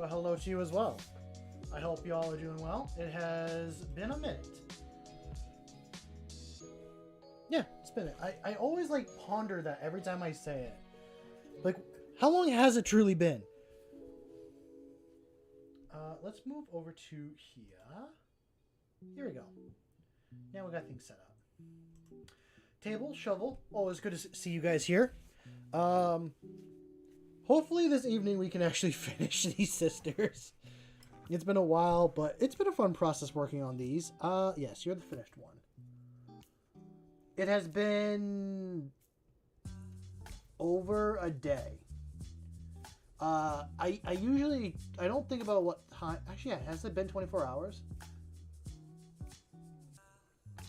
Well, hello to you as well. I hope you all are doing well. It has been a minute. Yeah, it's been it. I always like ponder that every time I say it. Like, how long has it truly been? Let's move over to here. Here we go. Now we got things set up. Table, shovel. Always good to see you guys here. Hopefully this evening we can actually finish these sisters. It's been a while, but it's been a fun process working on these. Yes, you're the finished one. It has been over a day. I don't think about what time. Actually, yeah, has it been 24 hours?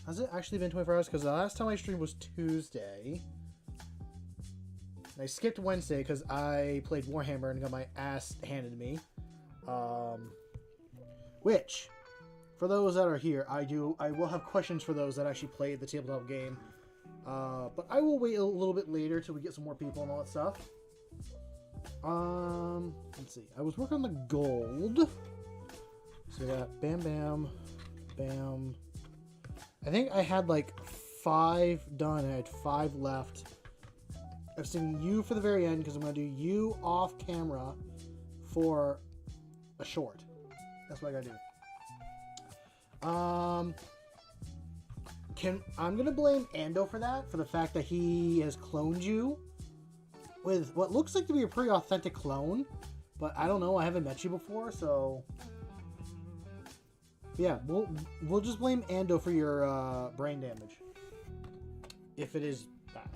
Has it actually been 24 hours? Because the last time I streamed was Tuesday. And I skipped Wednesday because I played Warhammer and got my ass handed to me. Which, for those that are here, I will have questions for those that actually played the tabletop game. But I will wait a little bit later till we get some more people and all that stuff. Let's see. I was working on the gold. So we got bam, bam, bam. I think I had like 5 done. I had 5 left. I'm saving you for the very end because I'm going to do you off camera for a short. That's what I gotta do. I'm gonna blame Ando for that, for the fact that he has cloned you with what looks like to be a pretty authentic clone, but I don't know. I haven't met you before, so yeah, we'll just blame Ando for your brain damage, if it is bad.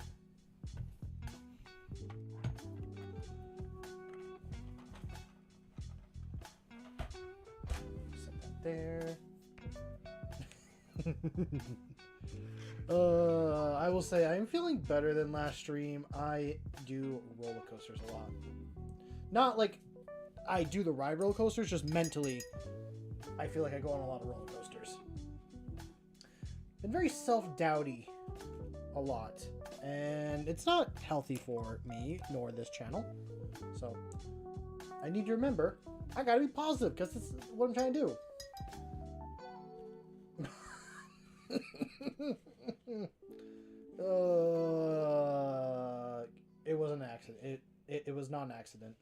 There. I will say I'm feeling better than last stream. I do roller coasters a lot. Not like I do the ride roller coasters, just mentally I feel like I go on a lot of roller coasters. Been very self-doubty a lot, and it's not healthy for me nor this channel. So I need to remember I gotta be positive because that's what I'm trying to do. It was an accident. It was not an accident.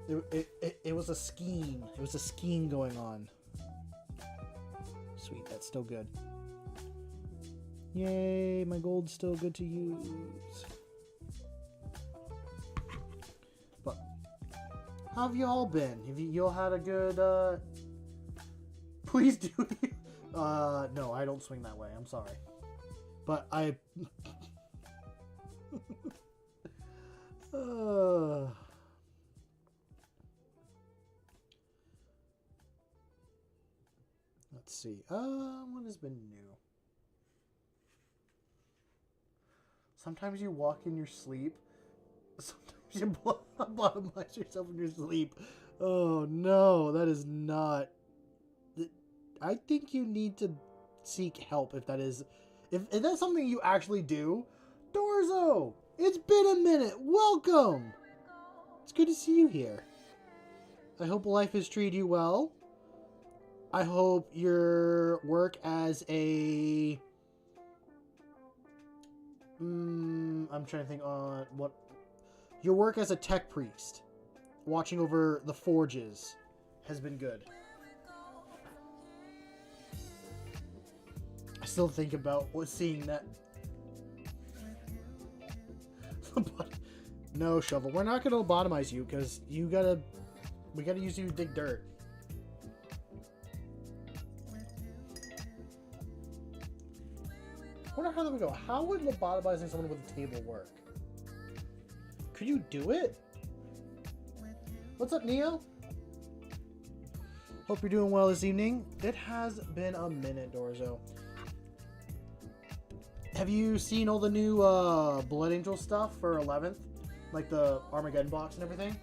It was a scheme. It was a scheme going on. Sweet, that's still good. Yay, my gold's still good to use. But how have you all been? Have you all had a good please do. No, I don't swing that way. I'm sorry. But I... Let's see. What has been new? Sometimes you walk in your sleep. Sometimes you bottomize yourself in your sleep. Oh, no. That is not... I think you need to seek help if that is... If that's something you actually do. Dorzo! It's been a minute! Welcome! It's good to see you here. I hope life has treated you well. I hope your work as a... I'm trying to think on what... Your work as a tech priest, watching over the forges, has been good. I still think about seeing that. No, Shovel. We're not going to lobotomize you because we gotta use you to dig dirt. I wonder how that would go. How would lobotomizing someone with a table work? Could you do it? What's up, Neo? Hope you're doing well this evening. It has been a minute, Dorzo. Have you seen all the new Blood Angel stuff for 11th? Like the Armageddon box and everything?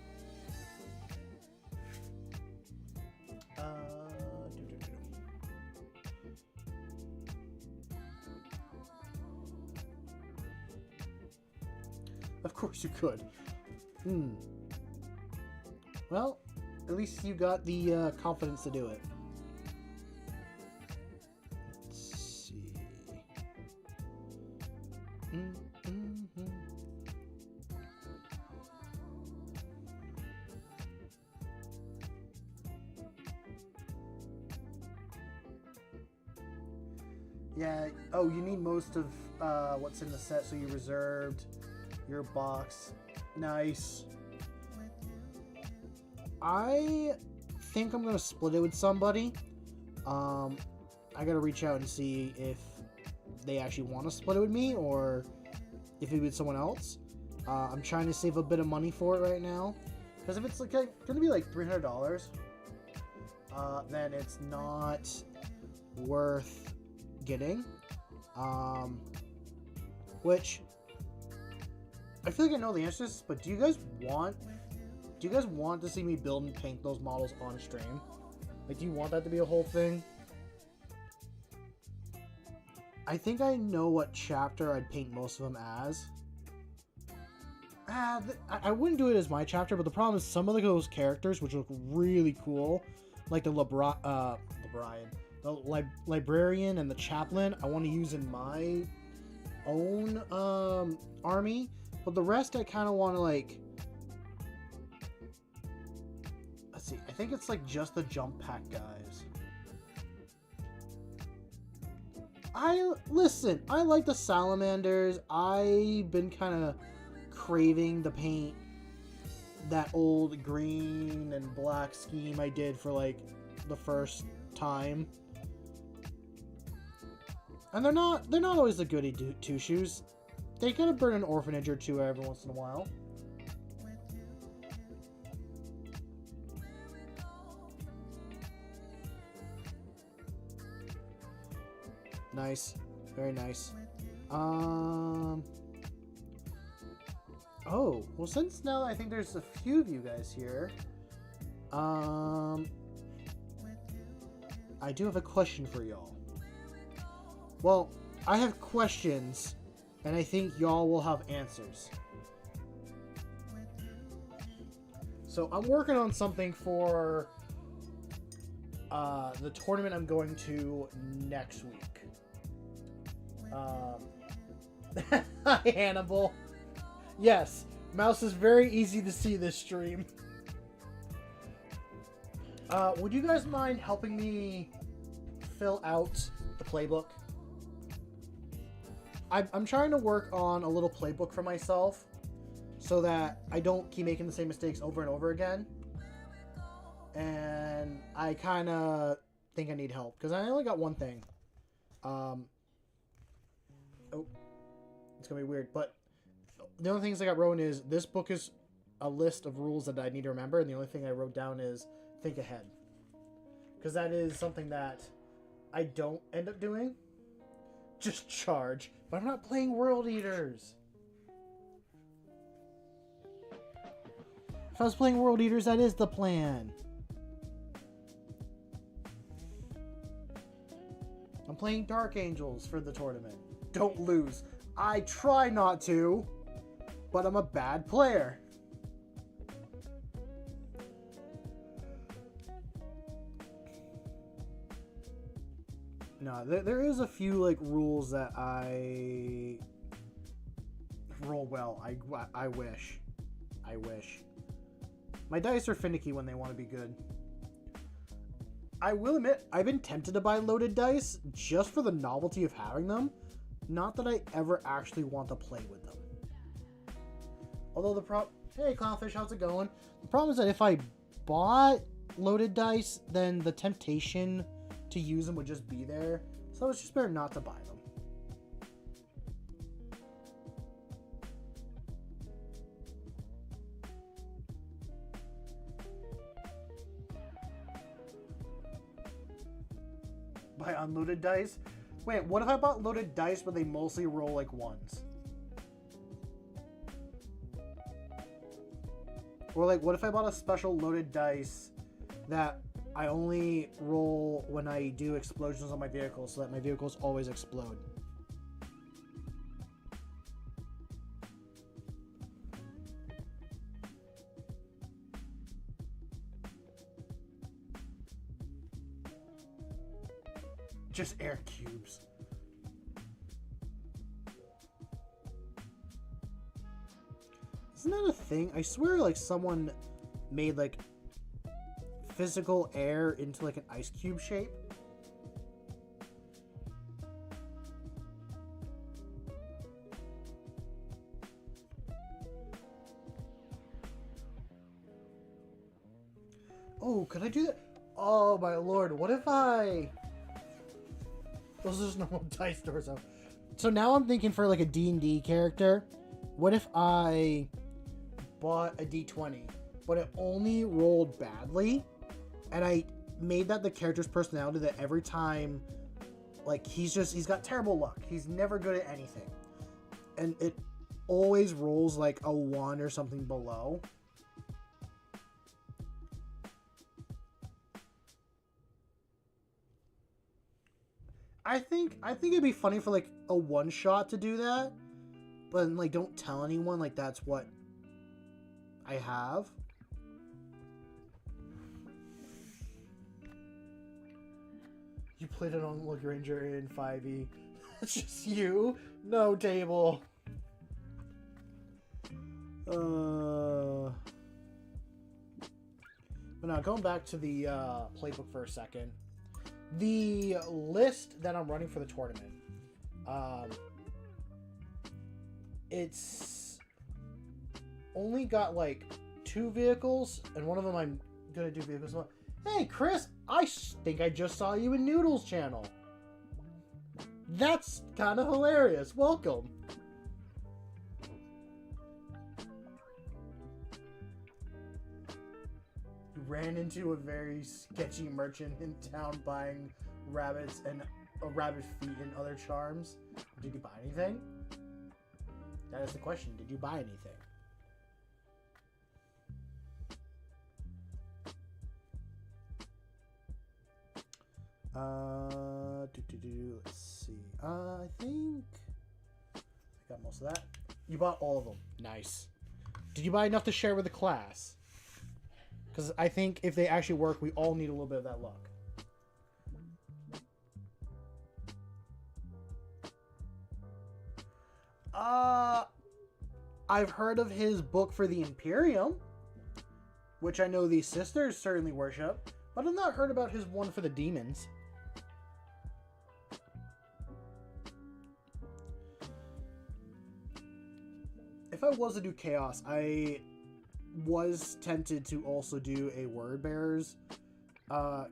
Of course you could. Well, at least you got the confidence to do it. Let's see. Yeah, oh, you need most of what's in the set, so you reserved your box. Nice. I think I'm going to split it with somebody. I got to reach out and see if they actually want to split it with me or if it with someone else. I'm trying to save a bit of money for it right now. Because if it's like going to be like $300, then it's not worth getting. Which I feel like I know the answer to this, but do you guys want to see me build and paint those models on stream? Like, do you want that to be a whole thing? I think I know what chapter I'd paint most of them as. I wouldn't do it as my chapter, but the problem is some of those characters, which look really cool, like the librarian and the chaplain, I want to use in my own army, but the rest I kind of want to like. Let's see. I think it's like just the jump pack guys. Listen. I like the salamanders. I've been kind of craving to paint that old green and black scheme I did for like the first time. And they're not always the goody two shoes. They gotta burn an orphanage or two every once in a while. Nice, very nice. Oh, well, since now I think there's a few of you guys here, I do have a question for y'all. Well, I have questions, and I think y'all will have answers. So I'm working on something for the tournament I'm going to next week. Hi, Hannibal. Yes, mouse is very easy to see this stream. Would you guys mind helping me fill out the playbook? I'm trying to work on a little playbook for myself so that I don't keep making the same mistakes over and over again. And I kind of think I need help because I only got one thing. Oh, it's going to be weird, but the only things I got written is this book is a list of rules that I need to remember, and the only thing I wrote down is think ahead. Because that is something that I don't end up doing. Just charge. But I'm not playing World Eaters. If I was playing World Eaters, that is the plan. I'm playing Dark Angels for the tournament. Don't lose. I try not to, but I'm a bad player. No, there is a few like rules that I roll well. I wish. My dice are finicky when they want to be good. I will admit, I've been tempted to buy loaded dice just for the novelty of having them. Not that I ever actually want to play with them. Although hey Clownfish, how's it going? The problem is that if I bought loaded dice, then the temptation to use them would just be there. So it's just better not to buy them. Buy unloaded dice? Wait, what if I bought loaded dice but they mostly roll like ones? Or like, what if I bought a special loaded dice that I only roll when I do explosions on my vehicle so that my vehicles always explode? Just air cubes. Isn't that a thing? I swear, like, someone made, like, physical air into, like, an ice cube shape. Oh, could I do that? Oh, my lord. What if I... Those are just normal dice doors out. So now I'm thinking for, like, a D&D character. What if I bought a D20, but it only rolled badly, and I made that the character's personality, that every time, like, he's got terrible luck. He's never good at anything. And it always rolls, like, a 1 or something below. I think it'd be funny for, like, a one-shot to do that, but, like, don't tell anyone, like, that's what I have. You played it on Look Ranger in 5e. It's just you. No table. But now, going back to the playbook for a second. The list that I'm running for the tournament, it's only got like 2 vehicles, and one of them I'm gonna do vehicles. Hey Chris, I think I just saw you in Noodle's channel. That's kind of hilarious. Welcome. Ran into a very sketchy merchant in town buying rabbits and rabbit feet and other charms. Did you buy anything? That is the question. Did you buy anything? Let's see. I think I got most of that. You bought all of them. Nice. Did you buy enough to share with the class? Because I think if they actually work, we all need a little bit of that luck. I've heard of his book for the Imperium, which I know the sisters certainly worship, but I've not heard about his one for the demons. If I was to do Chaos, I was tempted to also do a Word Bearers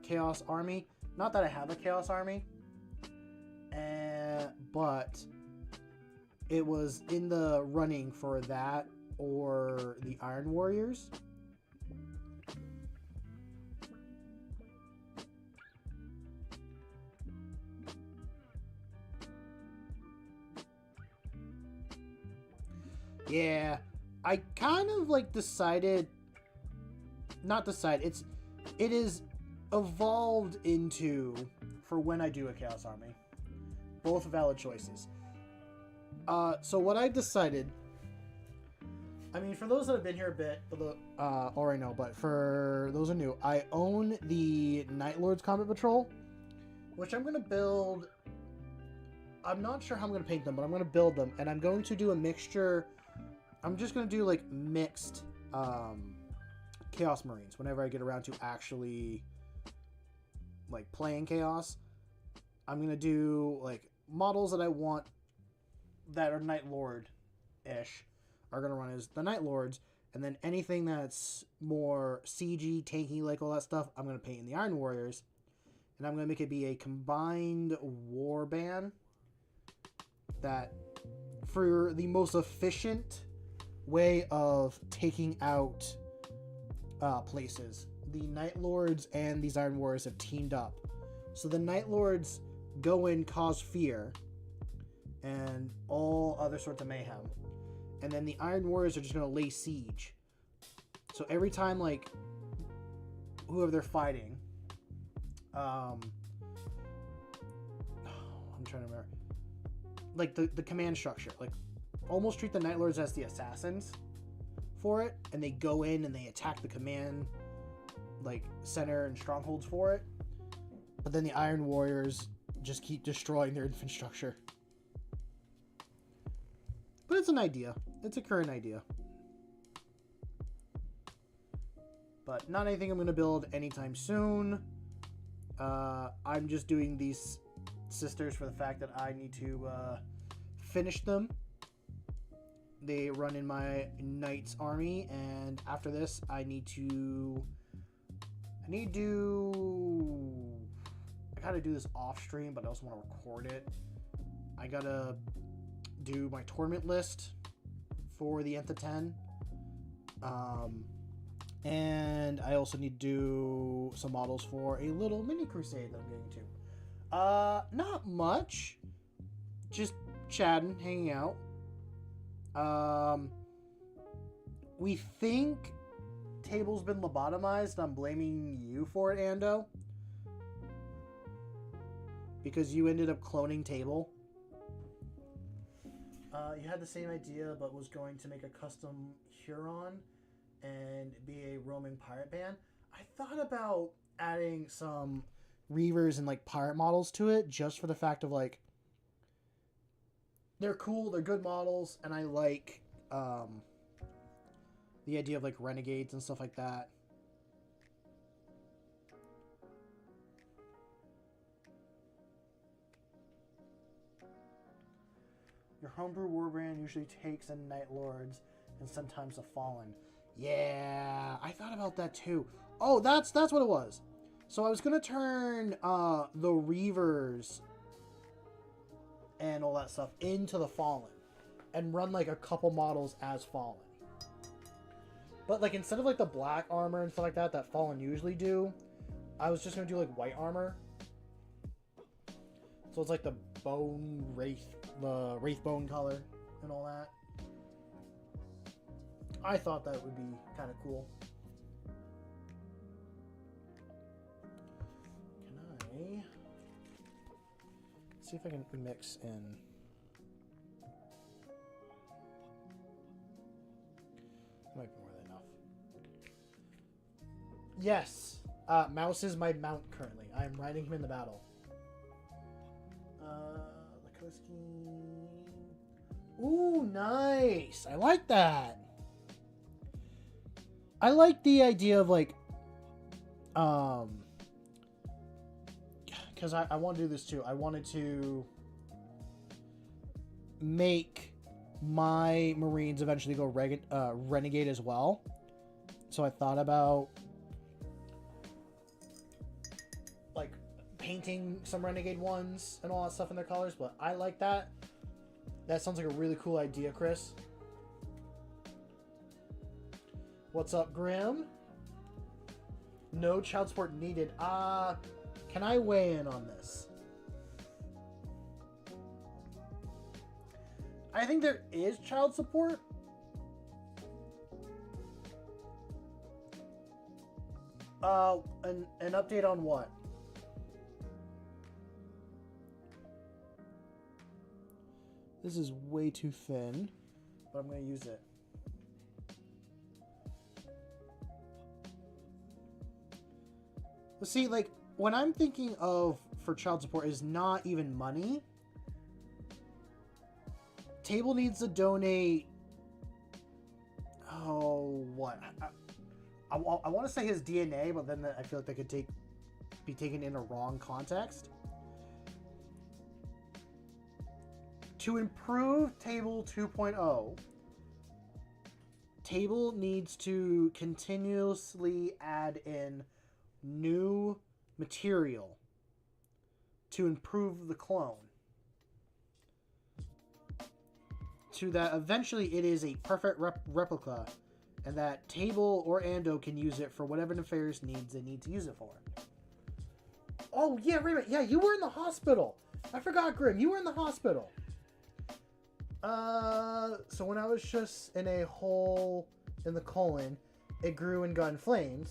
Chaos Army. Not that I have a Chaos Army, but it was in the running for that or the Iron Warriors. Yeah, I kind of like decided, not decided, it is evolved into, for when I do a Chaos Army, both valid choices. So what I decided, I mean, for those that have been here a bit, already know, but for those who are new, I own the Night Lords Combat Patrol, which I'm going to build. I'm not sure how I'm going to paint them, but I'm going to build them, and I'm going to do a mixture. I'm just going to do, like, mixed Chaos Marines whenever I get around to actually, like, playing Chaos. I'm going to do, like, models that I want that are Night Lord-ish are going to run as the Night Lords, and then anything that's more siegey, tanky, like all that stuff, I'm going to paint in the Iron Warriors, and I'm going to make it be a combined war band that, for the most efficient way of taking out places, the Night Lords and these Iron Warriors have teamed up. So the Night Lords go in, cause fear, and all other sorts of mayhem. And then the Iron Warriors are just going to lay siege. So every time, like, whoever they're fighting, I'm trying to remember, like, the command structure, like, almost treat the Night Lords as the assassins for it, and they go in and they attack the command, like, center and strongholds for it. But then the Iron Warriors just keep destroying their infrastructure. But it's an idea. It's a current idea. But not anything I'm going to build anytime soon. I'm just doing these sisters for the fact that I need to finish them. They run in my knight's army, and after this, I gotta do this off stream, but I also want to record it. I gotta do my tournament list for the Nth of 10. And I also need to do some models for a little mini crusade that I'm getting to. Not much. Just chatting, hanging out. We think Table's been lobotomized. I'm blaming you for it, Ando. Because you ended up cloning Table. You had the same idea, but was going to make a custom Huron and be a roaming pirate band. I thought about adding some Reavers and like pirate models to it, just for the fact of like they're cool, they're good models, and I like the idea of like renegades and stuff like that. Your homebrew warband usually takes in Night Lords and sometimes the Fallen. Yeah, I thought about that too. Oh, that's what it was. So I was gonna turn the Reavers and all that stuff into the Fallen and run like a couple models as Fallen. But like instead of like the black armor and stuff like that Fallen usually do, I was just gonna do like white armor. So it's like the bone wraith, the wraith bone color and all that. I thought that would be kind of cool. Can I see if I can mix in? Might be more than enough. Yes, Mouse is my mount currently. I am riding him in the battle. Lakoski. Ooh, nice. I like that. I like the idea of like, because I want to do this too. I wanted to make my Marines eventually go renegade as well. So I thought about like painting some renegade ones and all that stuff in their colors, but I like that. That sounds like a really cool idea, Chris. What's up, Grim? No child support needed. Can I weigh in on this? I think there is child support. An update on what? This is way too thin, but I'm going to use it. See, like, when I'm thinking of for child support is not even money. Table needs to donate. Oh, what? I want to say his DNA, but then I feel like that could be taken in a wrong context. To improve Table 2.0, Table needs to continuously add in new material to improve the clone, to that eventually it is a perfect replica, and that Table or Ando can use it for whatever nefarious needs they need to use it for. Oh yeah, wait a minute. Yeah, you were in the hospital. I forgot, Grim. You were in the hospital. So when I was just in a hole in the colon, it grew and got inflamed,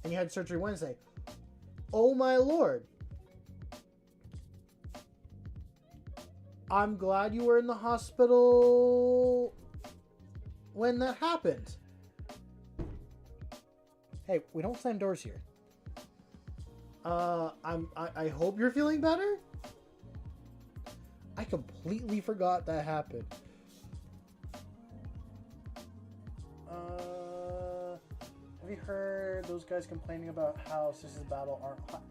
and you had surgery Wednesday. Oh my lord. I'm glad you were in the hospital when that happened. Hey, we don't slam doors here. I hope you're feeling better. completely forgot that happened. Have you heard those guys complaining about how Sisters of Battle aren't hot?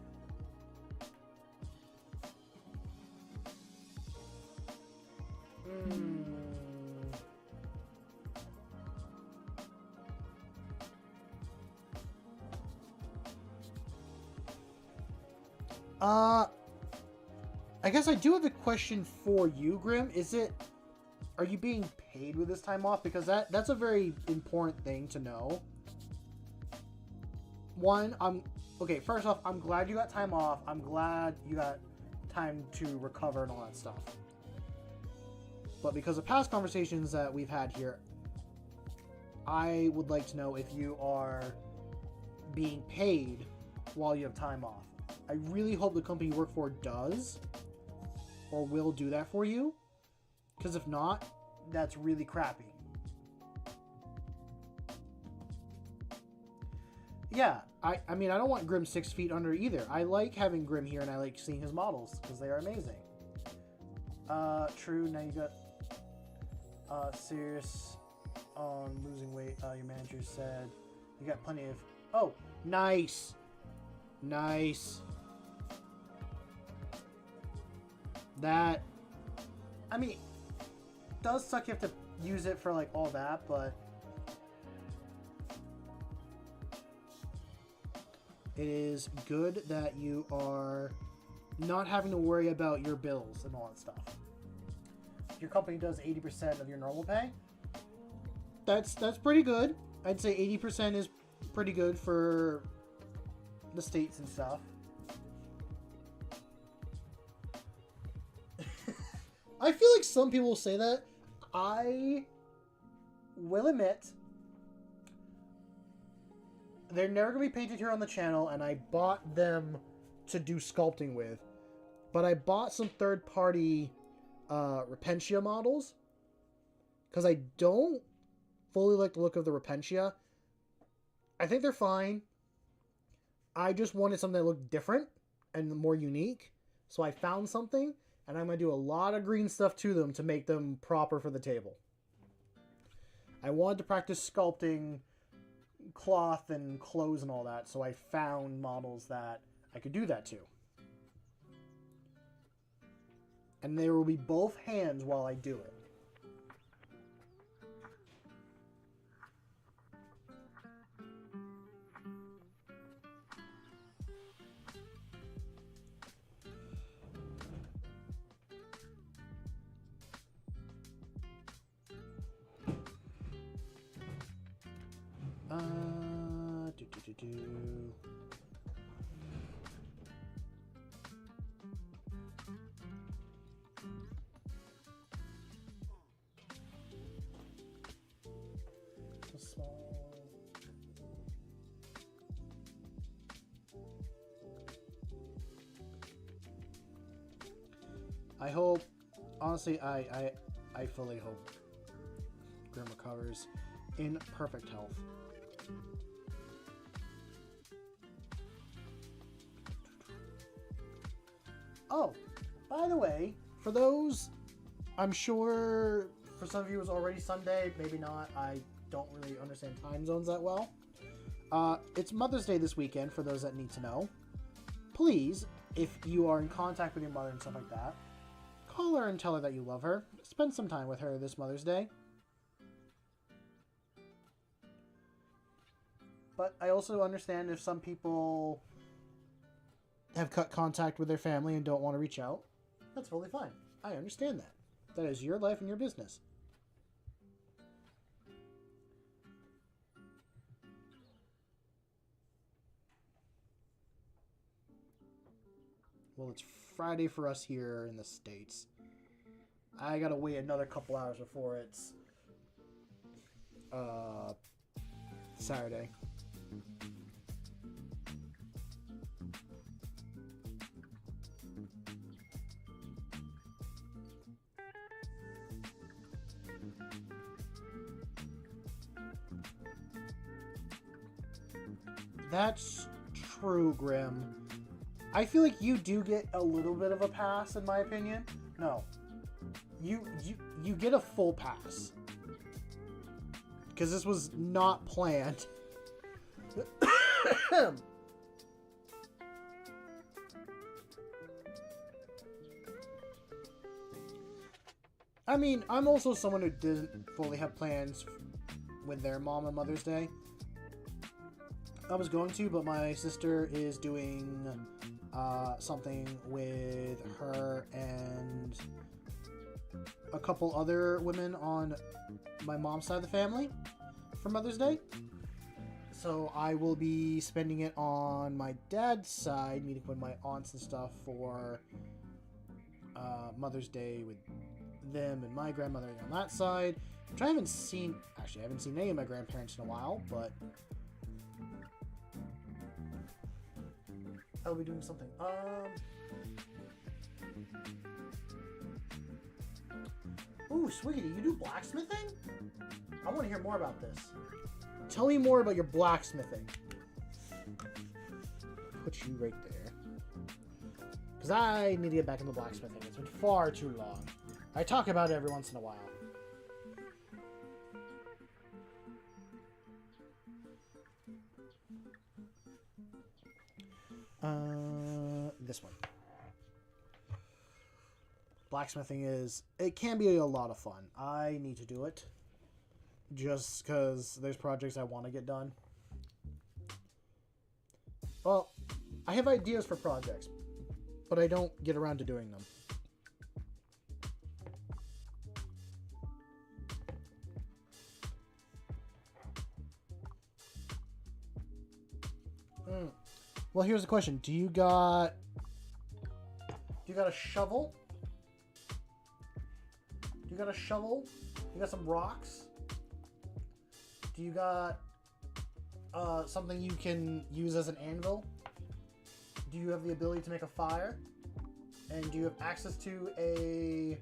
I guess I do have a question for you, Grim. Are you being paid with this time off? Because that's a very important thing to know. One, okay, first off, I'm glad you got time off. I'm glad you got time to recover and all that stuff. But because of past conversations that we've had here, I would like to know if you are being paid while you have time off. I really hope the company you work for does or will do that for you. Because if not, that's really crappy. Yeah, I mean, I don't want Grim 6 feet under either. I like having Grim here and I like seeing his models because they are amazing. True, now you got serious on losing weight. Your manager said you got plenty of... Oh, nice. Nice. That... I mean, it does suck you have to use it for, like, all that, but... It is good that you are not having to worry about your bills and all that stuff. Your company does 80% of your normal pay. That's pretty good. I'd say 80% is pretty good for the States and stuff. I feel like some people will say that. I will admit, they're never going to be painted here on the channel, and I bought them to do sculpting with. But I bought some third-party Repentia models, because I don't fully like the look of the Repentia. I think they're fine. I just wanted something that looked different and more unique. So I found something, and I'm going to do a lot of green stuff to them to make them proper for the table. I wanted to practice sculpting cloth and clothes and all that, so I found models that I could do that to. And there will be both hands while I do it. I hope, honestly, I fully hope Grim recovers in perfect health. Oh, by the way, for those, I'm sure for some of you it was already Sunday, maybe not. I don't really understand time zones that well. It's Mother's Day this weekend, for those that need to know. Please, if you are in contact with your mother and stuff like that, call her and tell her that you love her. Spend some time with her this Mother's Day. But I also understand if some people have cut contact with their family and don't want to reach out. That's totally fine. I understand that. That is your life and your business. Well, it's Friday for us here in the States. I gotta wait another couple hours before it's Saturday. That's true, Grim. I feel like you do get a little bit of a pass, in my opinion. No. you get a full pass. Because this was not planned. I mean, I'm also someone who didn't fully have plans with their mom on Mother's Day. I was going to, but my sister is doing something with her and a couple other women on my mom's side of the family for Mother's Day. So I will be spending it on my dad's side, meeting with my aunts and stuff for Mother's Day with them and my grandmother on that side, which I haven't seen. Actually, I haven't seen any of my grandparents in a while, but I'll be doing something. Ooh, Swiggity, you do blacksmithing? I want to hear more about this. Tell me more about your blacksmithing. Put you right there. Because I need to get back into blacksmithing. It's been far too long. I talk about it every once in a while. This one. Blacksmithing it can be a lot of fun. I need to do it. Just because there's projects I want to get done. Well, I have ideas for projects, but I don't get around to doing them. Well, here's the question. Do you got a shovel? Do you got a shovel? You got some rocks? Do you got something you can use as an anvil? Do you have the ability to make a fire? And do you have access to a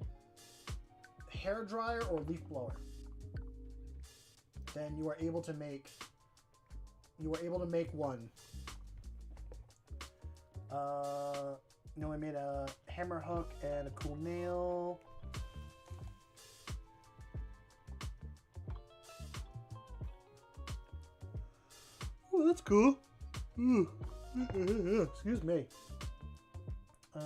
hair dryer or leaf blower? Then you are able to make one. I made a hammer hook and a cool nail. Oh, that's cool. Ooh. Excuse me. I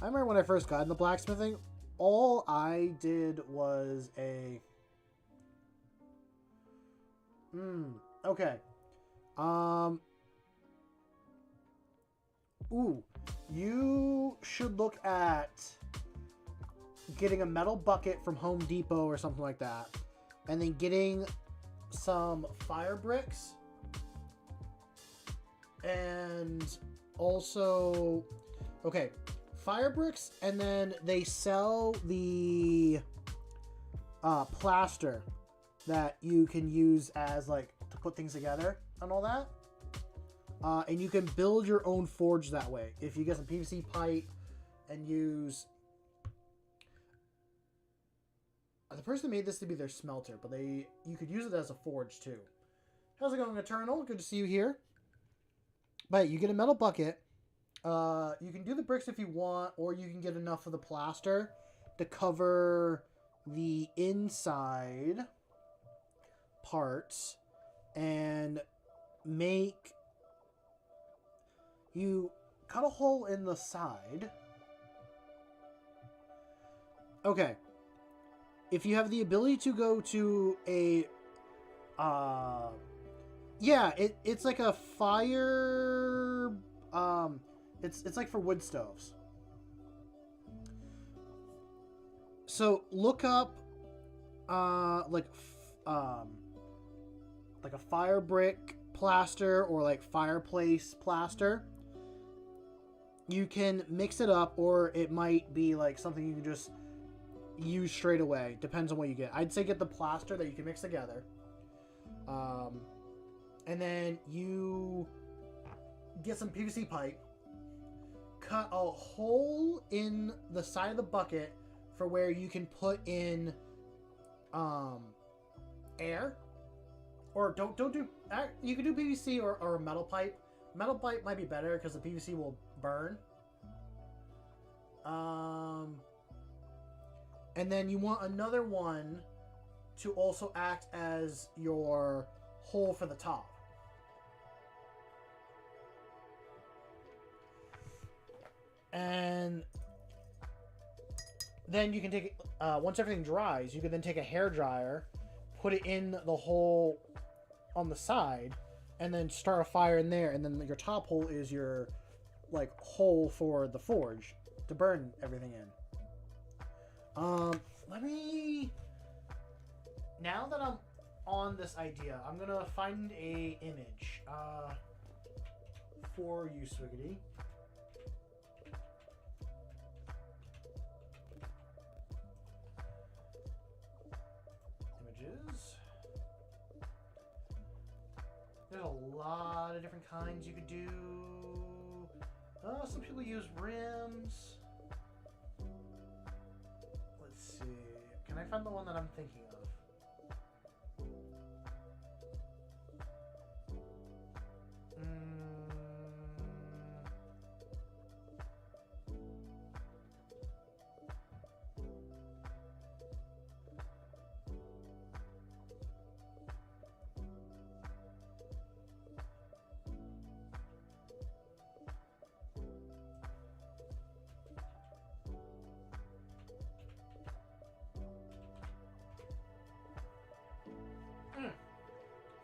remember when I first got into blacksmithing, all I did was a... okay. Ooh. You should look at getting a metal bucket from Home Depot or something like that. And then getting some fire bricks. And also... okay. Fire bricks, and then they sell the plaster that you can use as like to put things together and all that. And you can build your own forge that way. If you get some PVC pipe and use... the person that made this to be their smelter, but you could use it as a forge too. How's it going, Eternal? Good to see you here. But you get a metal bucket. You can do the bricks if you want, or you can get enough of the plaster to cover the inside parts and you cut a hole in the side. Okay. If you have the ability to go to a, yeah, it's like a fire, it's like for wood stoves. So look up, like a fire brick plaster or like fireplace plaster. You can mix it up, or it might be like something you can just use straight away. Depends on what you get. I'd say get the plaster that you can mix together. And then you get some PVC pipe, cut a hole in the side of the bucket for where you can put in air. Or don't do, you can do PVC or a metal pipe, Metal pipe might be better because the PVC will burn. And then you want another one to also act as your hole for the top. And then you can take it, once everything dries, you can then take a hair dryer, put it in the hole on the side, and then start a fire in there. And then your top hole is your like hole for the forge to burn everything in. Let me, now that I'm on this idea, I'm gonna find a image for you, Swiggity. Images. There's a lot of different kinds you could do. Some people use rims. Let's see. Can I find the one that I'm thinking of?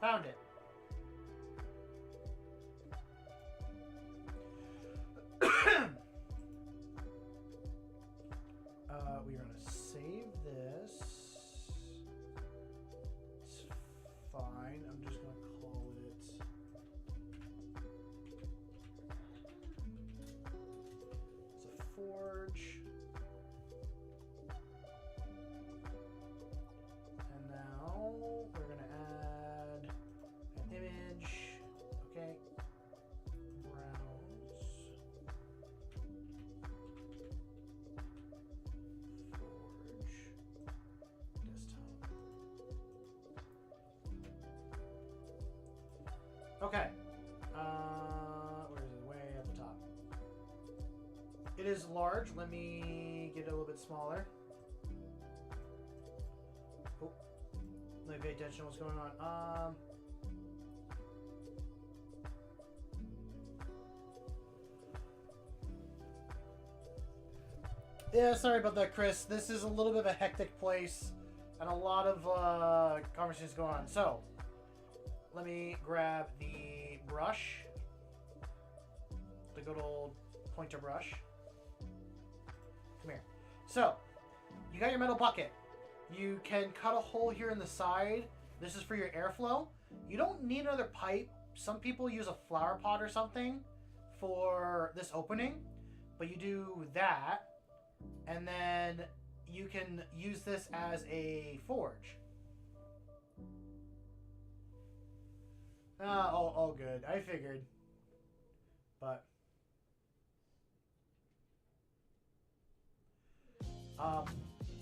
Found it. We're gonna save this. It's fine. I'm just gonna call it. It's a forge. And now we're gonna add an image. Okay. Browse. Forge. Desktop. Okay. Where is it? Way at the top. It is large. Let me get it a little bit smaller. Oh. Let me pay attention to what's going on. Yeah, sorry about that, Chris. This is a little bit of a hectic place and a lot of conversations going on. So, let me grab the brush, the good old pointer brush. Come here. So, you got your metal bucket. You can cut a hole here in the side. This is for your airflow. You don't need another pipe. Some people use a flower pot or something for this opening, but you do that. And then you can use this as a forge. All good. I figured. But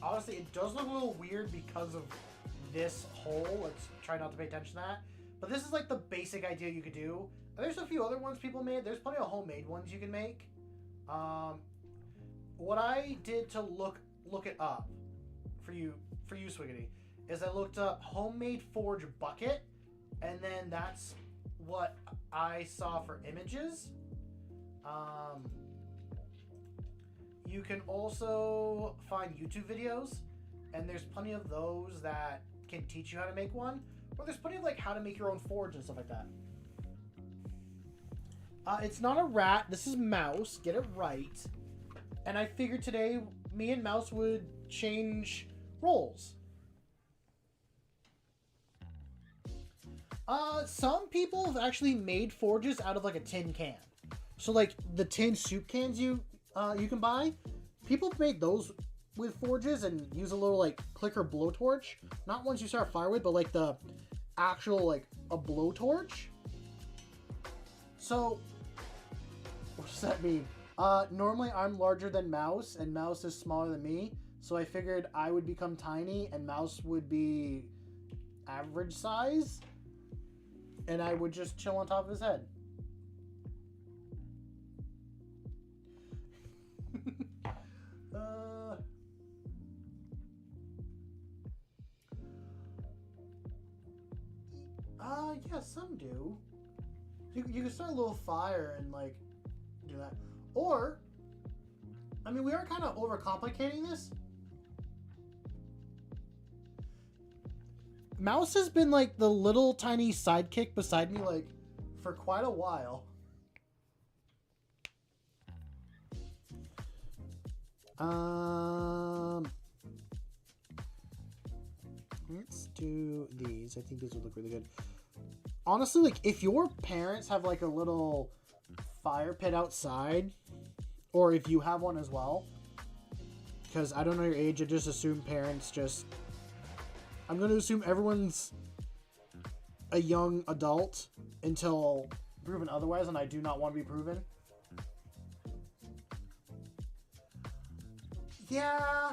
honestly, it does look a little weird because of this hole. Let's try not to pay attention to that. But this is like the basic idea you could do. And there's a few other ones people made. There's plenty of homemade ones you can make. What I did to look it up for you, Swiggity, is I looked up homemade forge bucket, and then that's what I saw for images. You can also find YouTube videos, and there's plenty of those that can teach you how to make one, or there's plenty of like how to make your own forge and stuff like that. It's not a rat, this is Mouse, get it right. And I figured today me and Mouse would change roles. Some people have actually made forges out of like a tin can. So like the tin soup cans you can buy, people have made those with forges and use a little like clicker blowtorch. Not ones you start a fire with, but like the actual like a blowtorch. So what does that mean? Normally I'm larger than Mouse, and Mouse is smaller than me, so I figured I would become tiny, and Mouse would be average size, and I would just chill on top of his head. uh, yeah, some do. You can start a little fire and like do that, or I mean, we are kind of overcomplicating this. Mouse has been like the little tiny sidekick beside me like for quite a while. Let's do these. I think these would look really good. Honestly, like if your parents have like a little fire pit outside, or if you have one as well, because I don't know your age, I just assume parents just... I'm going to assume everyone's a young adult until proven otherwise, and I do not want to be proven. Yeah,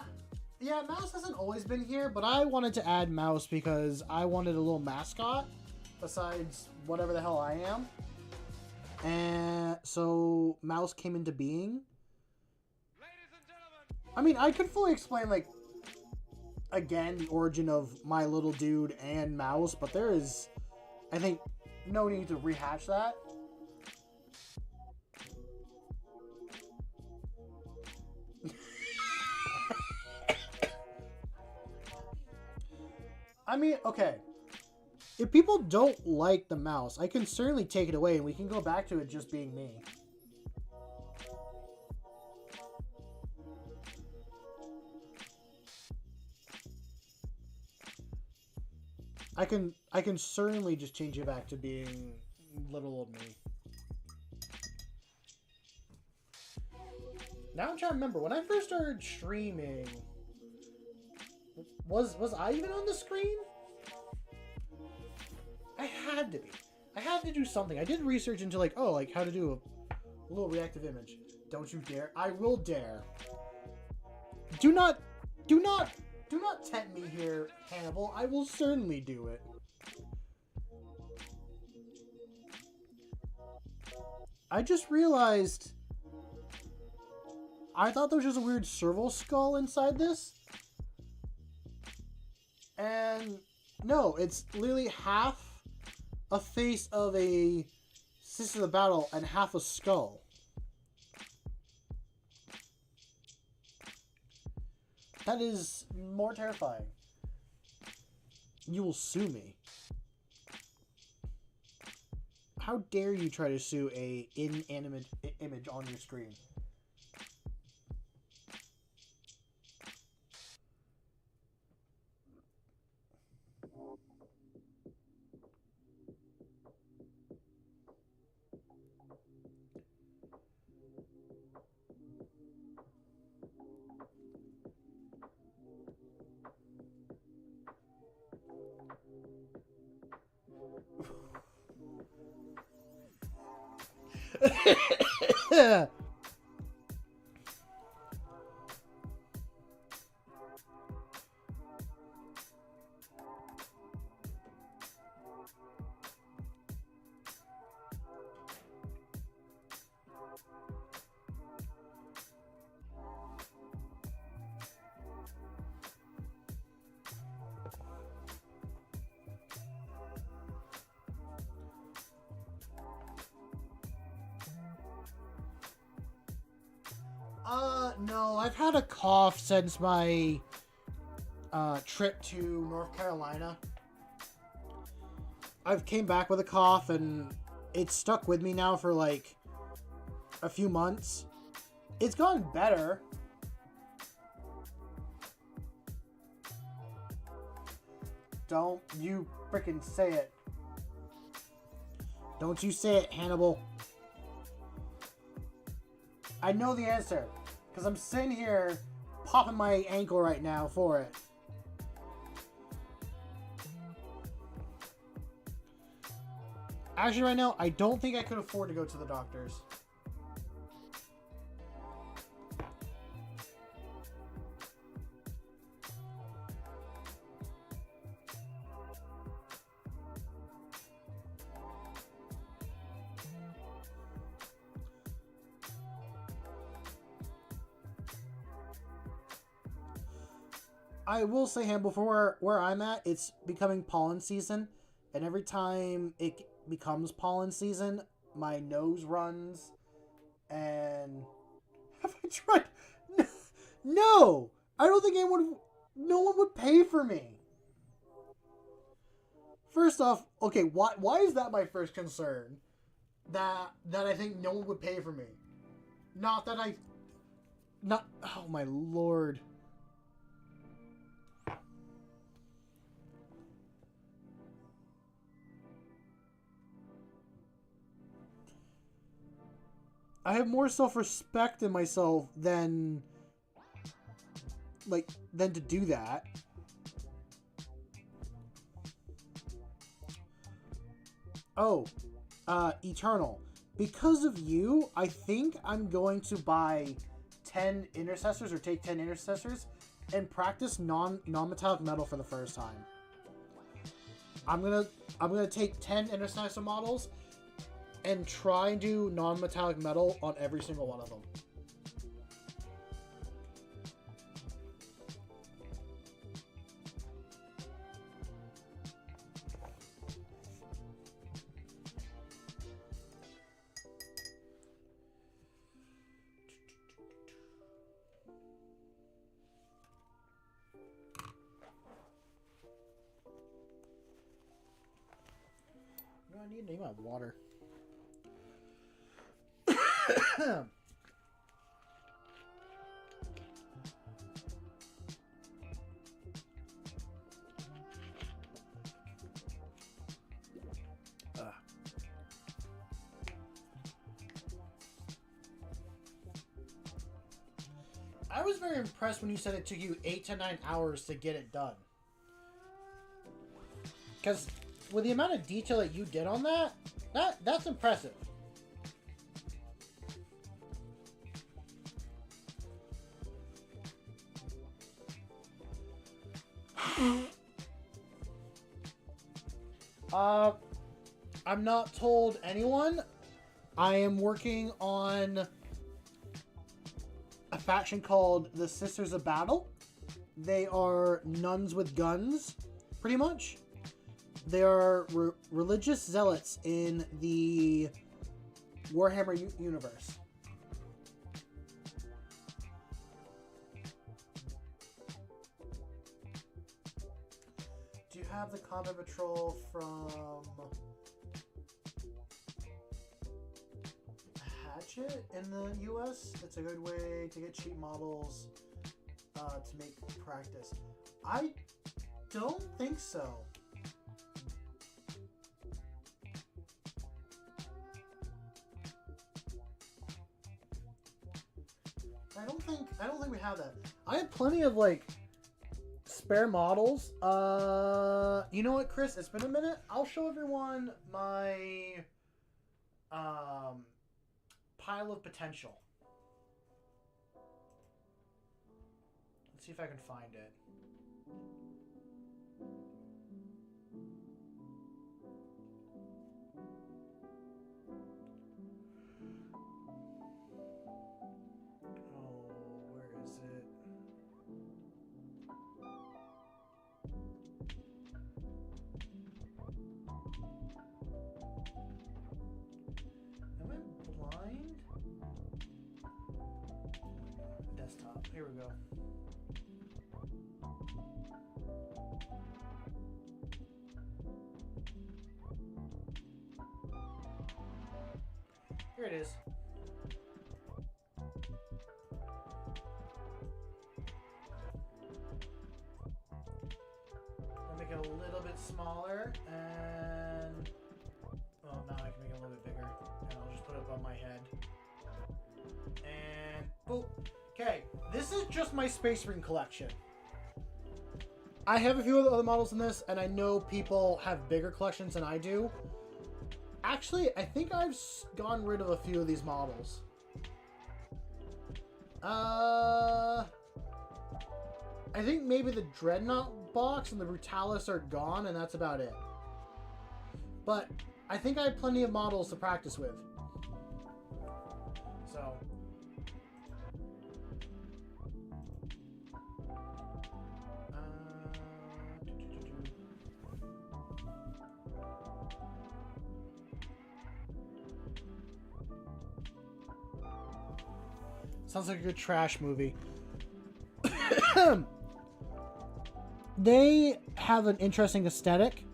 Mouse hasn't always been here, but I wanted to add Mouse because I wanted a little mascot besides whatever the hell I am. And so Mouse came into being. Ladies and gentlemen. I mean, I could fully explain, like, again, the origin of my little dude and Mouse, but there is, I think, no need to rehash that. I mean, okay. If people don't like the mouse, I can certainly take it away and we can go back to it just being me. I can certainly just change it back to being little old me. Now I'm trying to remember, when I first started streaming, was I even on the screen? I had to be. I had to do something. I did research into like, oh, like how to do a little reactive image. Don't you dare. I will dare. Do not tempt me here, Hannibal. I will certainly do it. I just realized I thought there was just a weird serval skull inside this. And no, it's literally half a face of a Sister of the Battle and half a skull. That is more terrifying. You will sue me. How dare you try to sue a inanimate image on your screen? No, I've had a cough since my trip to North Carolina. I've came back with a cough and it's stuck with me now for like a few months. It's gotten better. Don't you frickin' say it. Don't you say it, Hannibal. I know the answer. Because I'm sitting here popping my ankle right now for it. Actually, right now, I don't think I could afford to go to the doctors. I will say, Hannibal, for where I'm at, it's becoming pollen season, and every time it becomes pollen season, my nose runs, and have I tried? No, I don't think anyone. No one would pay for me. First off, okay, why is that my first concern? That I think no one would pay for me. Not that I. Not. Oh my lord. I have more self-respect in myself than to do that. Oh, Eternal. Because of you, I think I'm going to buy 10 intercessors or take 10 intercessors and practice non-metallic metal for the first time. I'm gonna take 10 intercessor models and try and do non-metallic metal on every single one of them. No, I need my water. I was very impressed when you said it took you 8 to 9 hours to get it done. Because with the amount of detail that you did on that's impressive. I'm not told anyone. I am working on a faction called the Sisters of Battle. They are nuns with guns, pretty much. They are religious zealots in the Warhammer universe. Do you have the combat patrol from Hatchet in the US? It's a good way to get cheap models to make practice. I don't think so. I don't think we have that. I have plenty of spare models. You know what, Chris? It's been a minute. I'll show everyone my pile of potential. Let's see if I can find it. Here we go. Here it is. I'll make it a little bit smaller, and well, now I can make it a little bit bigger, and I'll just put it above my head. And boop. Okay, this is just my Space Marine collection. I have a few other models in this, and I know people have bigger collections than I do. Actually, I think I've gone rid of a few of these models. I think maybe the Dreadnought box and the Brutalis are gone, and that's about it. But I think I have plenty of models to practice with. So... Sounds like a good trash movie. They have an interesting aesthetic.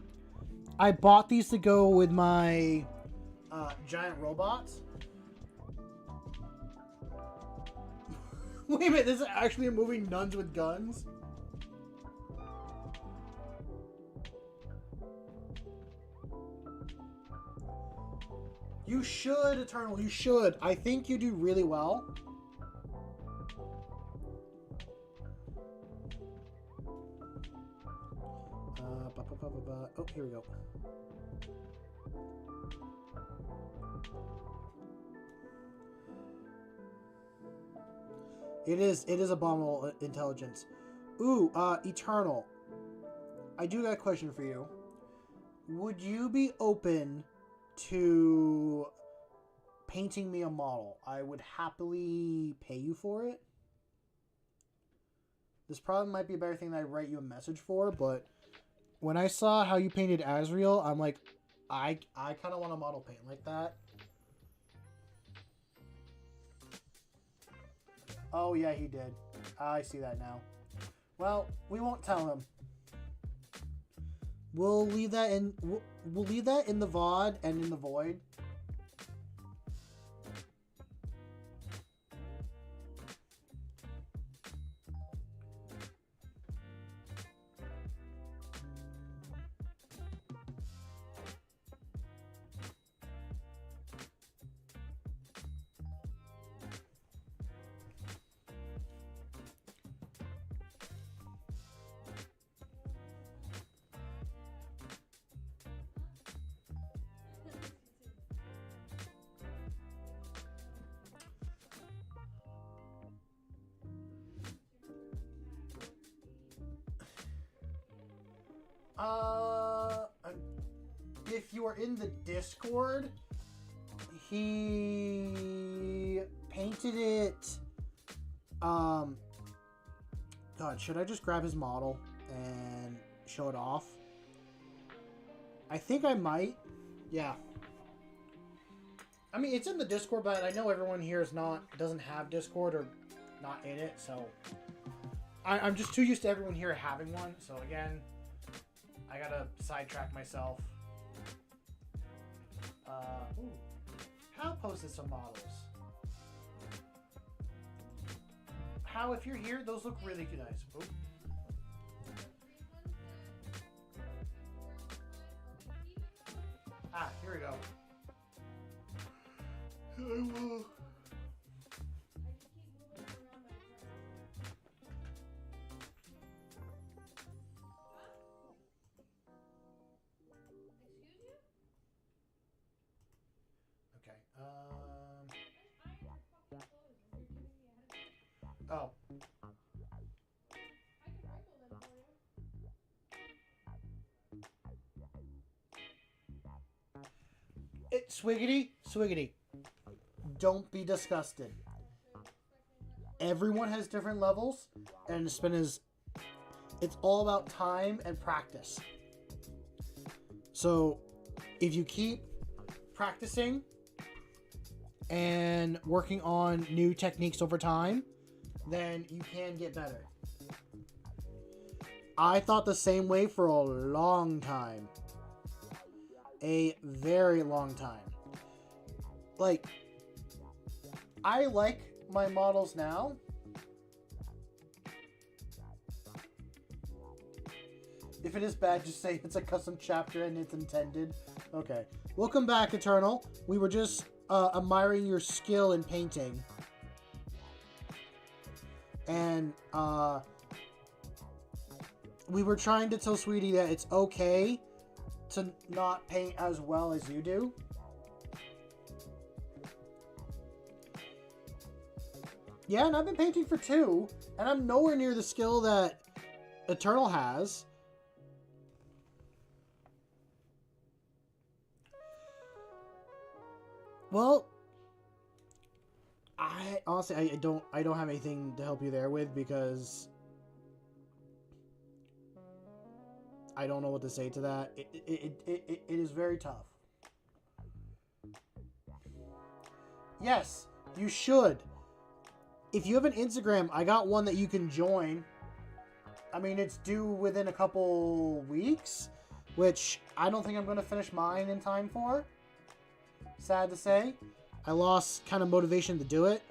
I bought these to go with my giant robots. Wait a minute, this is actually a movie Nuns with Guns? You should, Eternal, you should. I think you do really well. Oh, here we go. It is abominable intelligence. Ooh, Eternal. I do got a question for you. Would you be open to painting me a model? I would happily pay you for it. This probably might be a better thing that I write you a message for, but when I saw how you painted Azrael, I'm like, I kind of want a model paint like that. Oh yeah, he did. I see that now. Well, we won't tell him. We'll leave that in. We'll leave that in the VOD and in the void. If you are in the Discord, he painted it. God, should I just grab his model and show it off? I think I might. Yeah. I mean, it's in the Discord, but I know everyone here doesn't have Discord or not in it, so I'm just too used to everyone here having one. So again, I gotta sidetrack myself. Ooh, Hal posted some models. How, if you're here, those look really good. Nice. Ooh. Ah, here we go. I will. Oh. Swiggity. Don't be disgusted. Everyone has different levels, and it's all about time and practice. So, if you keep practicing and working on new techniques over time, then you can get better. I thought the same way for a long time. A very long time. Like, I like my models now. If it is bad, just say it's a custom chapter and it's intended. Okay. Welcome back, Eternal. We were just admiring your skill in painting. And we were trying to tell Sweetie that it's okay to not paint as well as you do. Yeah, and I've been painting for 2, and I'm nowhere near the skill that Eternal has. Well, I honestly I don't have anything to help you there with, because I don't know what to say to that. It is very tough. Yes, you should. if you have an Instagram, I got one that you can join. I mean, it's due within a couple weeks, which I don't think I'm going to finish mine in time for. Sad to say. I lost kind of motivation to do it.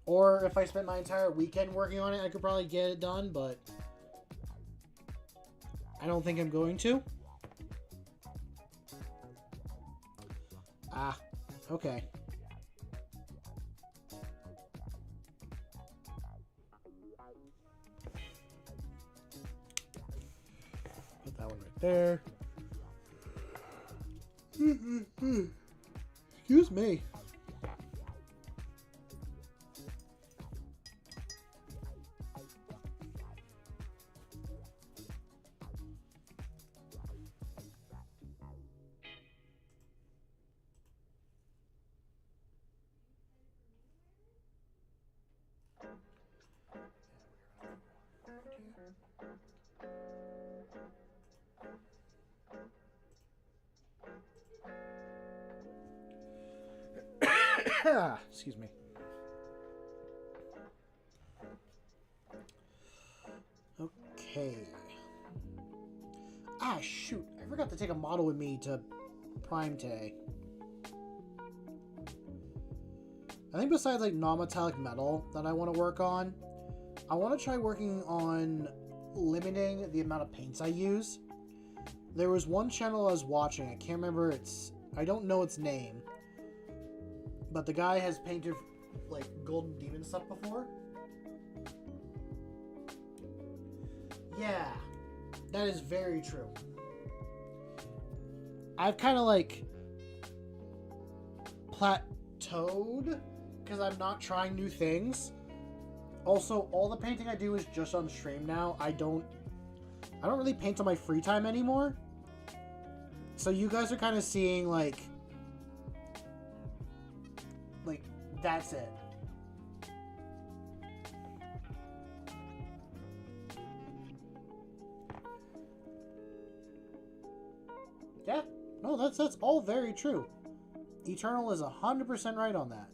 Or if I spent my entire weekend working on it, I could probably get it done, but I don't think I'm going to. Ah, okay. Put that one right there. Excuse me. Excuse me. Okay. Ah, shoot. I forgot to take a model with me to Prime today. I think besides like non-metallic metal that I want to work on, I want to try working on limiting the amount of paints I use. There was one channel I was watching. I can't remember I don't know its name. But the guy has painted like Golden Demon stuff before. Yeah, that is very true. I've kind of like plateaued because I'm not trying new things. Also, all the painting I do is just on stream now. I don't really paint on my free time anymore. So you guys are kind of seeing like that's it. Yeah, no, that's all very true. Eternal is 100% right on that.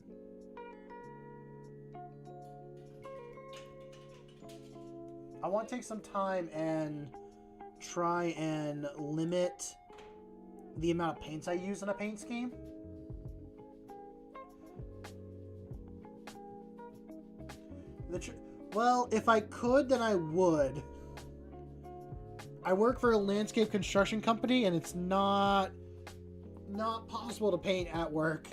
I want to take some time and try and limit the amount of paints I use in a paint scheme. Well, if I could, then I would. I work for a landscape construction company, and it's not possible to paint at work.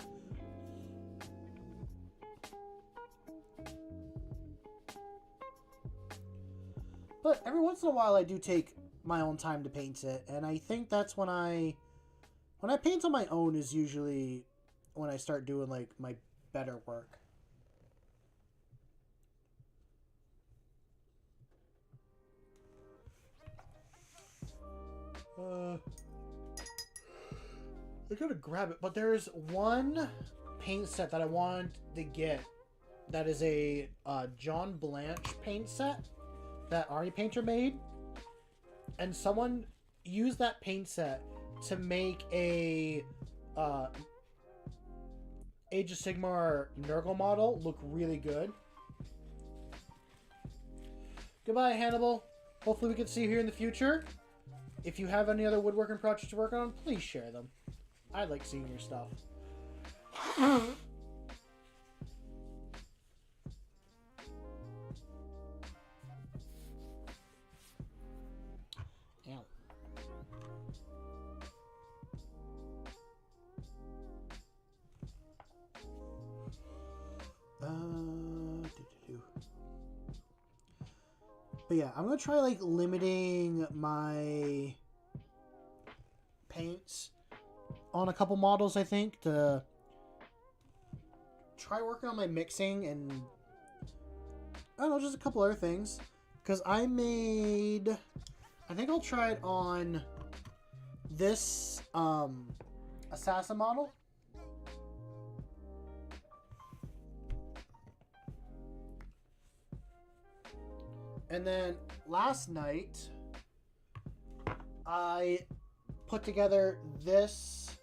But every once in a while, I do take my own time to paint it, and I think that's when I paint on my own is usually when I start doing like my better work. I gotta grab it, but there's one paint set that I wanted to get that is a John Blanche paint set that Arnie Painter made, and someone used that paint set to make a Age of Sigmar Nurgle model look really good. Goodbye, Hannibal. Hopefully we can see you here in the future. If you have any other woodworking projects to work on, please share them. I like seeing your stuff. Ow. But yeah, I'm gonna try like limiting my paints on a couple models, I think, to try working on my mixing and I don't know, just a couple other things. Because I think I'll try it on this assassin model. And then last night, I put together this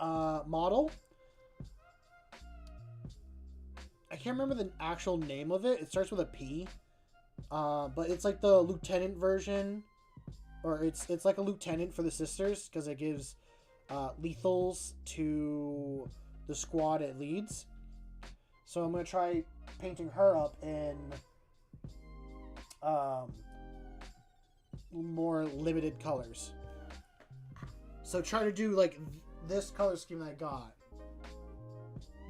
model. I can't remember the actual name of it. It starts with a P. But it's like the lieutenant version. Or it's like a lieutenant for the sisters. Because it gives lethals to the squad it leads. So I'm going to try painting her up in more limited colors. So try to do like this color scheme that I got,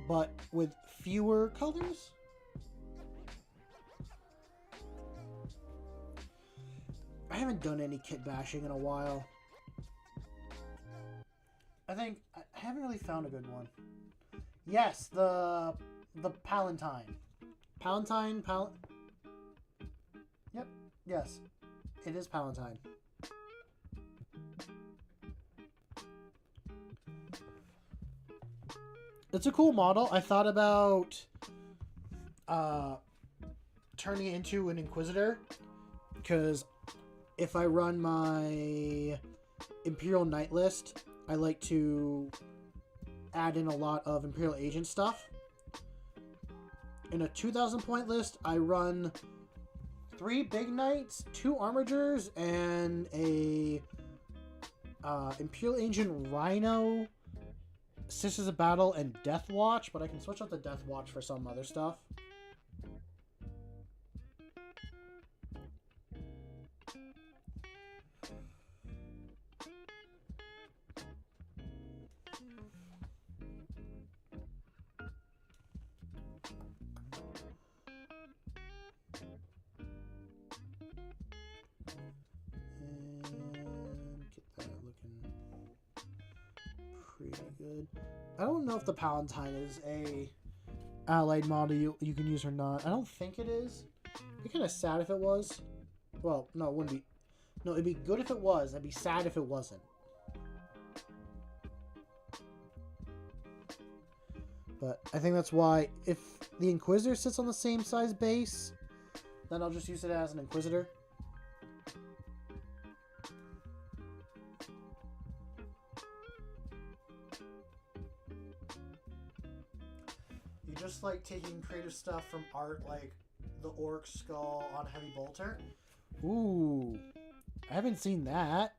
but with fewer colors. I haven't done any kit bashing in a while. I think I haven't really found a good one. Yes, the Palantine. Yep, yes. It is Palantine. It's a cool model. I thought about turning it into an Inquisitor, because if I run my Imperial Knight list, I like to add in a lot of Imperial Agent stuff. In a 2,000 point list, I run 3 Big Knights, 2 Armigers, and a Imperial Agent Rhino, Sisters of Battle, and Death Watch, but I can switch out the Death Watch for some other stuff. Good. I don't know if the Palatine is a allied model you can use or not. I don't think it is. It'd be kind of sad if it was. Well, no, it wouldn't be. No, it'd be good if it was. I'd be sad if it wasn't. But I think that's why if the Inquisitor sits on the same size base, then I'll just use it as an Inquisitor. Just like taking creative stuff from art, like the Orc skull on Heavy Bolter. Ooh, I haven't seen that,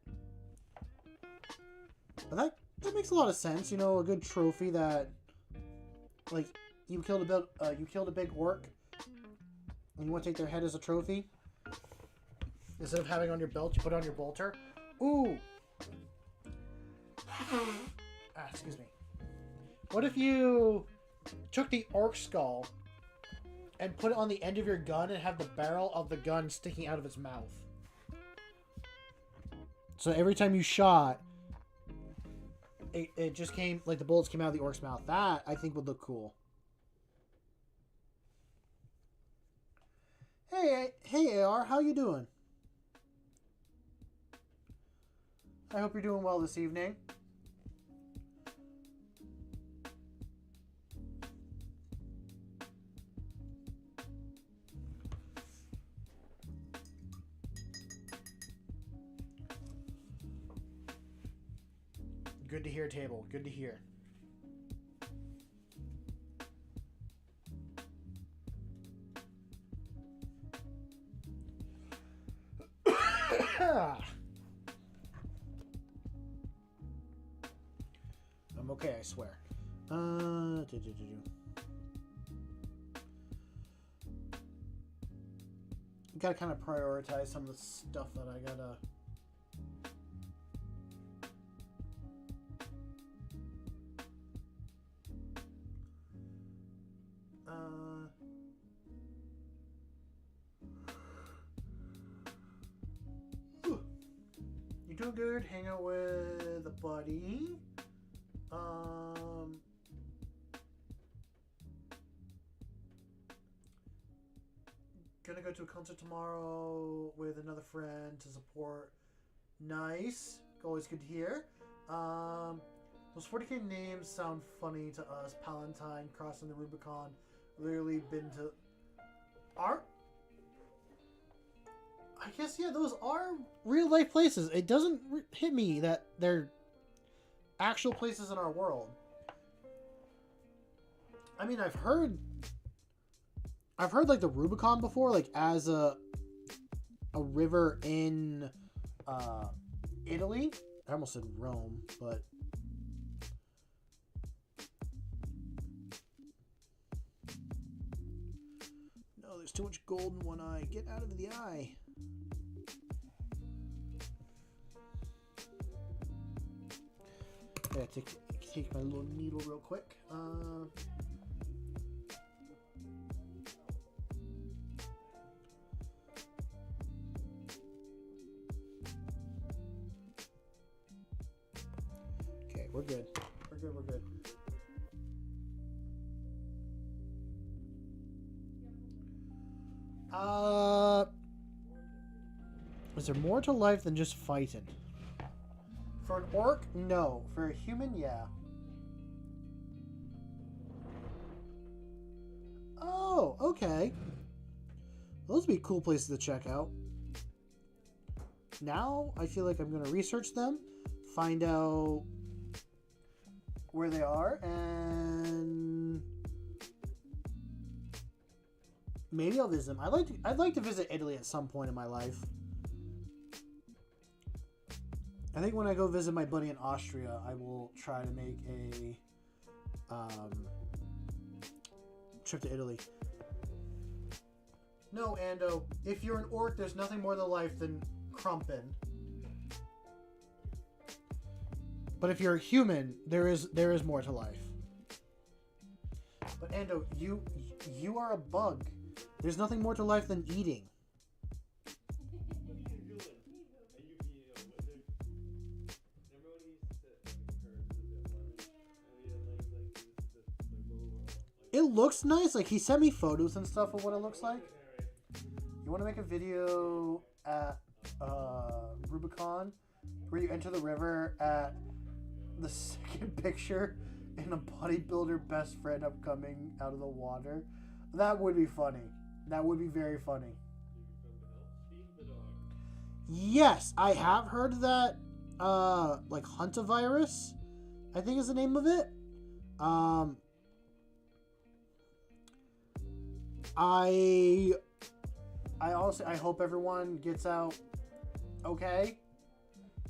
but that makes a lot of sense. You know, a good trophy that, like, you killed a big orc, and you want to take their head as a trophy. Instead of having it on your belt, you put it on your bolter. Ooh. Excuse me. What if you took the orc skull and put it on the end of your gun and have the barrel of the gun sticking out of its mouth? So every time you shot, it just came, like the bullets came out of the orc's mouth. That, I think, would look cool. Hey AR, how you doing? I hope you're doing well this evening. Good to hear, table. Good to hear. I'm okay, I swear. Gotta kind of prioritize some of the stuff that I gotta. You doing good? Hang out with a buddy. Gonna go to a concert tomorrow with another friend to support. Nice. Always good to hear. Those 40k names sound funny to us. Palantine, crossing the Rubicon. Literally been to art. I guess, yeah, those are real life places. It doesn't hit me that they're actual places in our world. I mean, I've heard like the Rubicon before, like as a river in Italy. I almost said Rome, but no, there's too much gold in one eye. Get out of the eye. Yeah, take my little needle real quick. Okay, we're good. We're good. Is there more to life than just fighting? For an orc, no. For a human, yeah. Oh, okay. Those would be cool places to check out. Now, I feel like I'm going to research them, find out where they are, and maybe I'll visit them. I'd like to visit Italy at some point in my life. I think when I go visit my buddy in Austria, I will try to make a trip to Italy. No, Ando, if you're an orc, there's nothing more to life than crumpin. But if you're a human, there is more to life. But Ando, you are a bug. There's nothing more to life than eating. It looks nice. Like, he sent me photos and stuff of what it looks like. You want to make a video at Rubicon where you enter the river at the second picture and a bodybuilder best friend upcoming out of the water? That would be funny. That would be very funny. Yes, I have heard that like Huntavirus, I think is the name of it. I hope everyone gets out okay.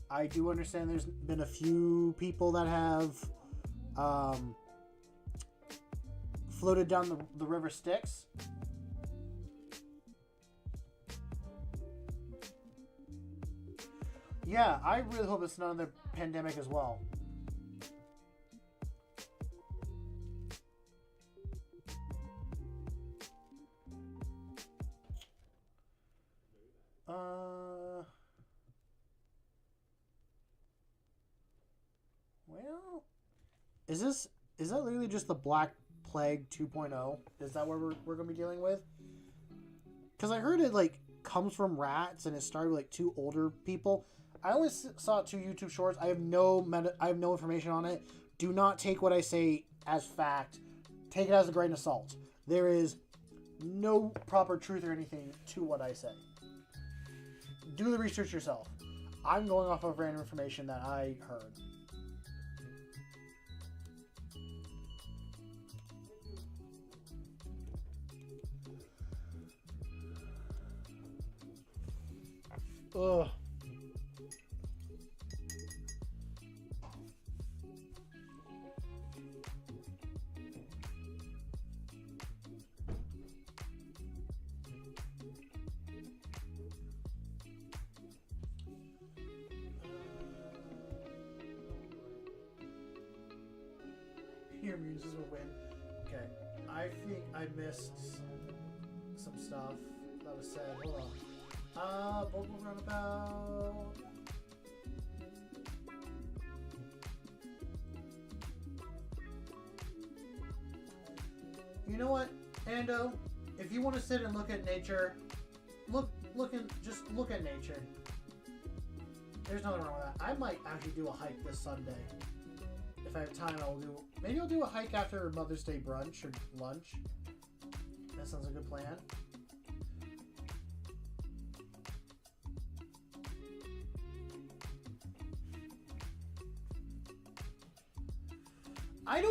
I do understand there's been a few people that have floated down the river Styx. Yeah, I really hope it's not another pandemic as well. Well, is that literally just the Black Plague 2.0? Is that what we're going to be dealing with? Because I heard it, like, comes from rats, and it started with, like, 2 older people. I only saw 2 YouTube shorts. I have no information on it. Do not take what I say as fact. Take it as a grain of salt. There is no proper truth or anything to what I say. Do the research yourself. I'm going off of random information that I heard. Ugh. Your muses will win. Okay. I think I missed some stuff that was said. Hold on. Vocal roundabout. You know what, Ando? If you want to sit and look at nature, just look at nature. There's nothing wrong with that. I might actually do a hike this Sunday. If I have time, maybe I'll do a hike after Mother's Day brunch or lunch. That sounds like a good plan. I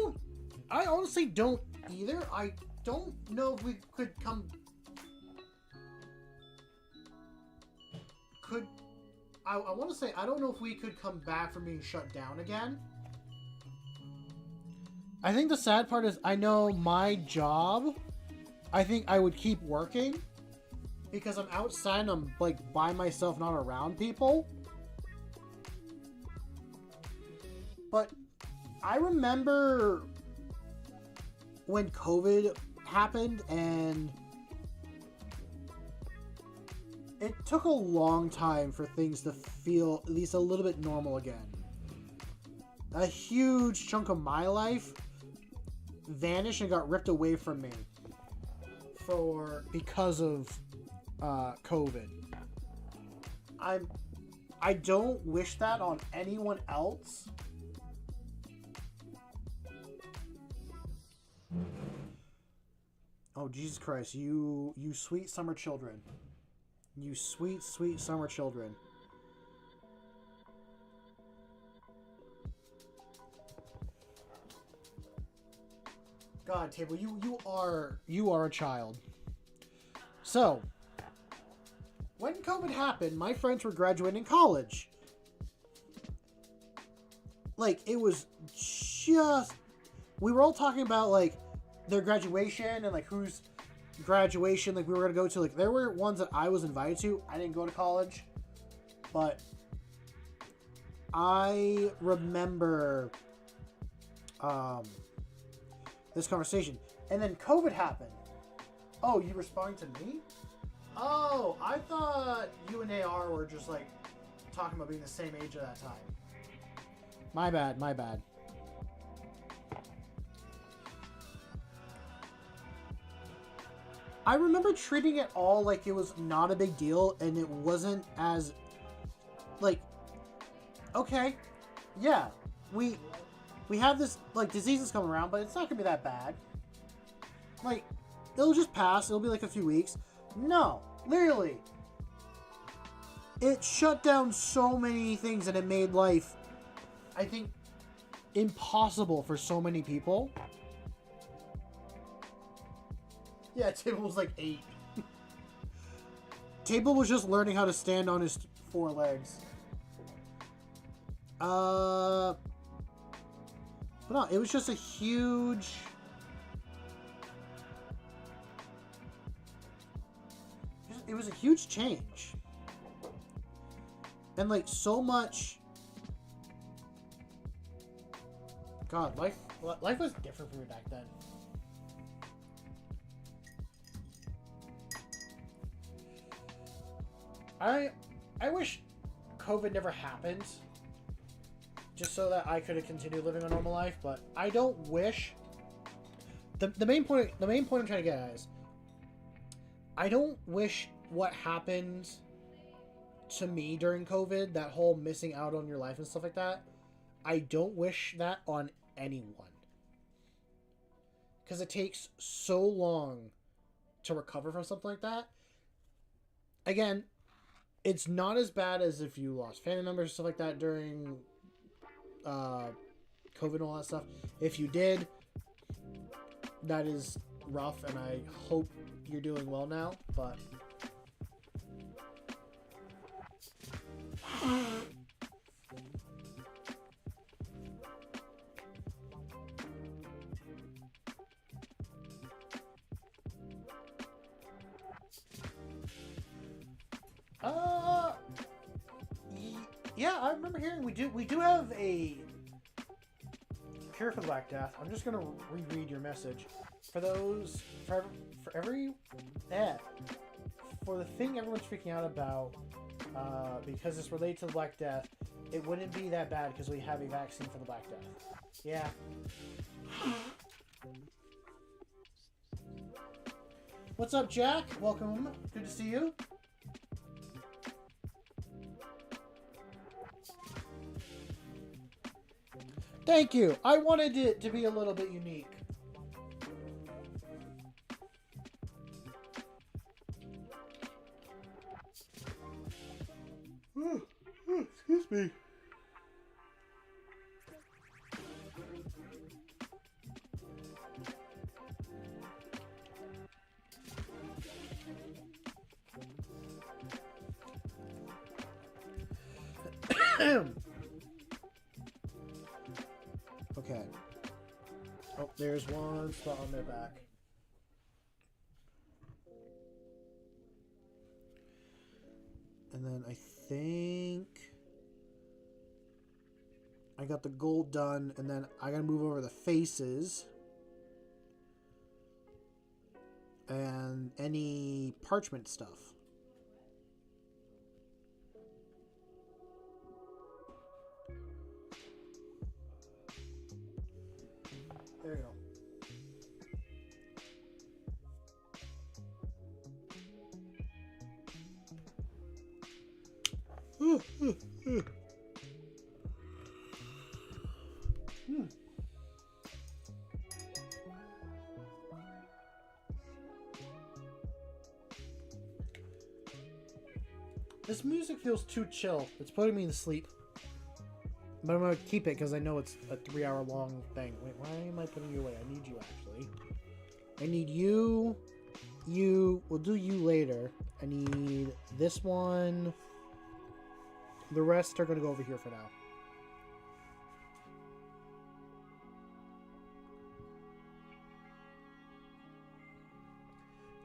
honestly don't either. I don't know if we could come... I want to say, I don't know if we could come back from being shut down again. I think the sad part is, I know my job, I think I would keep working. Because I'm outside and I'm, like, by myself, not around people. But I remember when COVID happened, and it took a long time for things to feel at least a little bit normal again. A huge chunk of my life vanished and got ripped away from me because of COVID. I don't wish that on anyone else. Oh, Jesus Christ, you sweet summer children. You sweet, sweet summer children. God, Table, you are a child. So, when COVID happened, my friends were graduating college. Like, it was just... We were all talking about, like, their graduation and, like, whose graduation, like, we were going to go to. Like, there were ones that I was invited to. I didn't go to college. But I remember this conversation. And then COVID happened. Oh, you responding to me? Oh, I thought you and AR were just, like, talking about being the same age at that time. My bad, my bad. I remember treating it all like it was not a big deal, and it wasn't as, like, okay, yeah, we have this, like, diseases coming around, but it's not gonna be that bad. Like, it'll just pass, it'll be like a few weeks. No, literally. It shut down so many things, and it made life, I think, impossible for so many people. Yeah, Table was like 8. Table was just learning how to stand on his 4 legs. But no, it was just a huge... It was a huge change. And, like, so much... God, life was different for me back then. I wish COVID never happened, just so that I could have continued living a normal life. But I don't wish. The main point I'm trying to get at is, I don't wish what happened to me during COVID, that whole missing out on your life and stuff like that. I don't wish that on anyone, because it takes so long to recover from something like that. Again, it's not as bad as if you lost family members and stuff like that during COVID and all that stuff. If you did, that is rough, and I hope you're doing well now, but... Yeah, I remember hearing we do have a cure for the Black Death. I'm just gonna reread your message. For the thing everyone's freaking out about, because it's related to the Black Death, it wouldn't be that bad because we have a vaccine for the Black Death. Yeah. What's up, Jack? Welcome. Good to see you. Thank you. I wanted it to be a little bit unique. Excuse me. there's one spot on their back. And then I think I got the gold done, and then I gotta move over the faces and any parchment stuff. There you go. This music feels too chill. It's putting me to sleep. But I'm going to keep it because I know it's a 3-hour long thing. Wait, why am I putting you away? I need you, actually. I need you. You. We'll do you later. I need this one. The rest are going to go over here for now.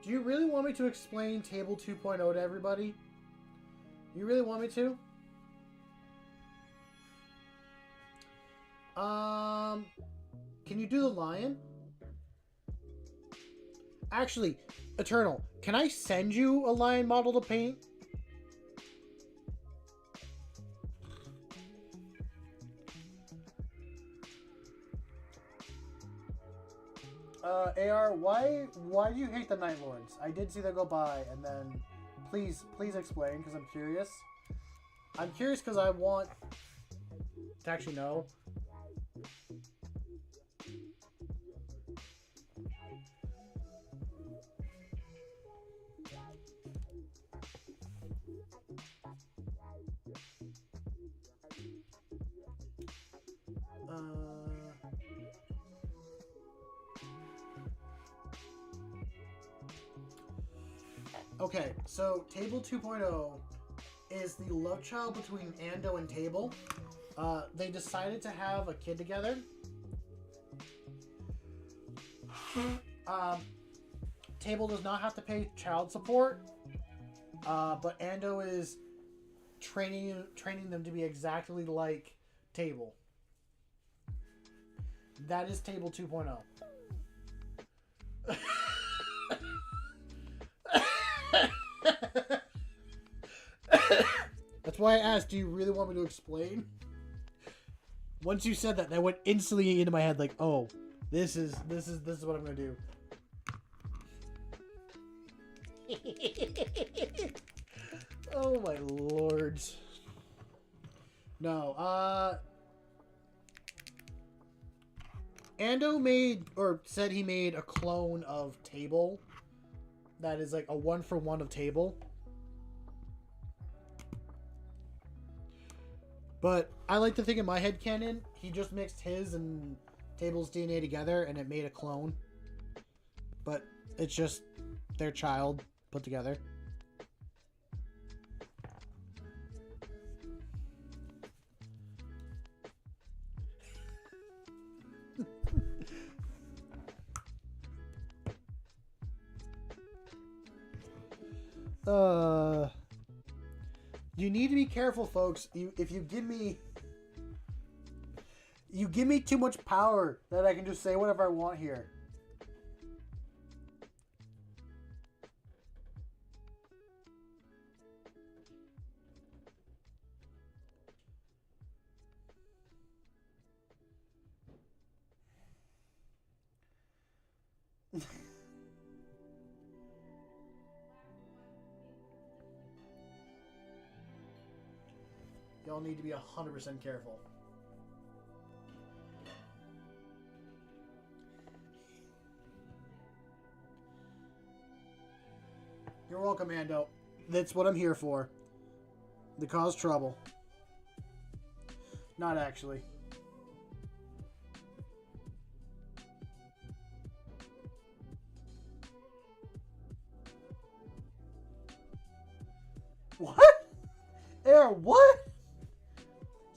Do you really want me to explain Table 2.0 to everybody? You really want me to? Can you do the lion? Actually, Eternal, can I send you a lion model to paint? AR, why do you hate the Night Lords? I did see them go by, and then please explain, because I'm curious. I'm curious because I want to actually know. Okay, so Table 2.0 is the love child between Ando and Table. They decided to have a kid together. Table does not have to pay child support, but Ando is training them to be exactly like Table. That is Table 2.0. That's why I asked, do you really want me to explain? Once you said that, that went instantly into my head like, oh, this is what I'm gonna do. Oh my lords. No, Ando said he made a clone of Table that is like a 1-for-1 of Table. But I like to think in my headcanon, he just mixed his and Table's DNA together and it made a clone. But it's just their child put together. You need to be careful, folks. If you give me too much power that I can just say whatever I want here. Y'all need to be 100% careful. You're welcome, Ando. That's what I'm here for. To cause trouble. Not actually. What? Air, what?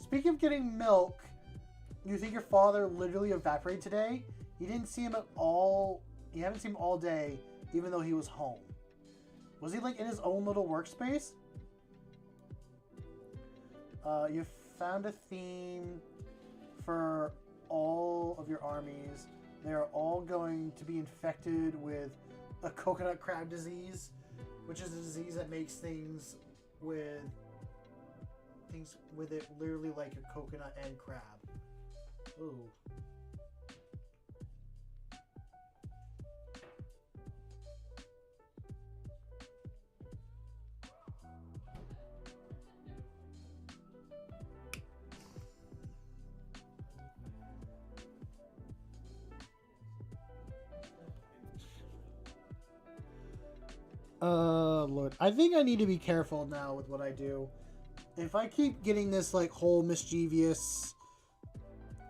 Speaking of getting milk, you think your father literally evaporated today? You didn't see him at all. You haven't seen him all day, even though he was home. Was he like in his own little workspace? You found a theme for all of your armies. They are all going to be infected with a coconut crab disease, which is a disease that makes things with it literally like a coconut and crab. Ooh. Lord. I think I need to be careful now with what I do. If I keep getting this, like, whole mischievous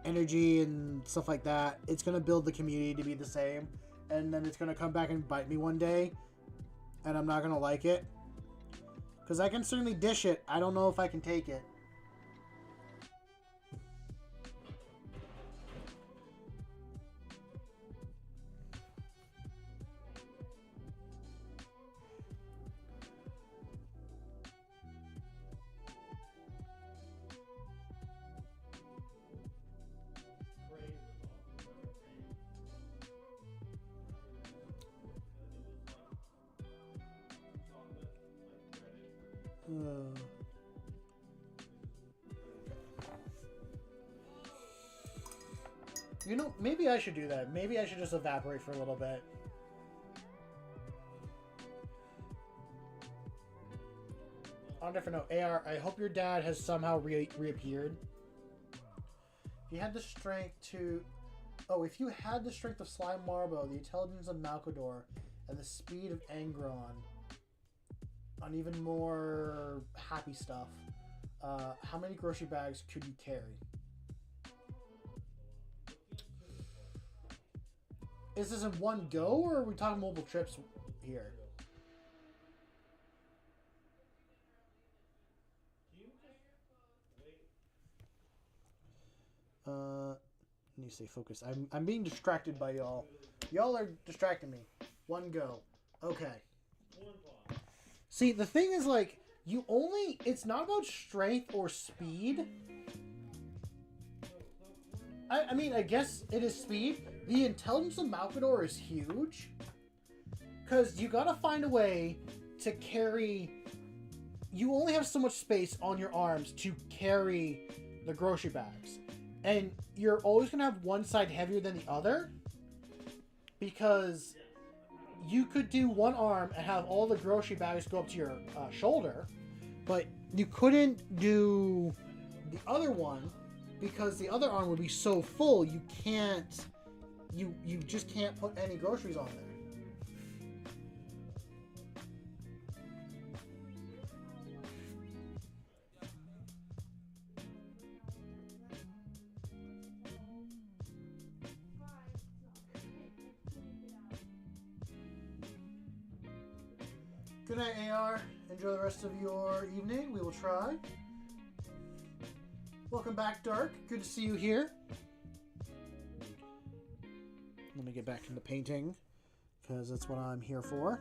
energy and stuff like that, it's going to build the community to be the same. And then it's going to come back and bite me one day. And I'm not going to like it. Because I can certainly dish it. I don't know if I can take it. You know, maybe I should do that. Maybe I should just evaporate for a little bit. On a different note, AR, I hope your dad has somehow reappeared. If you had the strength to... Oh, if you had the strength of Slime Marbo, the intelligence of Malkador, and the speed of Angron, on even more happy stuff, how many grocery bags could you carry? Is this in one go, or are we talking multiple trips here? Let me stay focused. I'm being distracted by y'all. Y'all are distracting me. One go. Okay. See, the thing is, like, you only... It's not about strength or speed. I mean, I guess it is speed. The intelligence of Malkador is huge. Because you gotta find a way to carry... You only have so much space on your arms to carry the grocery bags. And you're always gonna have one side heavier than the other. Because you could do one arm and have all the grocery bags go up to your shoulder. But you couldn't do the other one because the other arm would be so full you can't... You just can't put any groceries on there. Good night, AR. Enjoy the rest of your evening. We will try. Welcome back, Dark. Good to see you here. Let me get back into painting, because that's what I'm here for.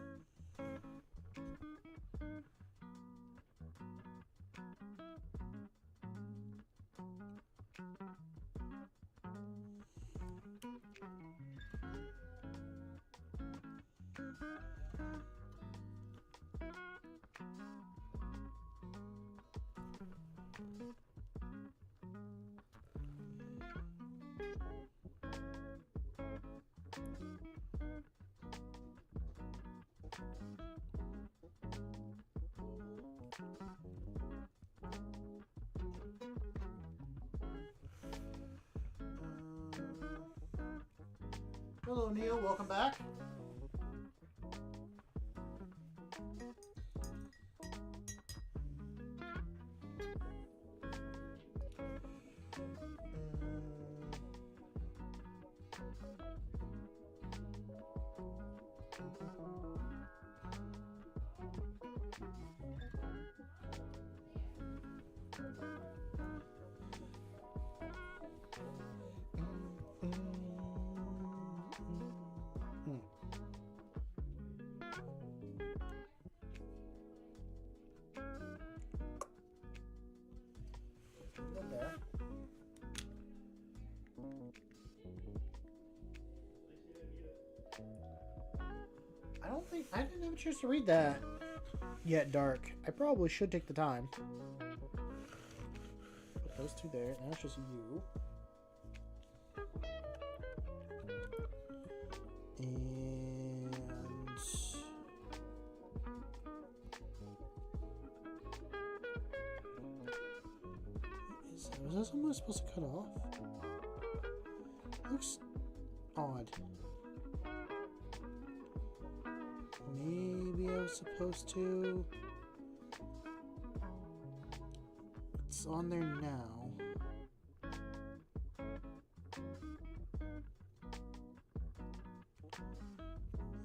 Hello, Neil. Welcome back. I didn't have a chance to read that yet, Dark. I probably should take the time. Put those two there. Now it's just you. And was that something I was supposed to cut off? Looks odd. Maybe I was supposed to. It's on there now.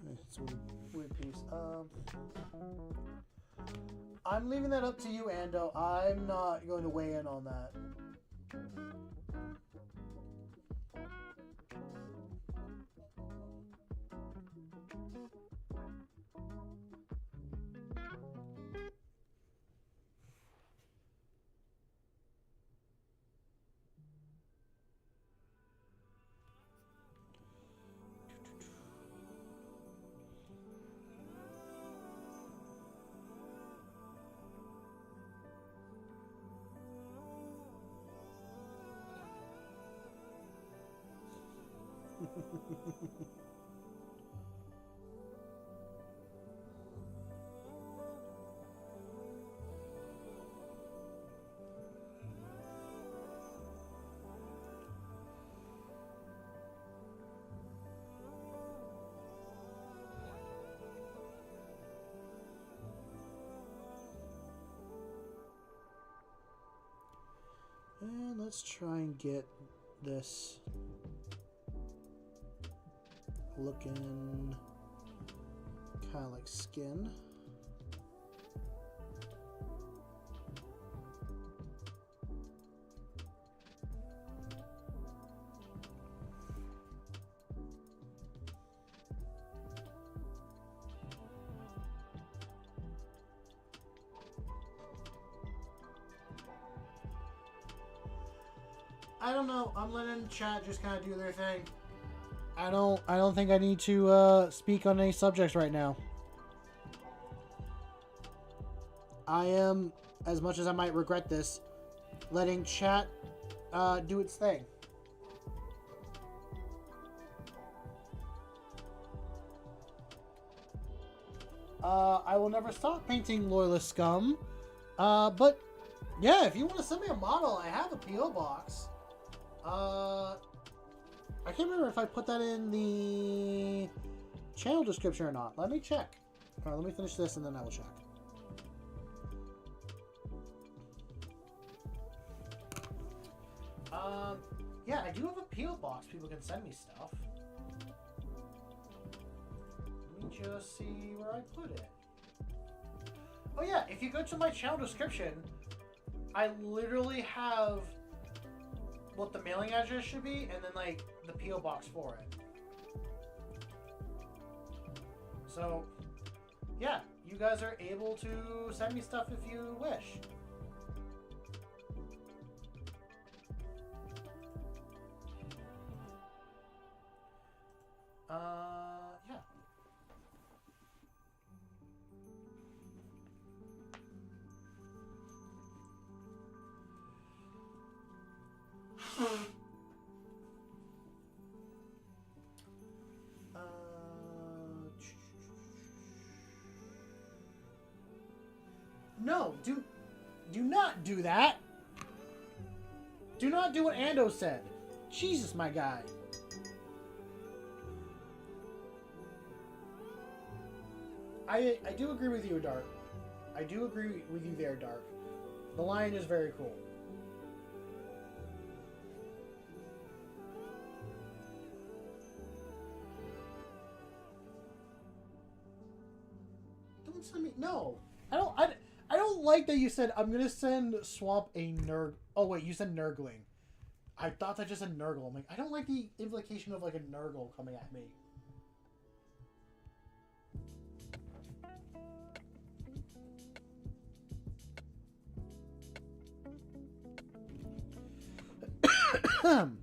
It's a weird piece. I'm leaving that up to you, Ando. I'm not going to weigh in on that. And let's try and get this looking kind of like skin. I don't know. I'm letting chat just kind of do their thing. I don't think I need to speak on any subjects right now. I am, as much as I might regret this, letting chat do its thing. I will never stop painting Loyalist Scum. But yeah, if you want to send me a model, I have a P.O. box. I can't remember if I put that in the channel description or not. Let me check. Alright, let me finish this and then I will check. Yeah, I do have a P.O. box. People can send me stuff. Let me just see where I put it. Oh yeah, if you go to my channel description, I literally have what the mailing address should be, and then like the P.O. box for it. So, yeah, you guys are able to send me stuff if you wish. Yeah. No, do not do that. Do not do what Ando said. Jesus, my guy. I do agree with you, Dark. I do agree with you there, Dark. The lion is very cool. Don't send me. No, I don't like that you said I'm gonna send Swamp a Nurg. Oh wait, you said Nurgling. I thought that just said Nurgle. I'm like, I don't like the implication of like a Nurgle coming at me. And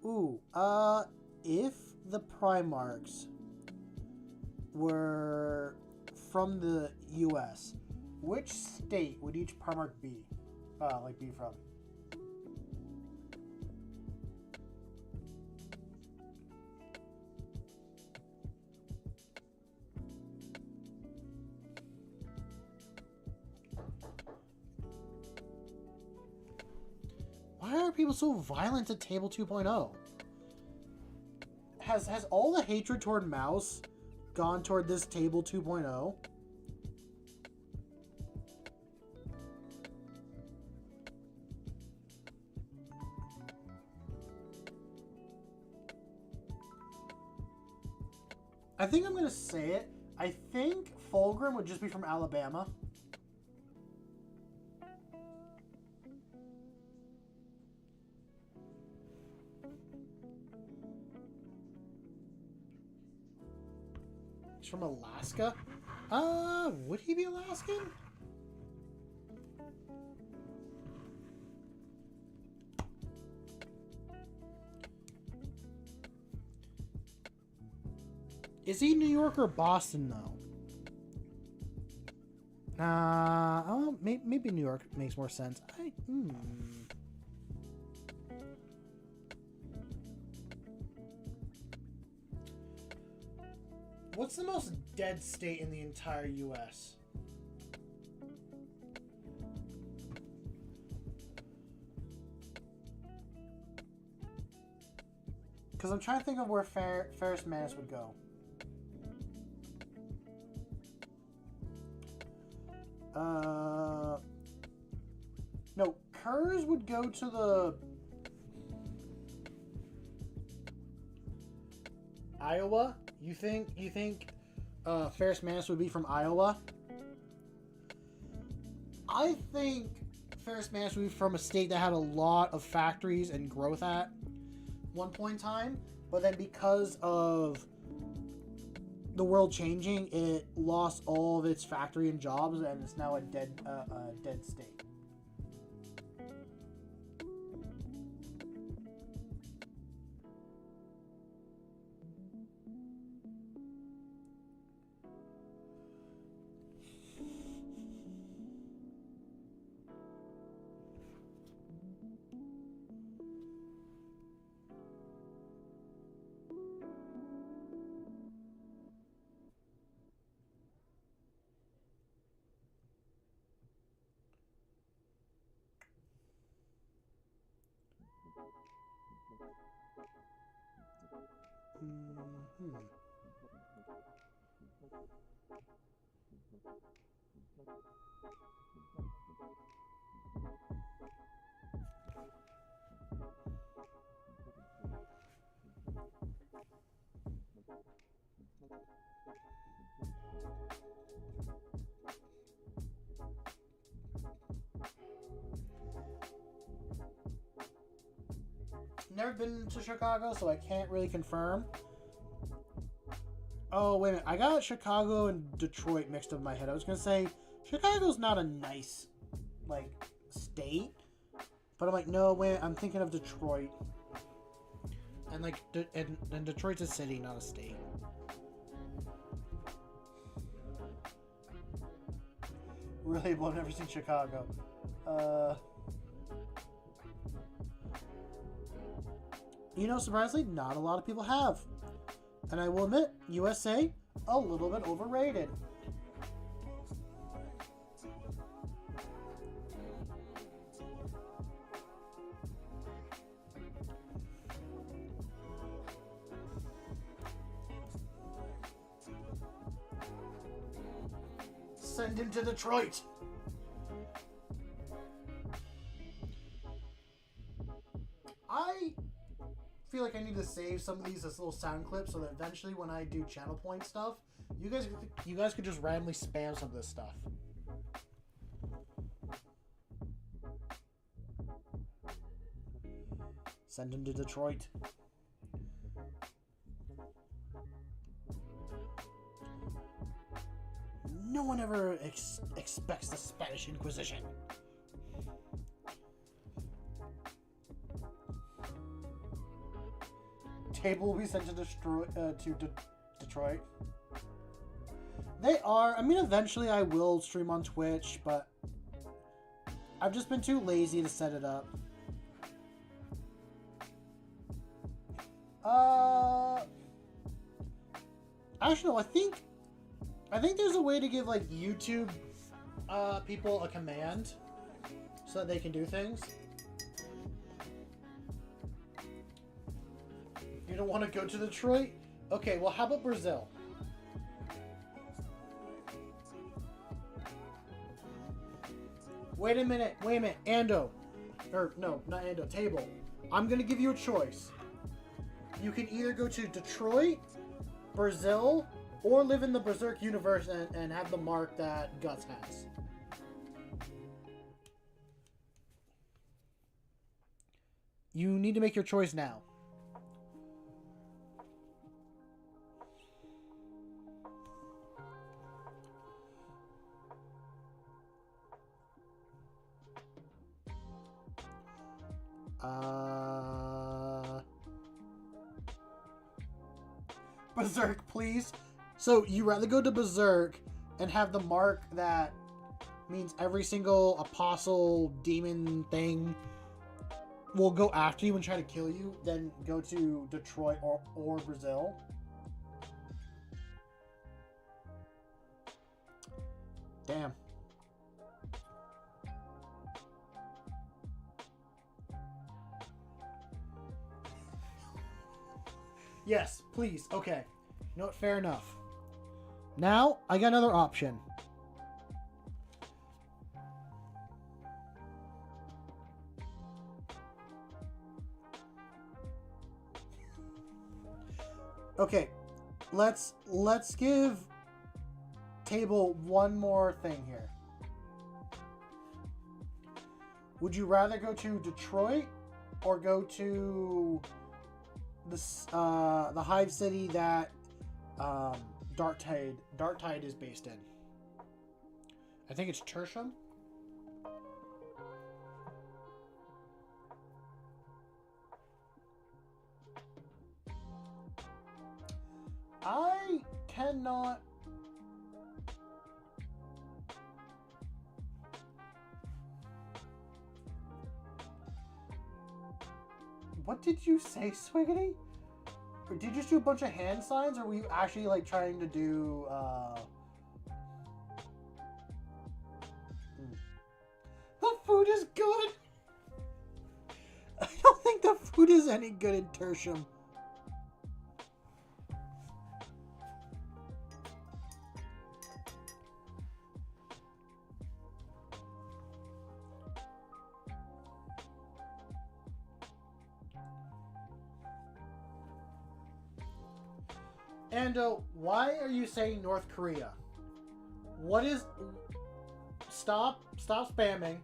Ooh, if the Primarchs were from the U.S., which state would each Primarch be? Be from? Why are people so violent at Table 2.0? Has all the hatred toward Mouse gone toward this Table 2.0? I think I'm going to say it. I think Fulgrim would just be from Alabama. He's from Alaska? Would he be Alaskan? Is he New York or Boston, though? Maybe New York makes more sense. What's the most dead state in the entire U.S.? Because I'm trying to think of where Ferrus Manus would go. No, Kurz would go to the Iowa. You think Ferrus Manus would be from Iowa? I think Ferrus Manus would be from a state that had a lot of factories and growth at one point in time, but then because of the world changing, it lost all of its factory and jobs, and it's now a dead state. Never been to Chicago, so I can't really confirm. Oh, wait a minute. I got Chicago and Detroit mixed up in my head. I was going to say, Chicago's not a nice, state. But I'm like, no, wait, I'm thinking of Detroit. And, and Detroit's a city, not a state. Really? Well, I've never seen Chicago. Surprisingly, not a lot of people have. And I will admit, USA, a little bit overrated. Send him to Detroit. I feel like I need to save some of these as little sound clips so that eventually when I do channel point stuff, you guys could just randomly spam some of this stuff. Send him to Detroit. No one ever expects the Spanish Inquisition. Table will be sent to Detroit. They are. I mean, eventually I will stream on Twitch, but I've just been too lazy to set it up. Actually, no, I think there's a way to give like YouTube people a command so that they can do things. You don't want to go to Detroit? Okay, well, how about Brazil? Wait a minute, Ando. Or, no, not Ando, Table. I'm gonna give you a choice. You can either go to Detroit, Brazil, or live in the Berserk universe and have the mark that Guts has. You need to make your choice now. Berserk, please. So you rather go to Berserk and have the mark that means every single apostle demon thing will go after you and try to kill you than go to Detroit or Brazil? Damn. Yes, please. Okay. You know what? Fair enough. Now, I got another option. Okay. Let's give Table one more thing here. Would you rather go to Detroit or go to the Hive City that Darktide is based in? I think it's Tertium. I cannot. What did you say, Swiggity? Or did you just do a bunch of hand signs, or were you actually like trying to do The food is good! I don't think the food is any good in Tertium. Ando, why are you saying North Korea? What is... Stop spamming,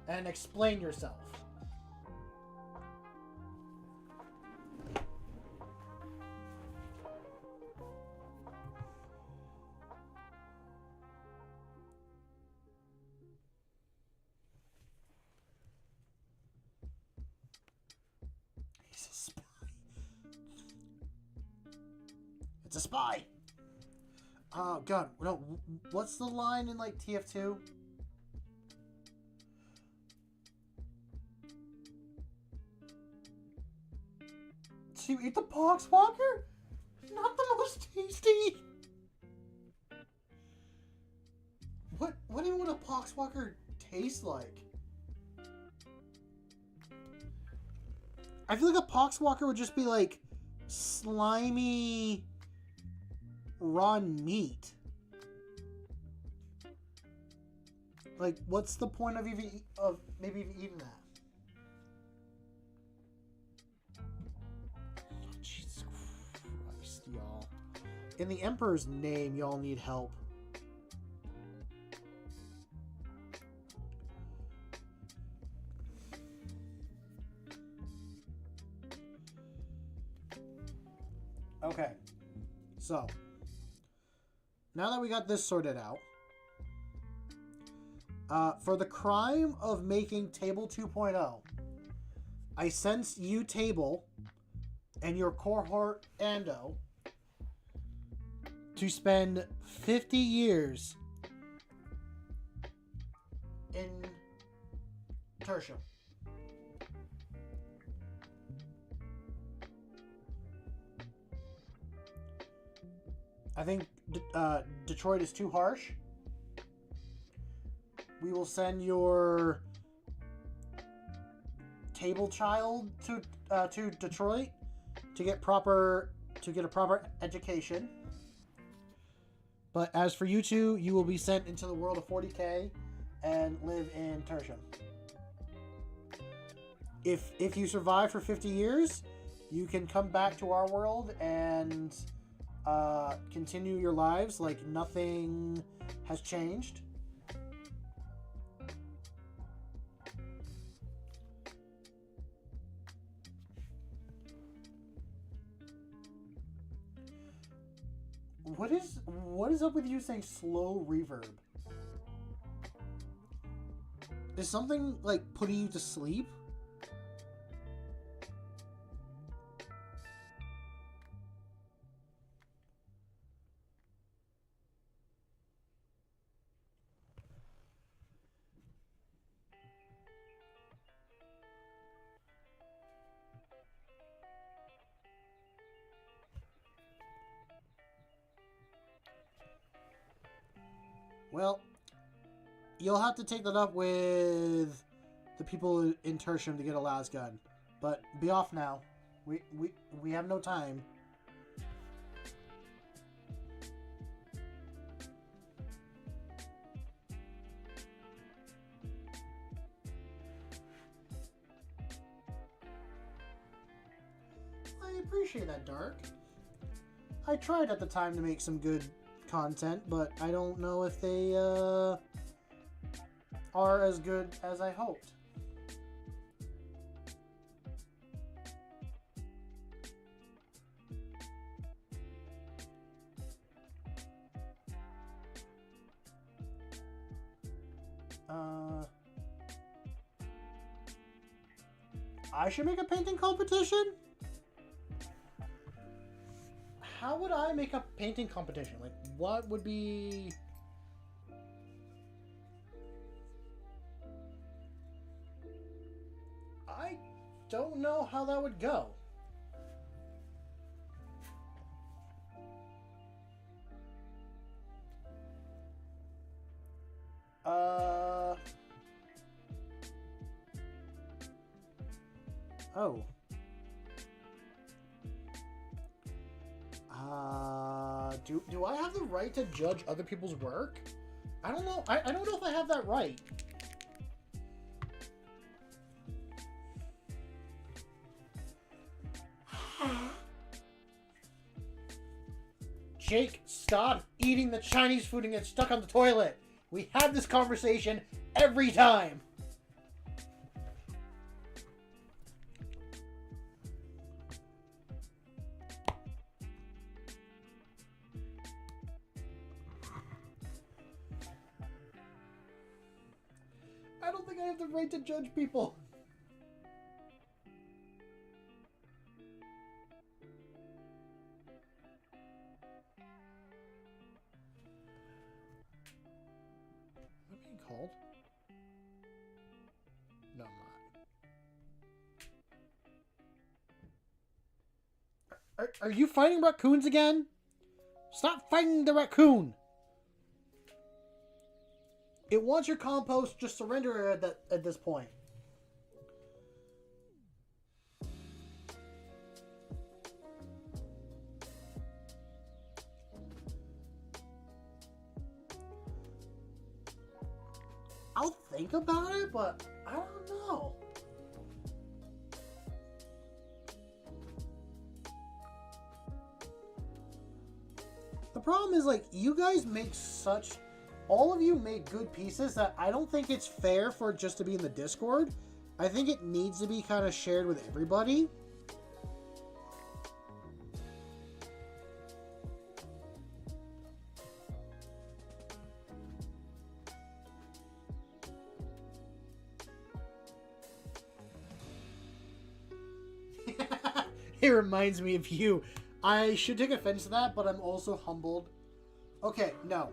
and explain yourself. He's a spy. It's a spy. Oh god, no, what's the line in like TF2? Did you eat the Poxwalker? Not the most tasty. What even would a Poxwalker taste like? I feel like a Poxwalker would just be like slimy raw meat. Like, what's the point of maybe even eating that? Oh, Jesus Christ, y'all! In the Emperor's name, y'all need help. Okay, so now that we got this sorted out, for the crime of making Table 2.0, I sense you, Table, and your cohort Ando to spend 50 years in Tertium. I think Detroit is too harsh. We will send your table child to Detroit to get a proper education. But as for you two, you will be sent into the world of 40K and live in Tertium. If you survive for 50 years, you can come back to our world and continue your lives like nothing has changed. What is up with you saying slow reverb? Is something like putting you to sleep? Well, you'll have to take that up with the people in Tertium to get a las gun. But be off now. We have no time. I appreciate that, Dark. I tried at the time to make some good content, but I don't know if they are as good as I hoped. I should make a painting competition? How would I make a painting competition? Like, what would be... I don't know how that would go. Oh. Do I have the right to judge other people's work? I don't know. I don't know if I have that right. Jake, stop eating the Chinese food and get stuck on the toilet. We have this conversation every time. I don't think I have the right to judge people. Am I being called? No, I'm not. Are you fighting raccoons again? Stop fighting the raccoon! It wants your compost, just surrender it at this point. I'll think about it, but I don't know. The problem is, like, you guys make such... All of you make good pieces that I don't think it's fair for it just to be in the Discord. I think it needs to be kind of shared with everybody. It reminds me of you. I should take offense to that, but I'm also humbled. Okay, no.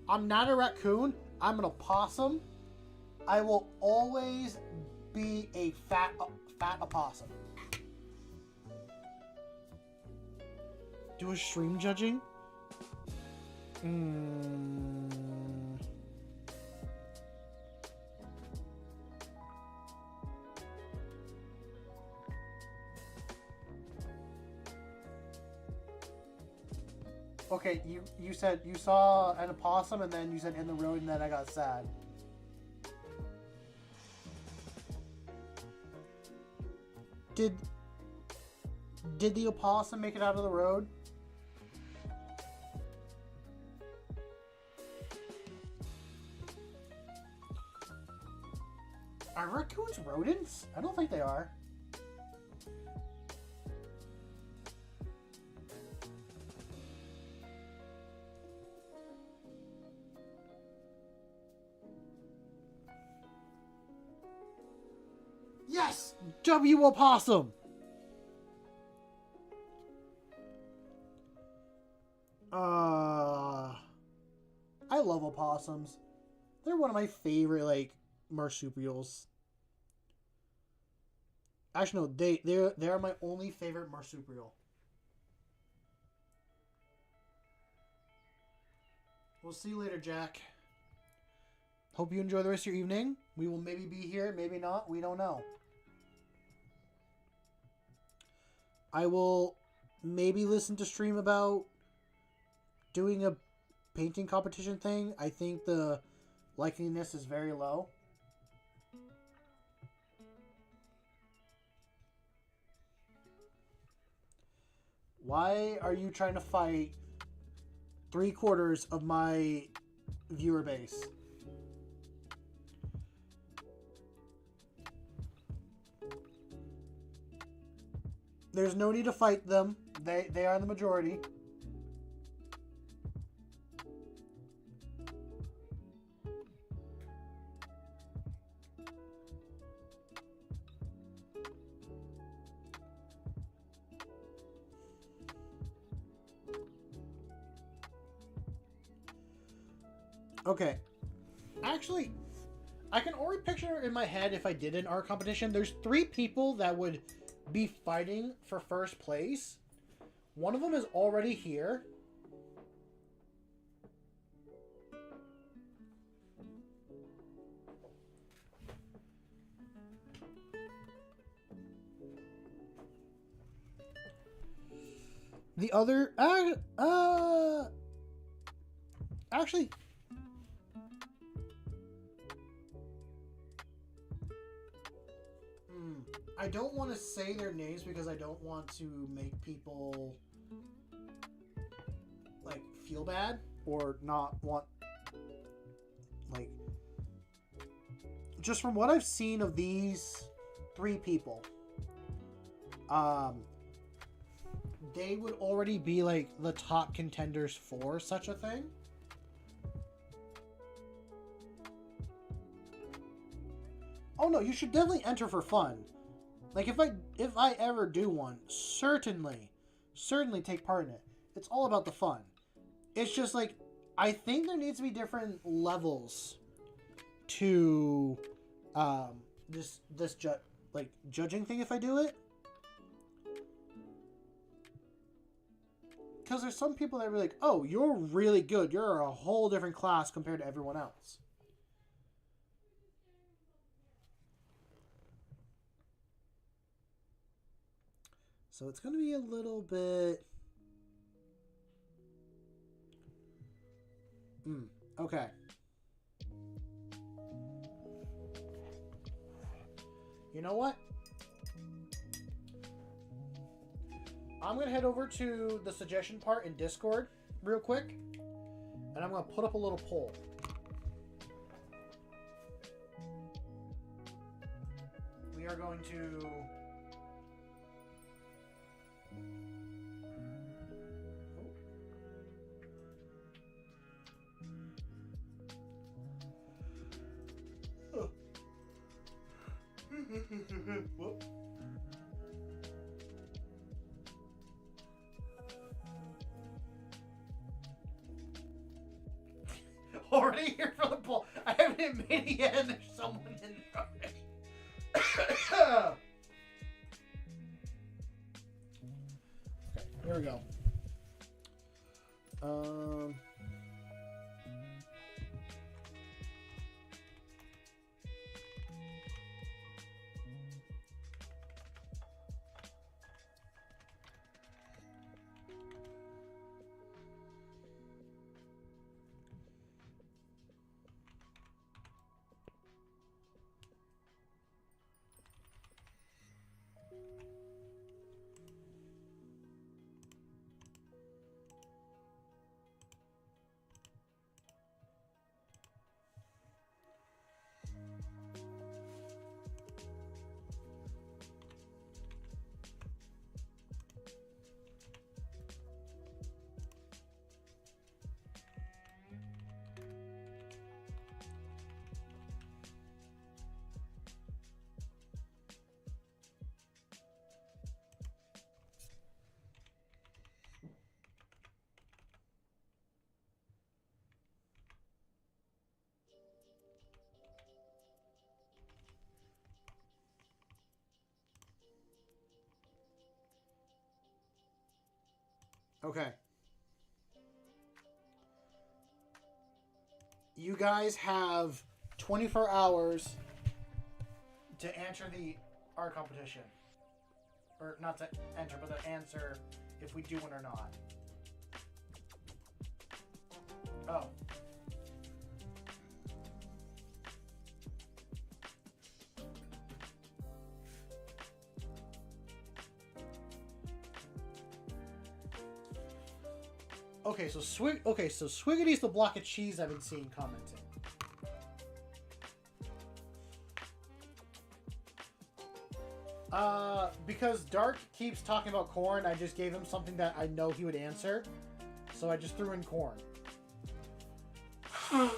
I'm not a raccoon. I'm an opossum. I will always be a fat opossum. Do a stream judging? Okay, you said you saw an opossum and then you said in the road and then I got sad. Did the opossum make it out of the road? Are raccoons rodents? I don't think they are. Yes! W opossum! I love opossums. They're one of my favorite, like, marsupials. Actually, no, they are my only favorite marsupial. We'll see you later, Jack. Hope you enjoy the rest of your evening. We will maybe be here, maybe not. We don't know. I will maybe listen to stream about doing a painting competition thing. I think the likeliness is very low. Why are you trying to fight 3/4 of my viewer base? There's no need to fight them. They are the majority. Okay. Actually, I can already picture in my head if I did an art competition. There's 3 people that would be fighting for first place. One of them is already here. The other actually I don't want to say their names because I don't want to make people like feel bad or not want, like, just from what I've seen of these 3 people, they would already be like the top contenders for such a thing. Oh no, you should definitely enter for fun. Like, if I ever do one, certainly take part in it. It's all about the fun. It's just like, I think there needs to be different levels to this judging thing if I do it. Because there's some people that are like, oh, you're really good. You're a whole different class compared to everyone else. So it's going to be a little bit... okay. You know what? I'm going to head over to the suggestion part in Discord real quick. And I'm going to put up a little poll. We are going to... already here for the poll. I haven't hit mini yet, and there's someone in there already. Okay, here we go. Okay. You guys have 24 hours to answer our competition. Or not to enter, but to answer if we do win or not. Oh. Okay, so Swiggity's the block of cheese I've been seeing commenting. Because Dark keeps talking about corn, I just gave him something that I know he would answer. So I just threw in corn. You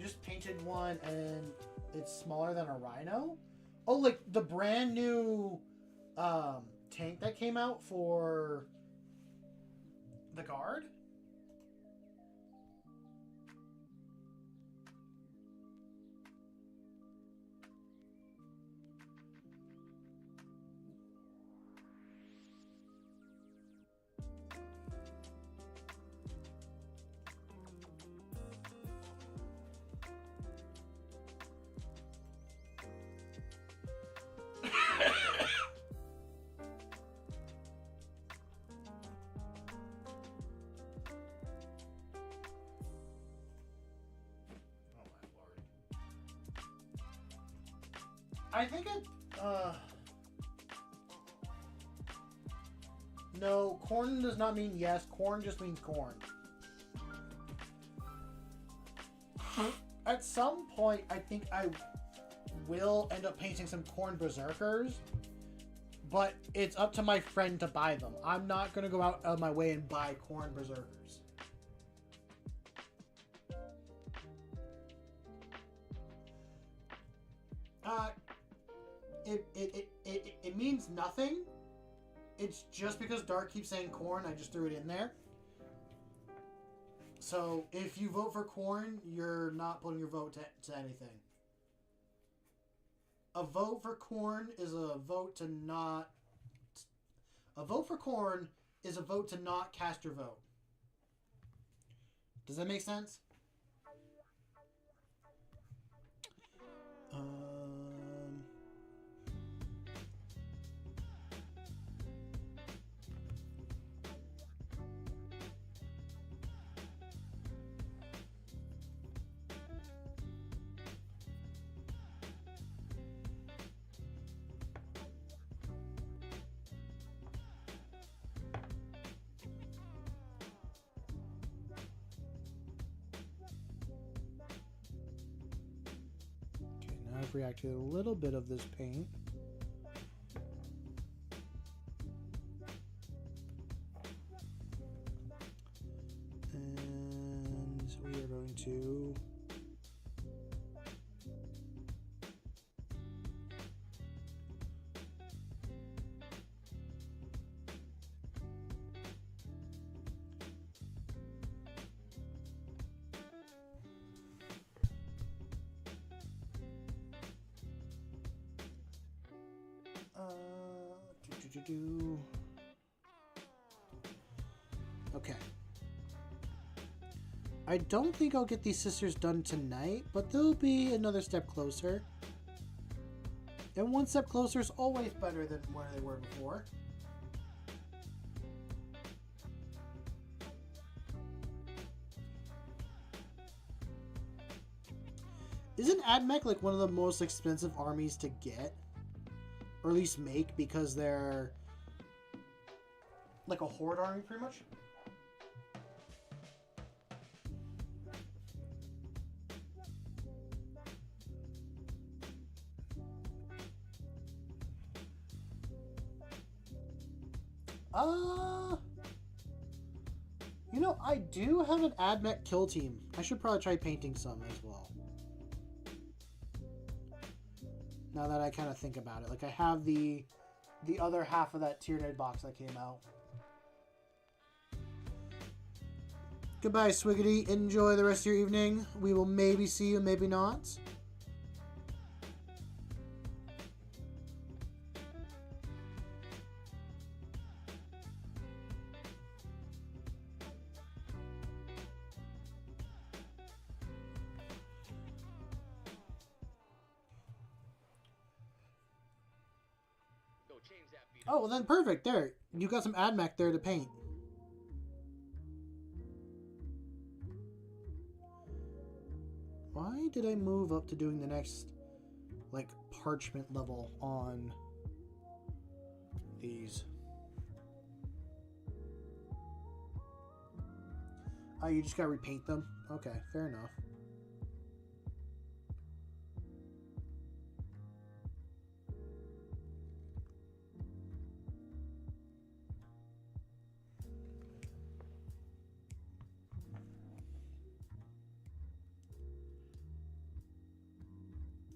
just painted one and it's smaller than a rhino? Oh, like the brand new tank that came out for the guard? I think no, corn does not mean yes. Corn just means corn. At some point, I think I will end up painting some corn berserkers, but it's up to my friend to buy them. I'm not going to go out of my way and buy corn berserkers. It means nothing. It's just because Dark keeps saying corn, I just threw it in there. So if you vote for corn, you're not putting your vote to anything. A vote for corn is a vote to not... A vote for corn is a vote to not cast your vote. Does that make sense? I've reacted a little bit of this paint. And we are going to Okay. I don't think I'll get these sisters done tonight, but they'll be another step closer. And one step closer is always better than where they were before. Isn't AdMech like one of the most expensive armies to get? Or at least make, because they're like a horde army pretty much? You know, I do have an AdMech kill team. I should probably try painting some as well. Now that I kind of think about it. Like, I have the other half of that Tyranid box that came out. Goodbye, Swiggity. Enjoy the rest of your evening. We will maybe see you, maybe not. Oh, well then perfect. There. You got some AdMech there to paint. Why did I move up to doing the next, like, parchment level on these? Oh, you just gotta repaint them? Okay, fair enough.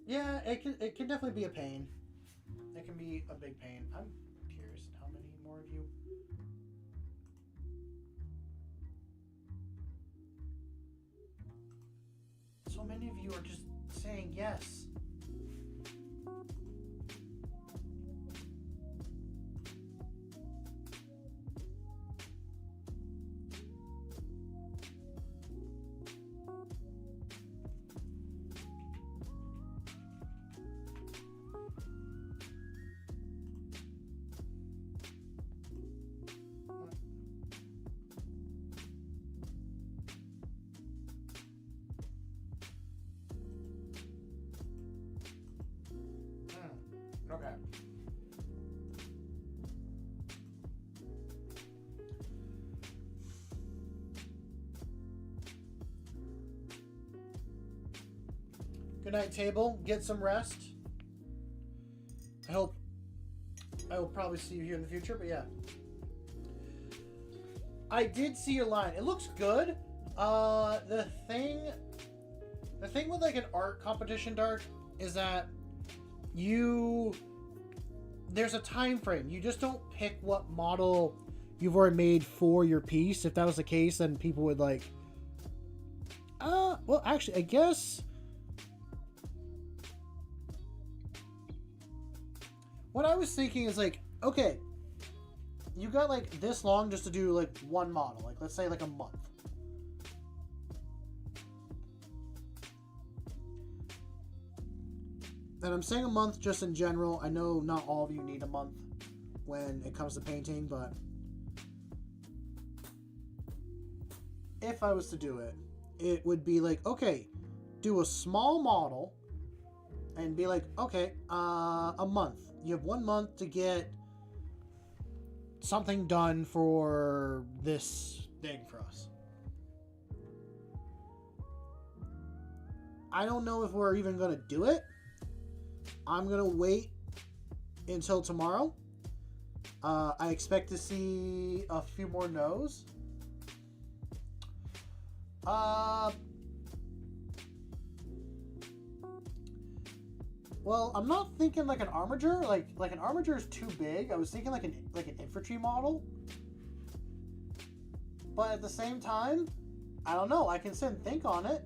Yeah, it can definitely be a pain. It can be a big pain. I'm curious, how many more of you? So many of you are just saying yes. Okay. Good night, table. Get some rest. I hope I will probably see you here in the future, but yeah. I did see your line. It looks good. The thing with like an art competition, Dark, is that there's a time frame. You just don't pick what model you've already made for your piece. If that was the case, then people would like, well, actually, I guess what I was thinking is like, okay, you got like this long just to do like one model, like let's say like a month. And I'm saying a month just in general. I know not all of you need a month when it comes to painting, but if I was to do it, it would be like, okay, do a small model and be like, okay, a month. You have 1 month to get something done for this thing for us. I don't know if we're even going to do it. I'm going to wait until tomorrow. I expect to see a few more no's. Well, I'm not thinking like an armiger. Like an armiger is too big. I was thinking like an infantry model. But at the same time, I don't know. I can sit and think on it.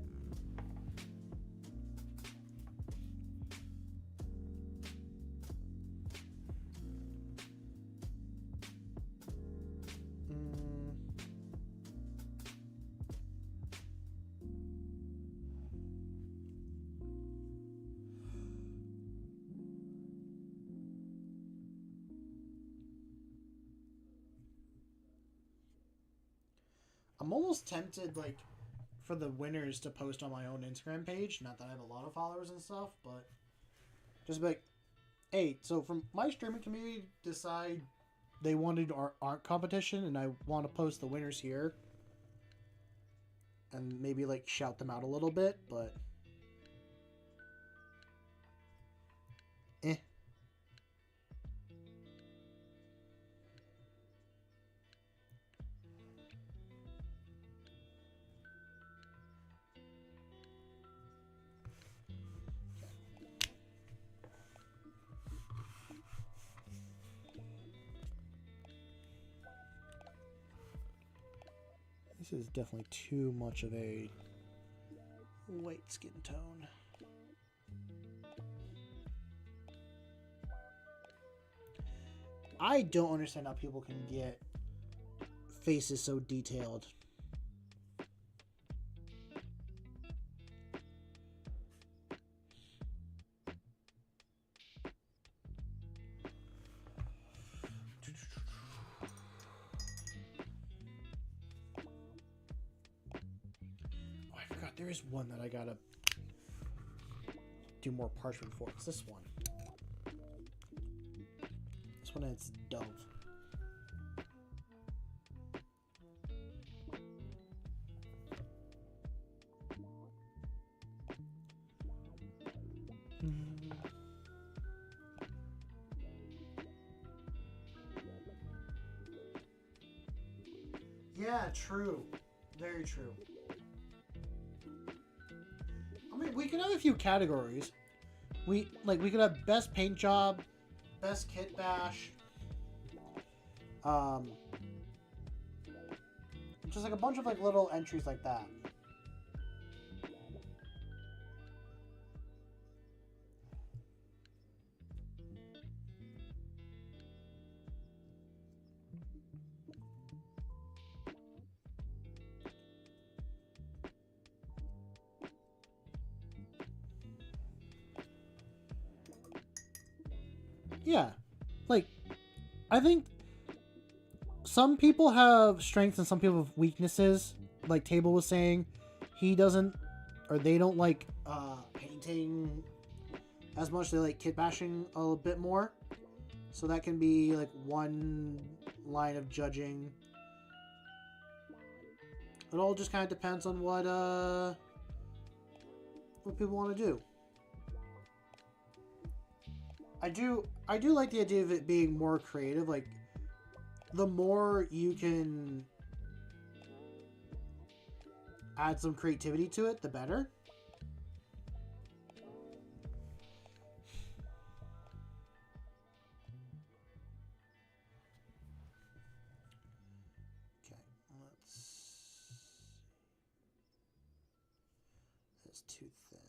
I'm almost tempted, like, for the winners to post on my own Instagram page. Not that I have a lot of followers and stuff, but just be like, hey, so from my streaming community decide they wanted our art competition, and I want to post the winners here. And maybe, like, shout them out a little bit, but... eh. This is definitely too much of a white skin tone. I don't understand how people can get faces so detailed. Oh, I forgot there is one that I gotta do more parchment for. It's this one. This one, it's Dove. Yeah, true. Very true. I mean, we could have a few categories. We could have best paint job, best kit bash. Just like a bunch of like little entries like that. Yeah, like, I think some people have strengths and some people have weaknesses. Like Table was saying, he doesn't, or they don't like painting as much. They like kit bashing a little bit more. So that can be like one line of judging. It all just kind of depends on what people want to do. I do like the idea of it being more creative. Like, the more you can add some creativity to it, the better. Okay, that's too thin.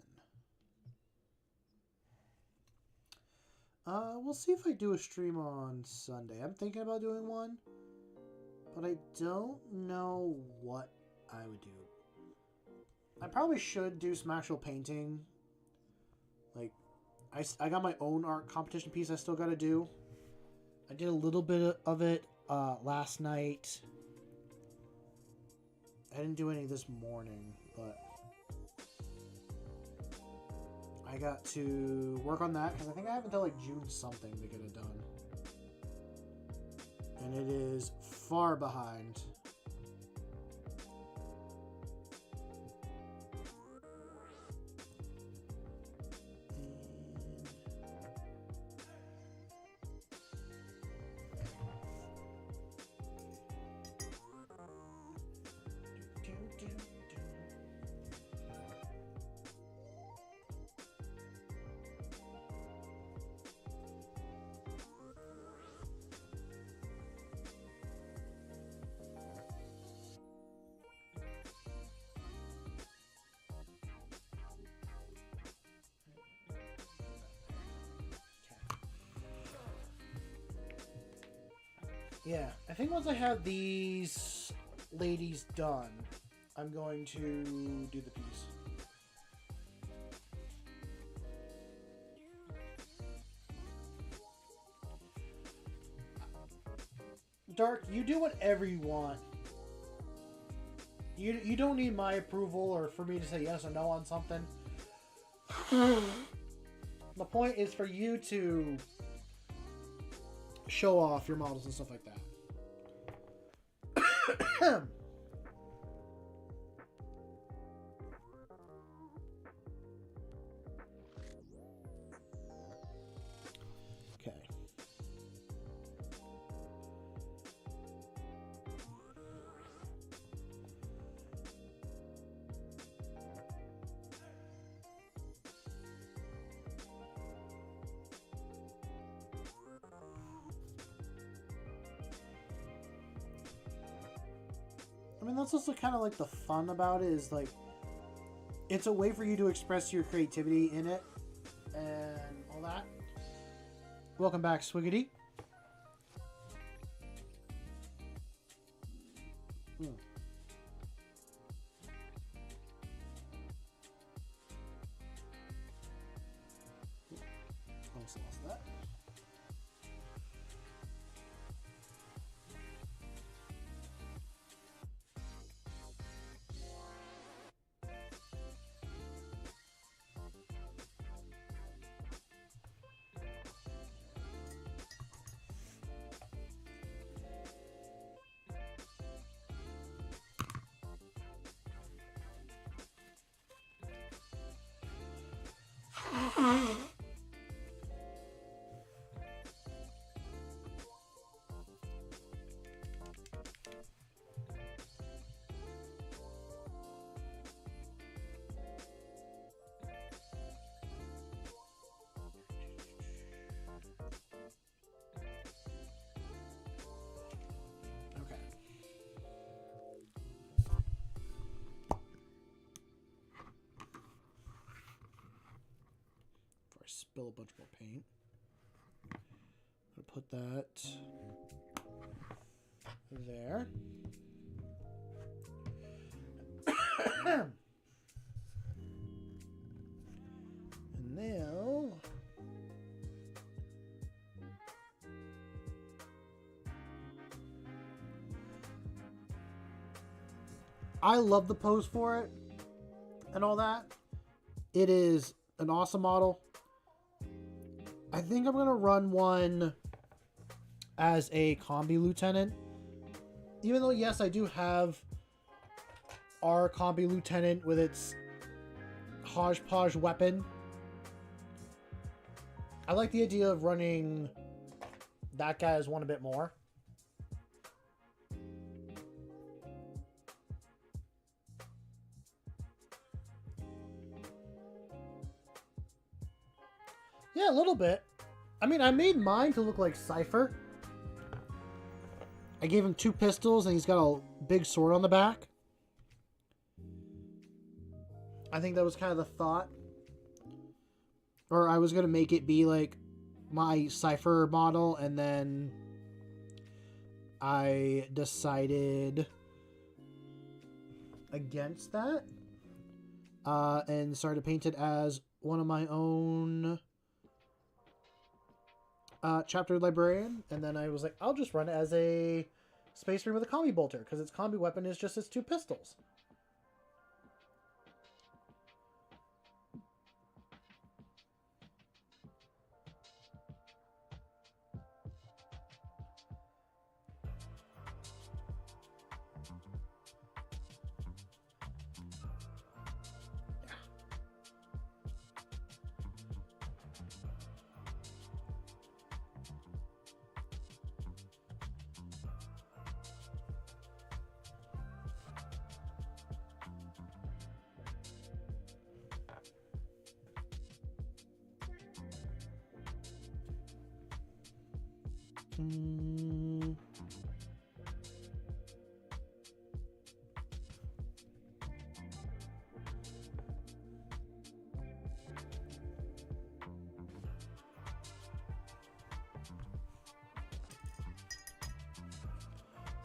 We'll see if I do a stream on Sunday. I'm thinking about doing one, but I don't know what I would do. I probably should do some actual painting. Like, I got my own art competition piece I still got to do. I did a little bit of it last night. I didn't do any this morning, but I got to work on that because I think I have until like June something to get it done. And it is far behind. Yeah, I think once I have these ladies done, I'm going to do the piece. Dark, you do whatever you want. You don't need my approval or for me to say yes or no on something. The point is for you to show off your models and stuff like that. Okay. I mean, that's also kind of like the fun about it is like it's a way for you to express your creativity in it and all that. Welcome back, Swiggity. Almost lost that. Spill a bunch more paint. I'm gonna put that there. And now I love the pose for it and all that. It is an awesome model. I think I'm going to run one as a combi lieutenant. Even though, yes, I do have our combi lieutenant with its hodgepodge weapon. I like the idea of running that guy as one a bit more. Yeah, a little bit. I mean, I made mine to look like Cypher. I gave him 2 pistols and he's got a big sword on the back. I think that was kind of the thought. Or I was going to make it be like my Cypher model, and then I decided against that. And started to paint it as one of my own chapter librarian, and then I was like, I'll just run it as a Space Marine with a combi bolter, because its combi weapon is just its 2 pistols.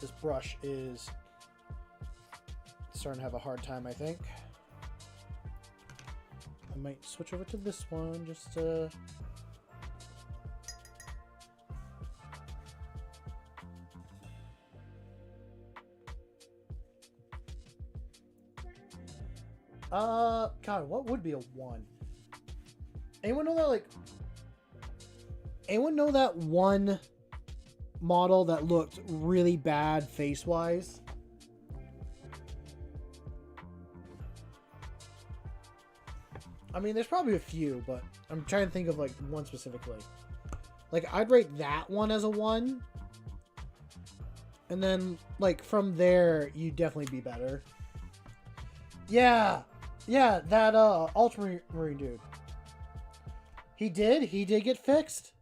This brush is starting to have a hard time, I think. I might switch over to this one just to... God, what would be a 1? Anyone know that, like... Anyone know that one model that looked really bad face-wise? I mean, there's probably a few, but I'm trying to think of, like, one specifically. Like, I'd rate that one as a 1. And then, like, from there, you'd definitely be better. Yeah! Yeah, that, Ultramarine dude. He did? He did get fixed?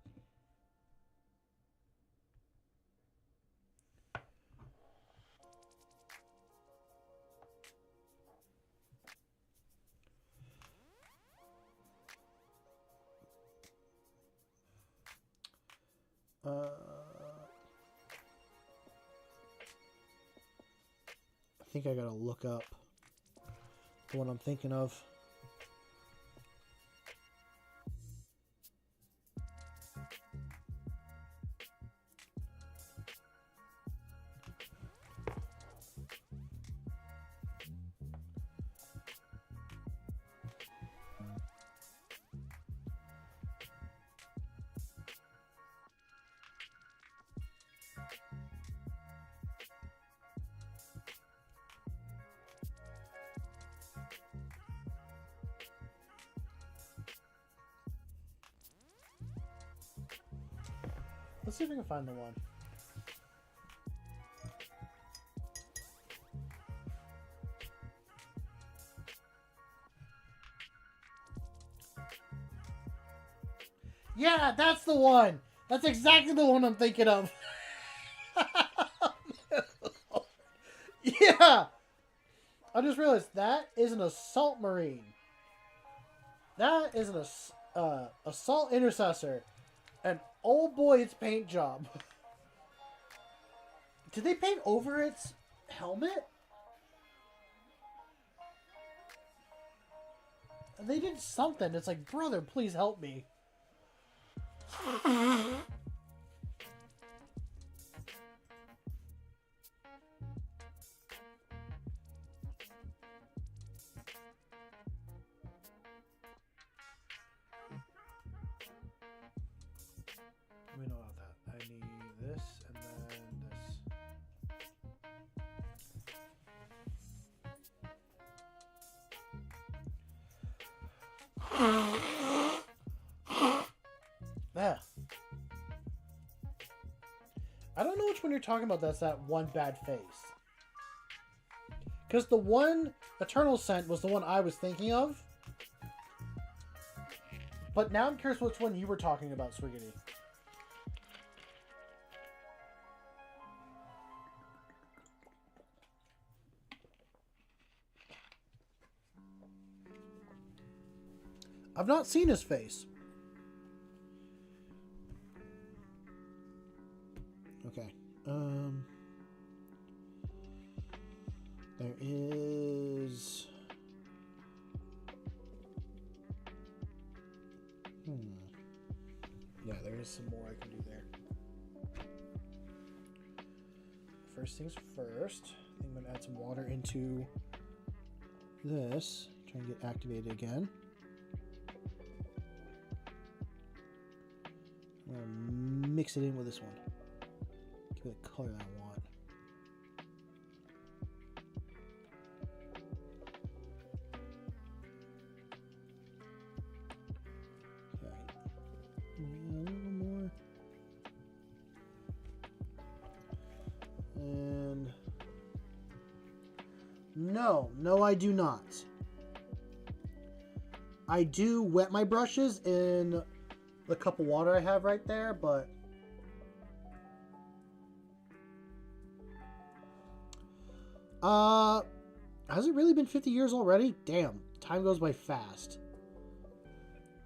I think I gotta look up the one I'm thinking of. Let's see if I can find the one. Yeah, that's the one. That's exactly the one I'm thinking of. Yeah. I just realized that is an assault marine. That is an assault intercessor. And oh boy, it's paint job. Did they paint over its helmet? They did something. It's like, brother, please help me. We know about that. I need this and then this. Yeah. I don't know which one you're talking about. That's that one bad face. Because the one Eternal Scent was the one I was thinking of. But now I'm curious which one you were talking about, Swiggity. I've not seen his face. Okay. There is... Yeah, there is some more I can do there. First things first, I think I'm going to add some water into this. Try and get activated again. I'm going to mix it in with this one. Give it the color that I want. Okay. A little more. And no, I do not. I do wet my brushes in the cup of water I have right there, but has it really been 50 years already? Damn, time goes by fast.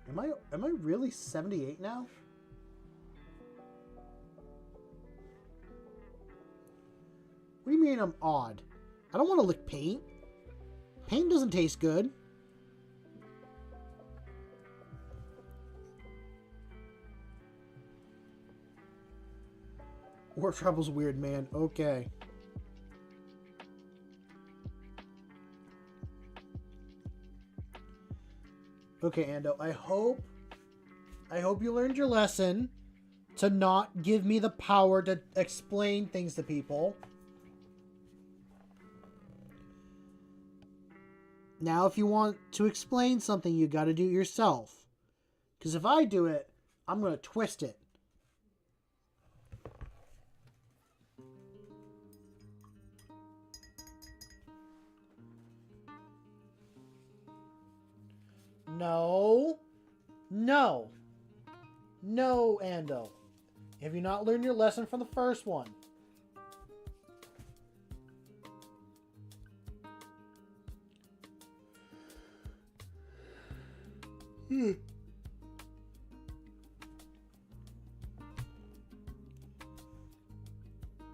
Am I really 78 now? What do you mean I'm odd? I don't want to lick paint. Paint doesn't taste good. Warp Travel's weird, man. Okay. Okay, Ando, I hope you learned your lesson to not give me the power to explain things to people. Now, if you want to explain something, you got to do it yourself. Because if I do it, I'm going to twist it. No. No. No, Ando. Have you not learned your lesson from the first one?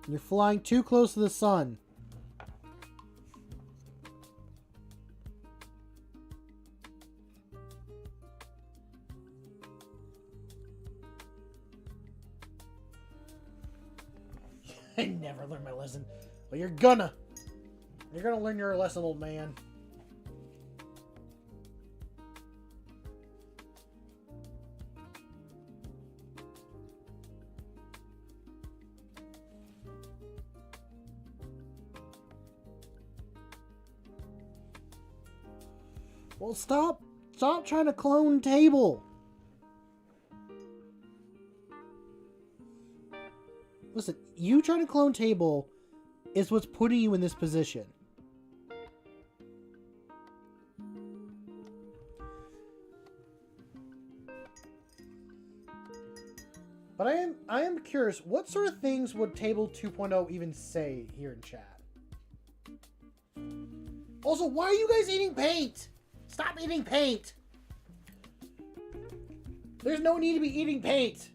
You're flying too close to the sun. I never learned my lesson. Well, you're gonna learn your lesson, old man. Well, stop trying to clone Table. Listen, you trying to clone Table is what's putting you in this position. But I am curious, what sort of things would Table 2.0 even say here in chat? Also, why are you guys eating paint? Stop eating paint. There's no need to be eating paint.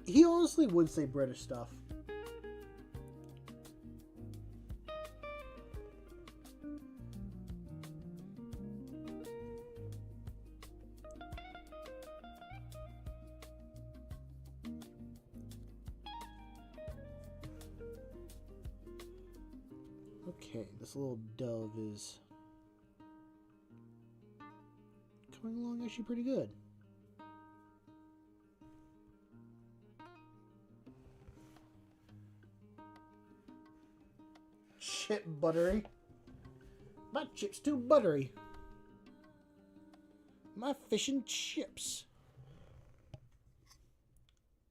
He honestly would say British stuff. Okay, this little dove is coming along actually pretty good. Chip buttery. My chips too buttery. My fish and chips.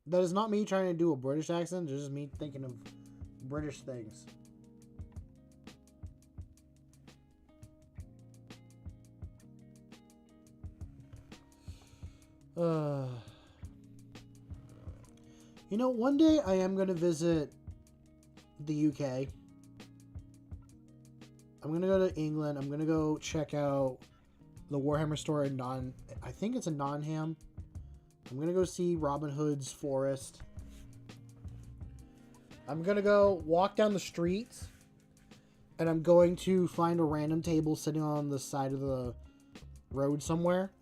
That is not me trying to do a British accent. It's just me thinking of British things. You know, one day I am going to visit the UK. I'm going to go to England. I'm going to go check out the Warhammer store in I think it's in Nottingham. I'm going to go see Robin Hood's forest. I'm going to go walk down the streets. And I'm going to find a random table sitting on the side of the road somewhere.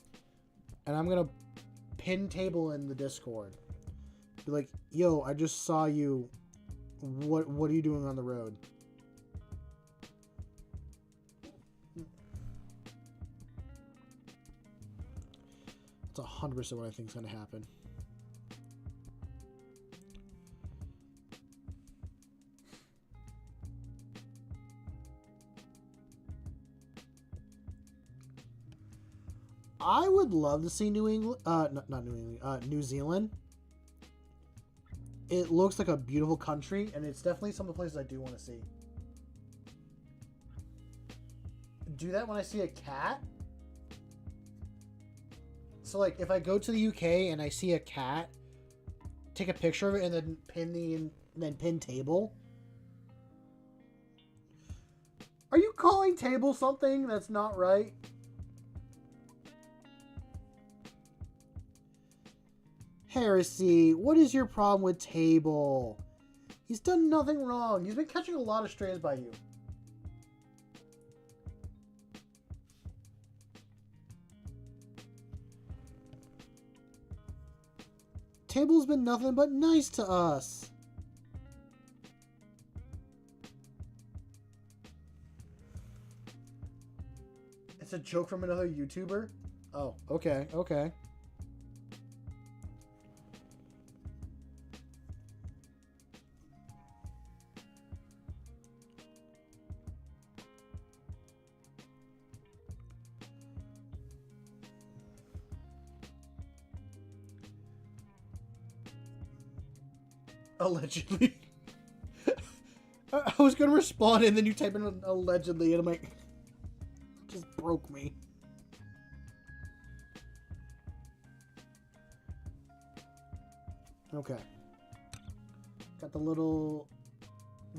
And I'm going to pin Table in the Discord. Be like, yo, I just saw you. What are you doing on the road? That's 100% what I think is going to happen. I would love to see New England, not New England, New Zealand. It looks like a beautiful country, and it's definitely some of the places I do want to see. Do that when I see a cat. So, like, if I go to the UK and I see a cat, take a picture of it and then pin Table. Are you calling Table something that's not right? Heresy, what is your problem with Table? He's done nothing wrong. He's been catching a lot of strays by you. cable's been nothing but nice to us. It's a joke from another YouTuber? Oh, okay, okay. Allegedly. I was gonna respond and then you type in allegedly and I'm like, just broke me. Okay. Got the little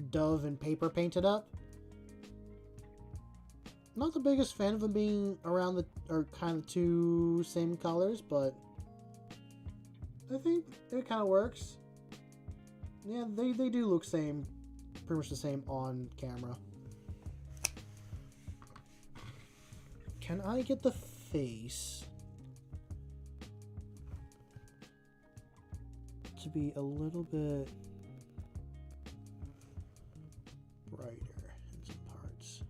dove and paper painted up. Not the biggest fan of them being around the, or kind of two same colors, but I think it kind of works. Yeah, they do look same, pretty much the same on camera. Can I get the face to be a little bit brighter in some parts?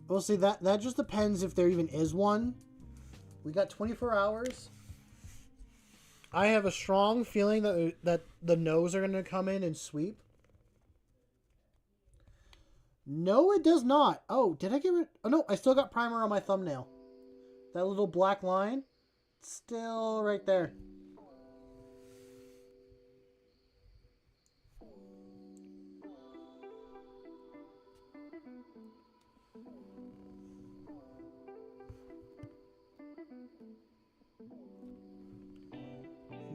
Well, see, that just depends if there even is one. We got 24 hours. I have a strong feeling that the nose are going to come in and sweep. No, it does not. Oh, did I get rid... Oh, no, I still got primer on my thumbnail. That little black line, still right there.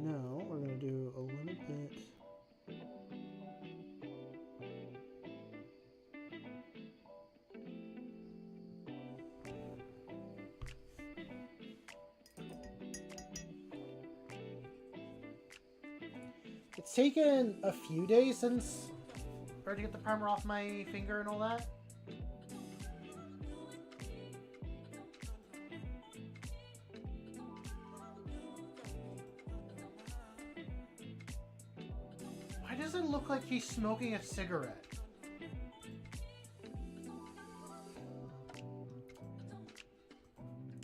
Now, we're going to do a little bit... It's taken a few days since I tried to get the primer off my finger and all that. Why does it look like he's smoking a cigarette?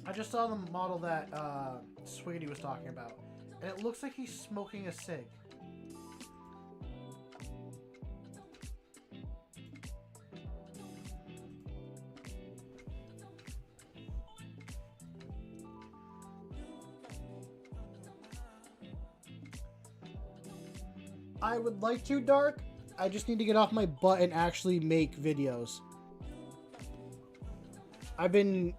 I just saw the model that Swiggity was talking about, and it looks like he's smoking a cig. I would like to, Dark. I just need to get off my butt and actually make videos. I've been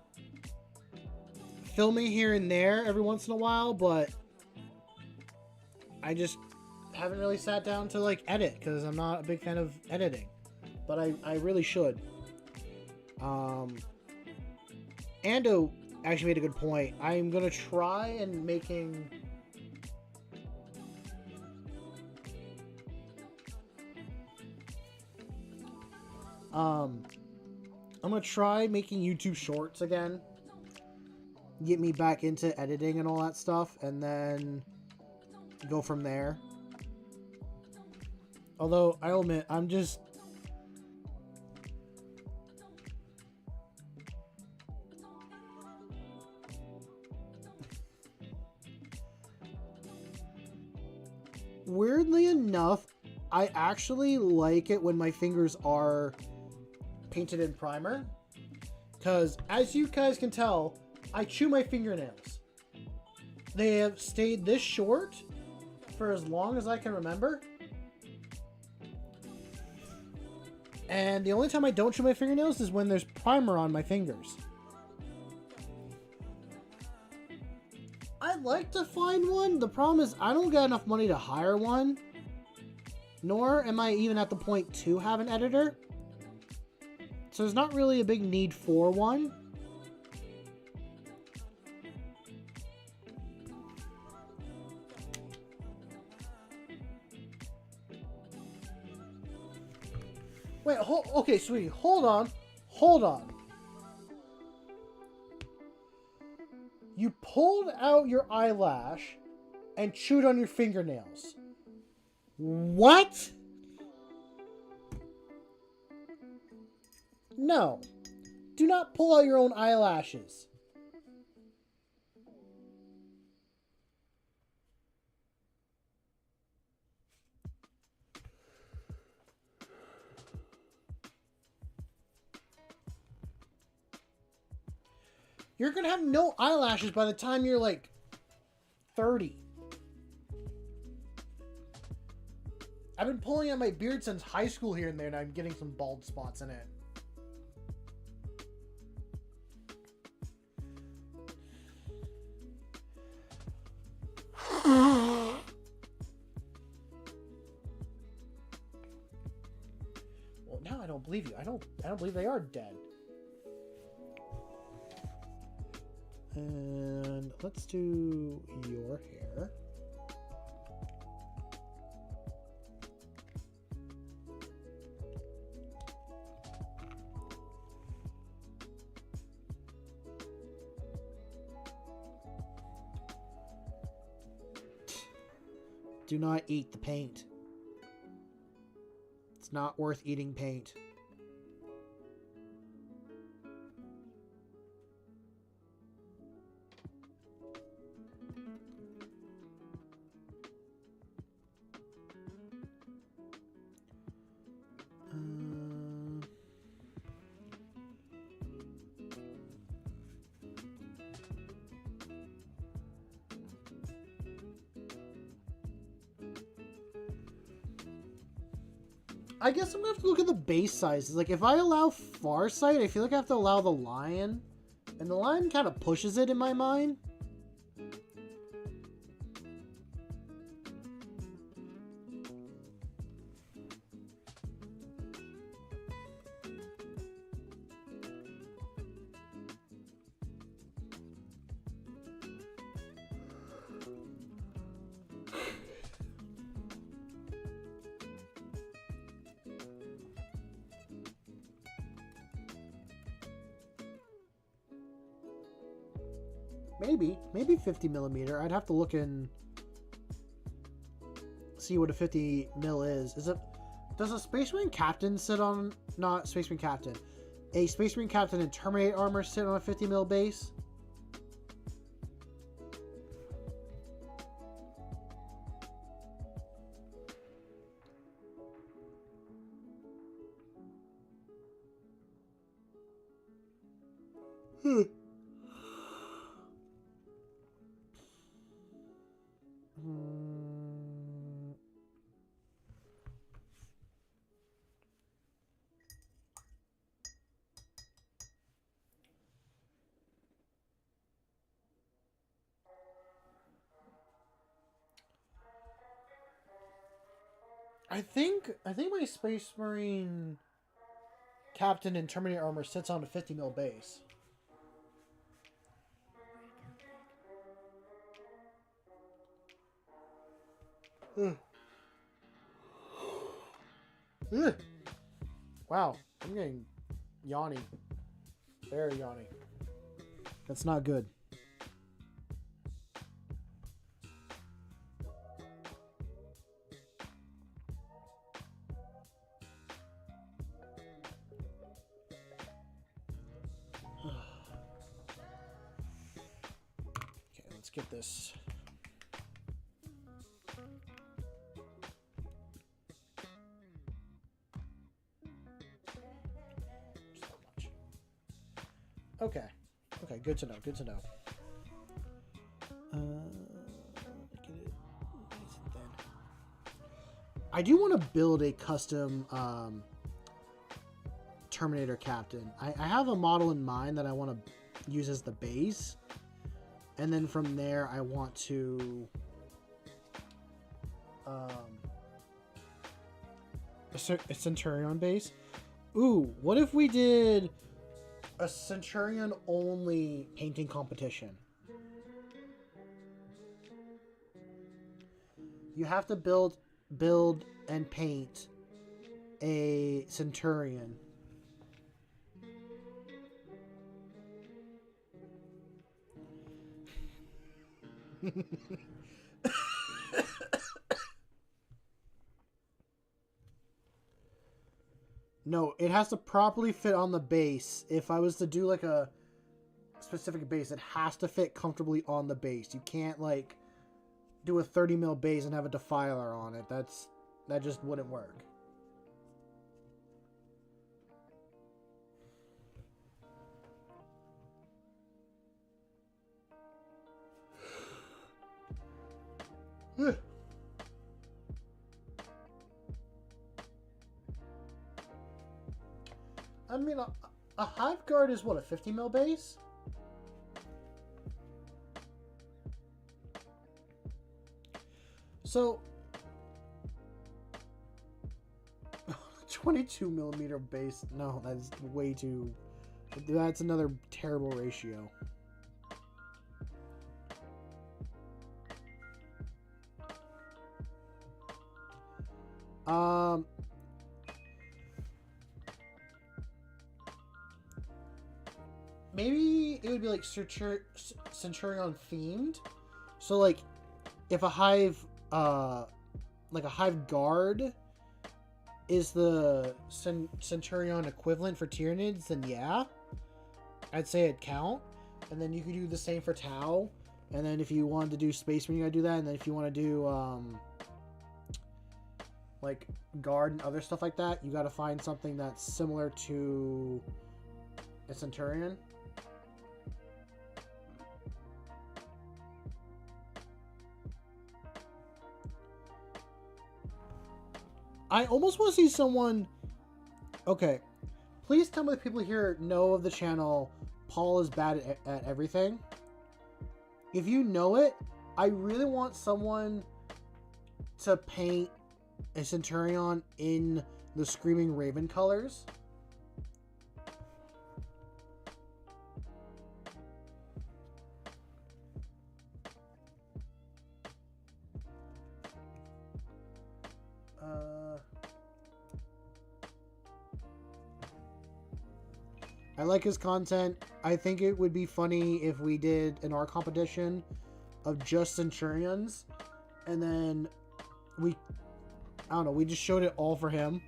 filming here and there every once in a while, but I just haven't really sat down to like edit because I'm not a big fan of editing. But I really should. Ando actually made a good point. I'm gonna try and making... I'm gonna try making YouTube shorts again. Get me back into editing and all that stuff, and then go from there. Although, I'll admit, I'm just... Weirdly enough, I actually like it when my fingers are painted in primer, because as you guys can tell, I chew my fingernails. They have stayed this short for as long as I can remember, and the only time I don't chew my fingernails is when there's primer on my fingers. I'd like to find one. The problem is I don't got enough money to hire one, nor am I even at the point to have an editor. So there's not really a big need for one. Wait, okay, sweetie, hold on. Hold on. You pulled out your eyelash and chewed on your fingernails. What? No. Do not pull out your own eyelashes. You're gonna have no eyelashes by the time you're like 30. I've been pulling out my beard since high school here and there, and I'm getting some bald spots in it. Well, now I don't believe you. I don't believe they are dead. And let's do your hair. Do not eat the paint. It's not worth eating paint. I guess I'm gonna have to look at the base sizes. Like, if I allow Farsight, I feel like I have to allow the lion. And the lion kind of pushes it in my mind. Maybe 50 millimeter. I'd have to look and see what a 50 mil is. Does a Space Marine Captain sit on, not Space Marine Captain, a Space Marine Captain in Terminator armor sit on a 50 mil base? I think my Space Marine Captain in Terminator armor sits on a 50 mil base. Wow, I'm getting yawny. Very yawny. That's not good. Okay, let's get this. Okay. Okay, good to know. Good to know. Get it nice and thin. I do want to build a custom Terminator Captain. I have a model in mind that I want to use as the base. And then from there, I want to a Centurion base. Ooh, what if we did a Centurion only painting competition? You have to build and paint a Centurion. No, it has to properly fit on the base. If I was to do like a specific base, it has to fit comfortably on the base. You can't like do a 30 mil base and have a defiler on it. That just wouldn't work. I mean, a Hive Guard is what, a 50 mil base? So, 22 millimeter base. No, that's way too. That's another terrible ratio. Maybe it would be like Centurion themed. So like, if a Hive, like a Hive Guard is the Centurion equivalent for Tyranids, then yeah, I'd say it'd count. And then you could do the same for Tau. And then if you wanted to do Space Marine, you gotta do that. And then if you want to do like Guard and other stuff like that, you gotta find something that's similar to a Centurion. I almost want to see someone... Okay. Please tell me the people here know of the channel Paul is bad at everything. If you know it, I really want someone to paint a Centurion in the Screaming Raven colors. I like his content. I think it would be funny if we did an art competition of just Centurions. And then we, I don't know, we just showed it all for him.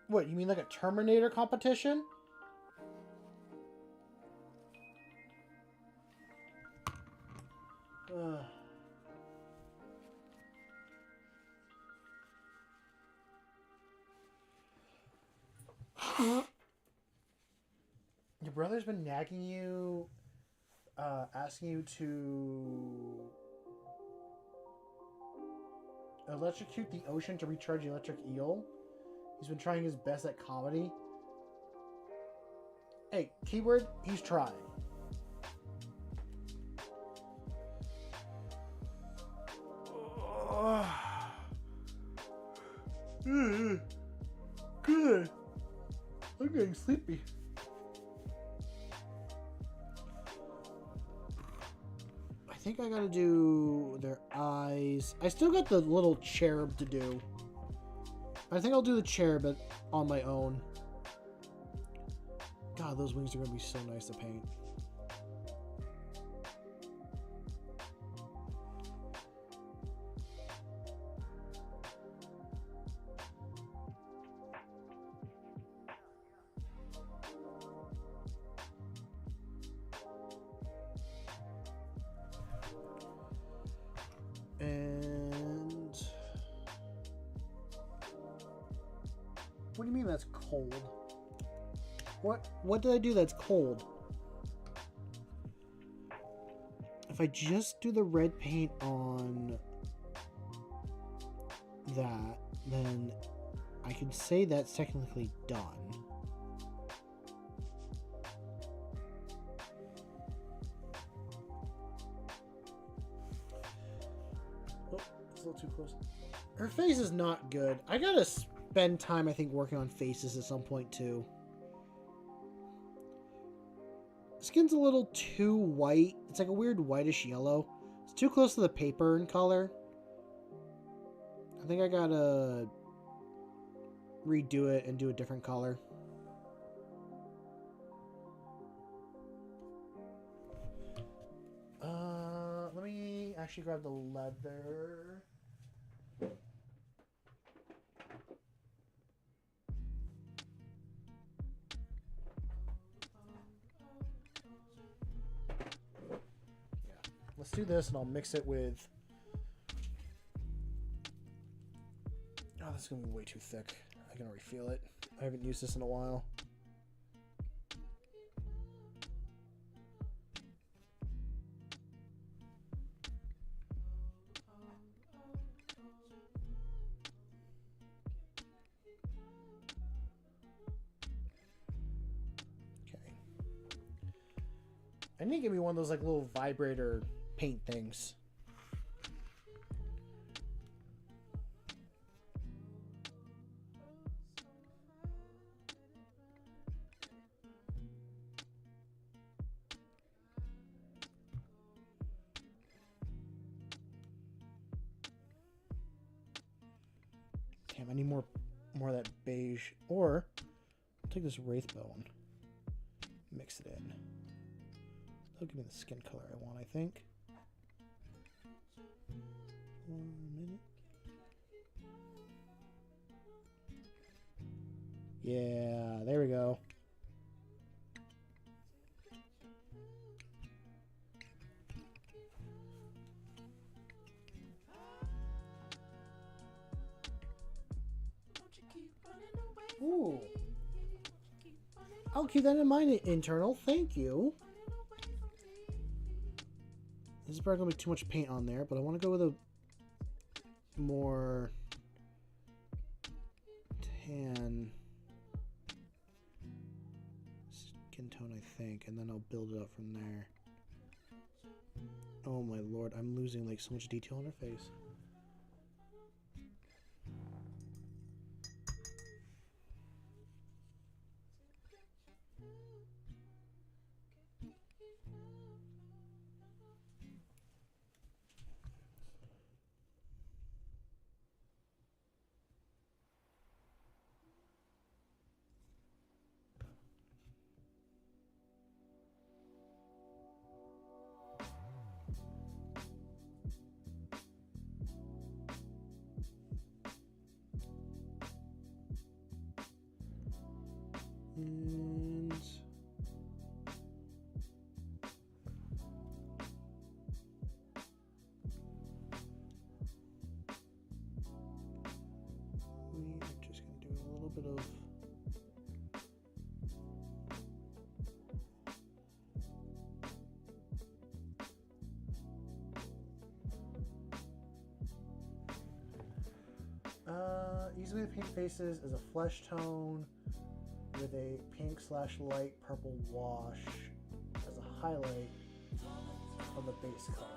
What, you mean like a Terminator competition? Your brother's been nagging you, asking you to electrocute the ocean to recharge the electric eel. He's been trying his best at comedy. Hey, keyword, he's trying. Good. I'm getting sleepy. I think I gotta do their eyes. I still got the little cherub to do. I think I'll do the cherub on my own. God, those wings are gonna be so nice to paint. And what do you mean that's cold? What did I do that's cold? If I just do the red paint on that, then I can say that's technically done. Oh, it's a little too close. Her face is not good. I gotta spend time, I think, working on faces at some point, too. Skin's a little too white. It's like a weird whitish yellow. It's too close to the paper in color. I think I gotta redo it and do a different color. Let me actually grab the leather. Let's do this, and I'll mix it with... Oh, this is going to be way too thick. I can already feel it. I haven't used this in a while. Okay. I need to get me one of those like little vibrator paint things. Damn, I need more of that beige. Or I'll take this wraith bone, mix it in. That'll give me the skin color I want, I think. 1 minute. Yeah, there we go. Ooh. I'll keep that in mind, internal. Thank you. This is probably going to be too much paint on there, but I want to go with a more tan skin tone, I think, and then I'll build it up from there. Oh my lord, I'm losing like so much detail on her face. And we are just going to do a little bit of easily to paint faces is a flesh tone with a pink/light purple wash as a highlight on the base color.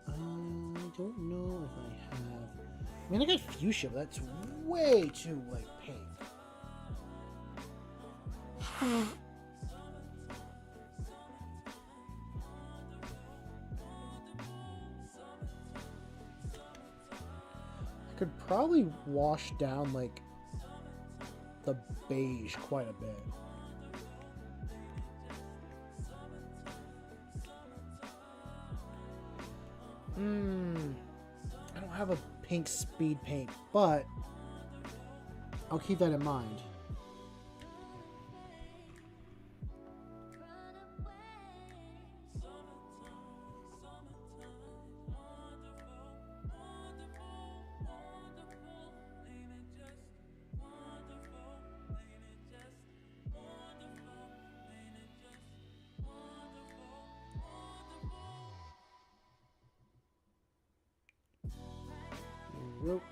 I don't know if I have... I mean, I got fuchsia, but that's way too, like, pink. Could probably wash down like the beige quite a bit. I don't have a pink speed paint, but I'll keep that in mind. Nope.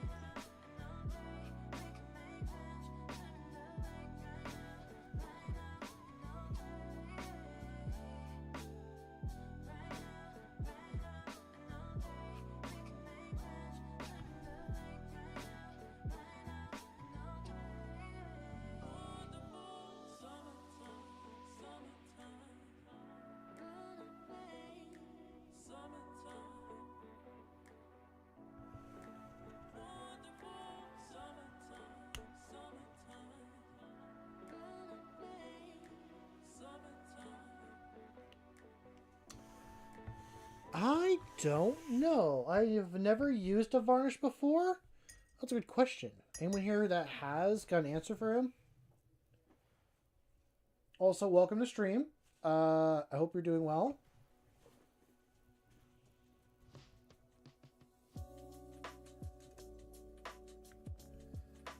don't know. I have never used a varnish before. That's a good question. Anyone here that has got an answer for him? Also, welcome to stream. I hope you're doing well.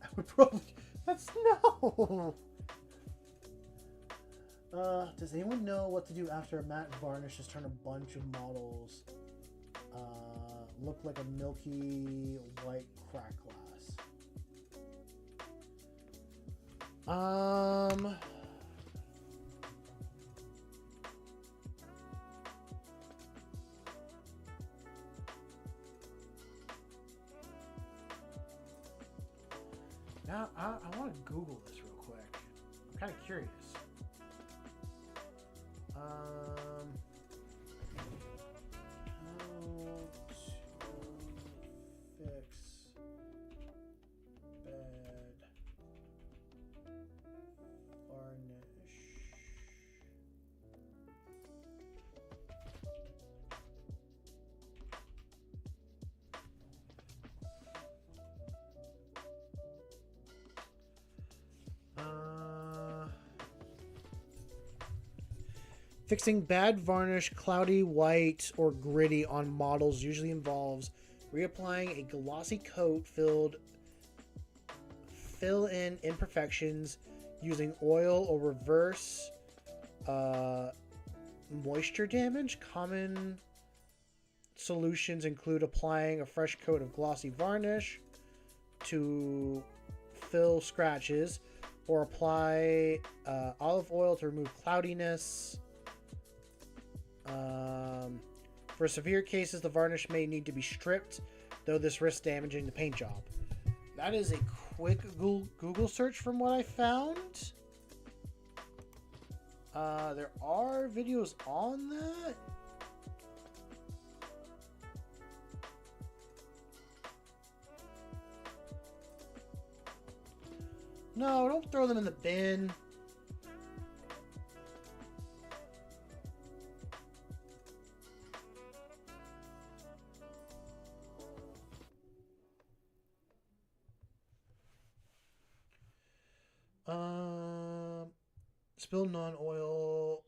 I would probably... That's no! Does anyone know what to do after a matte varnish has turned a bunch of models look like a milky white crack glass? Now, I want to Google this real quick. I'm kind of curious. How to fix bad varnish. Fixing bad varnish, cloudy, white, or gritty on models usually involves reapplying a glossy coat, fill in imperfections using oil or reverse moisture damage. Common solutions include applying a fresh coat of glossy varnish to fill scratches, or apply olive oil to remove cloudiness. For severe cases, the varnish may need to be stripped, though this risks damaging the paint job. That is a quick Google search from what I found. There are videos on that. No, don't throw them in the bin. Spill non-oil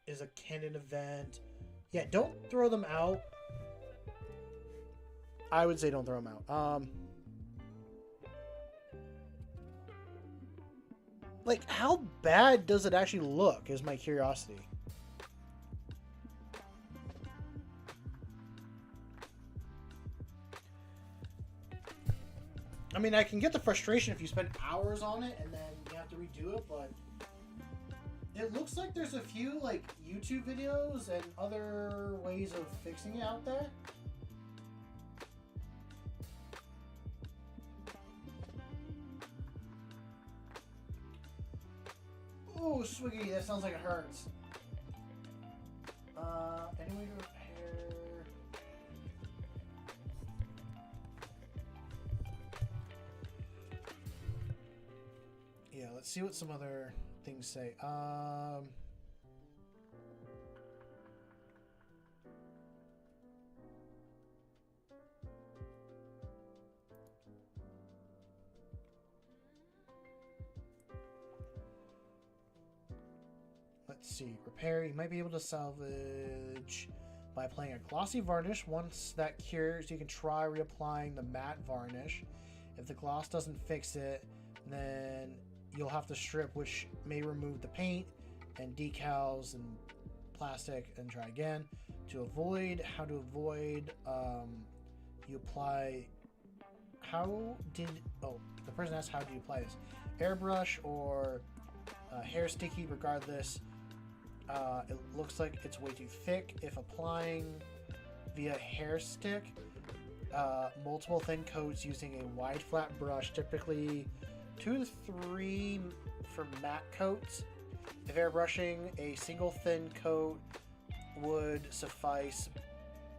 is a canon event. Yeah, don't throw them out. I would say don't throw them out. Like, how bad does it actually look is my curiosity. I mean, I can get the frustration if you spend hours on it and then you have to redo it, but it looks like there's a few, like, YouTube videos and other ways of fixing it out there. Oh, Swiggy, that sounds like it hurts. Any way to repair... Yeah, let's see what some other things say. Let's see. Repair. You might be able to salvage by applying a glossy varnish. Once that cures, you can try reapplying the matte varnish. If the gloss doesn't fix it, then you'll have to strip, which may remove the paint and decals and plastic, and try again. The person asked, how do you apply this? Airbrush or hair sticky, regardless. It looks like it's way too thick. If applying via hair stick, multiple thin coats using a wide flat brush, typically 2 to 3 for matte coats. If airbrushing, a single thin coat would suffice,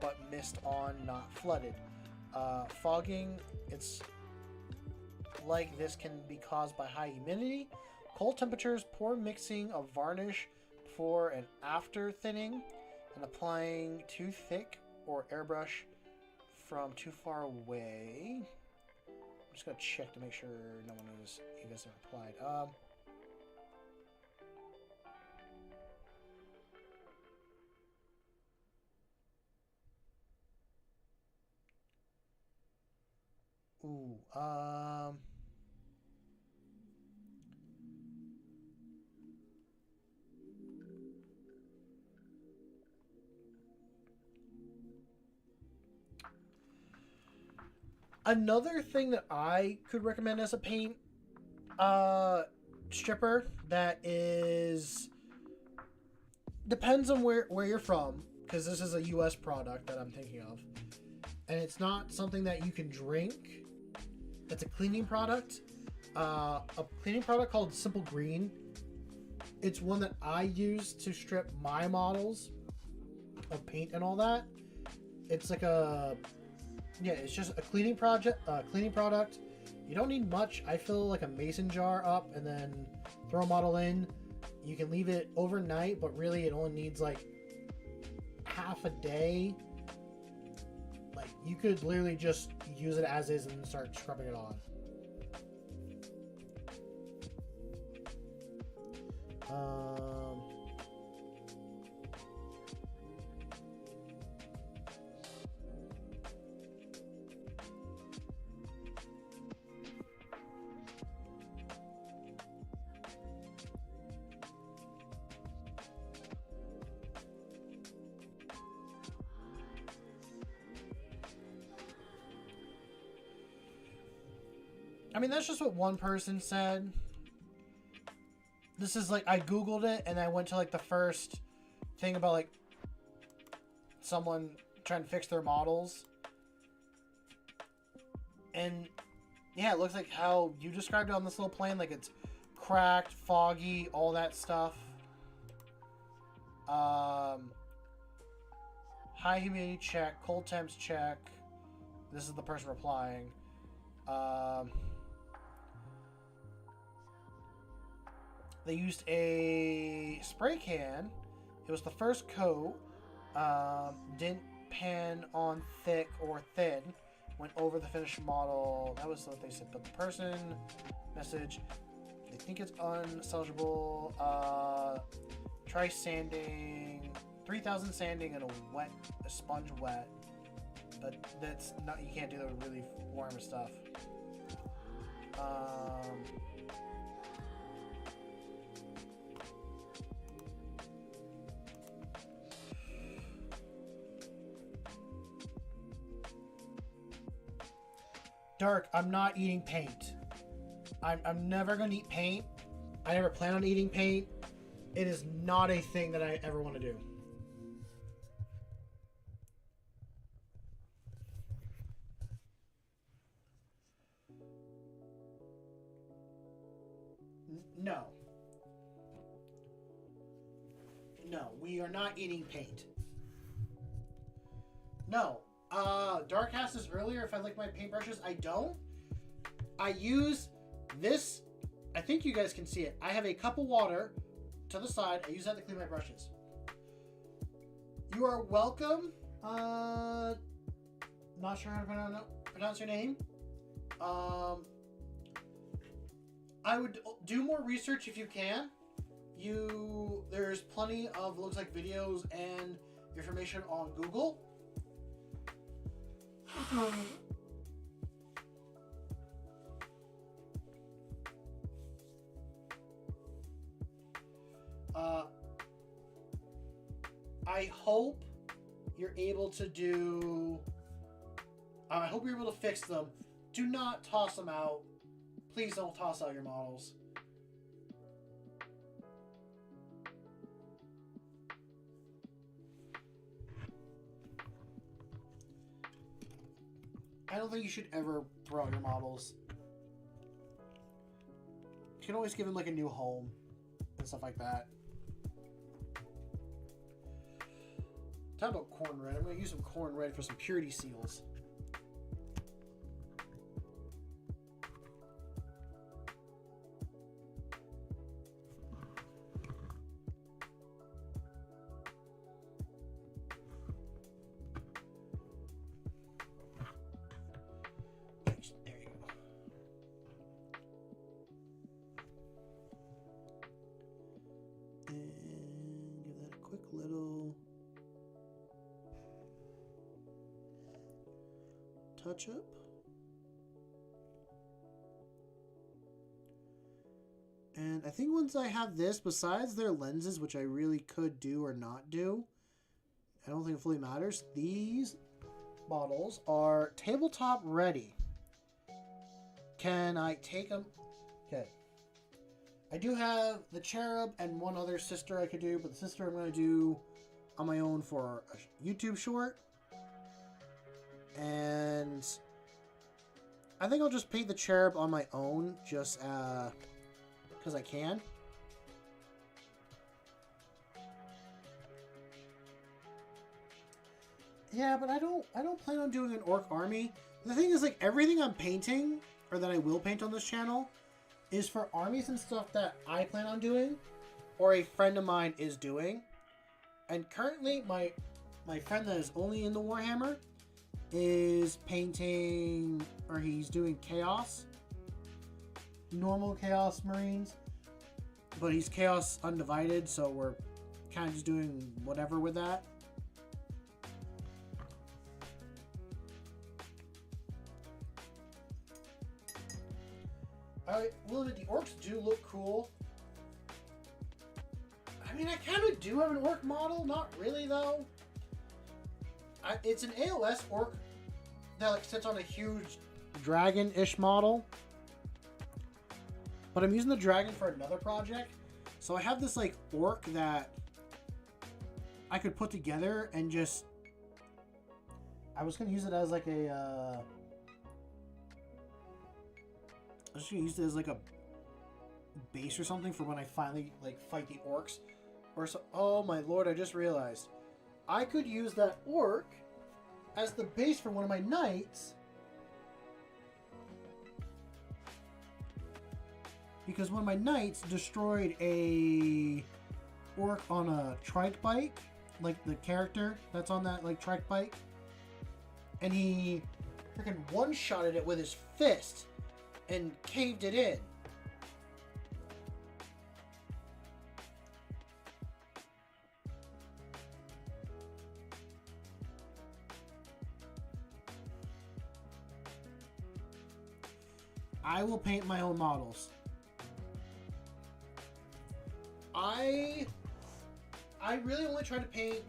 but mist on, not flooded. Fogging, it's like this can be caused by high humidity, cold temperatures, poor mixing of varnish before and after thinning, and applying too thick or airbrush from too far away. I'm just gonna check to make sure no one is. You guys have replied. Another thing that I could recommend as a paint stripper that is depends on where you're from, because this is a US product that I'm thinking of, and it's not something that you can drink. It's a cleaning product, a cleaning product called Simple Green. It's one that I use to strip my models of paint and all that. It's like it's just a cleaning product. You don't need much. I fill like a mason jar up and then throw a model in. You can leave it overnight, but really it only needs like half a day. Like, you could literally just use it as is and start scrubbing it on. I mean, that's just what one person said. This is like, I Googled it and I went to like the first thing about like someone trying to fix their models. And yeah, it looks like how you described it on this little plane. Like, it's cracked, foggy, all that stuff. High humidity check, cold temps check. This is the person replying. They used a spray can. It was the first coat. Didn't pan on thick or thin. Went over the finished model. That was what they said. But the person message, they think it's unsalvageable. Try sanding. 3,000 sanding and a sponge wet. But that's not, you can't do that with really warm stuff. Dark, I'm not eating paint. I'm never going to eat paint. I never plan on eating paint. It is not a thing that I ever want to do. No. No, we are not eating paint. No. Dark asked this earlier if I like my paintbrushes. I don't. I use this. I think you guys can see it. I have a cup of water to the side. I use that to clean my brushes. You are welcome. Not sure how to pronounce your name. I would do more research if you can. There's plenty of, looks like, videos and information on Google. I hope you're able to do. I hope you're able to fix them. Do not toss them out. Please don't toss out your models. I don't think you should ever throw out your models. You can always give them like a new home and stuff like that. Talk about corn red. I'm going to use some corn red for some purity seals. touch up. And I think once I have this, besides their lenses, which I really could do or not do, I don't think it fully matters. These models are tabletop ready. Can I take them? Okay. I do have the Cherub and one other sister I could do, but the sister I'm going to do on my own for a YouTube short. And I think I'll just paint the Cherub on my own, just because I can. Yeah, but I don't plan on doing an orc army. The thing is, like, everything I'm painting, or that I will paint on this channel, is for armies and stuff that I plan on doing, or a friend of mine is doing. And currently, my friend that is only in the Warhammer is painting, or he's doing Chaos. Normal Chaos Marines. But he's Chaos Undivided, so we're kind of just doing whatever with that. I will admit, the orcs do look cool. I mean, I kind of do have an orc model. Not really, though. It's an AOS orc that like sits on a huge dragon-ish model. But I'm using the dragon for another project. So I have this like orc that I could put together and just... I was going to use it as like a... I was just going to use it as like a base or something for when I finally like fight the orcs. Or so... Oh my lord, I just realized. I could use that orc as the base for one of my knights. Because one of my knights destroyed a orc on a trike bike. Like the character that's on that like trike bike. And he freaking one-shotted it with his fist and caved it in. I will paint my own models. I really only try to paint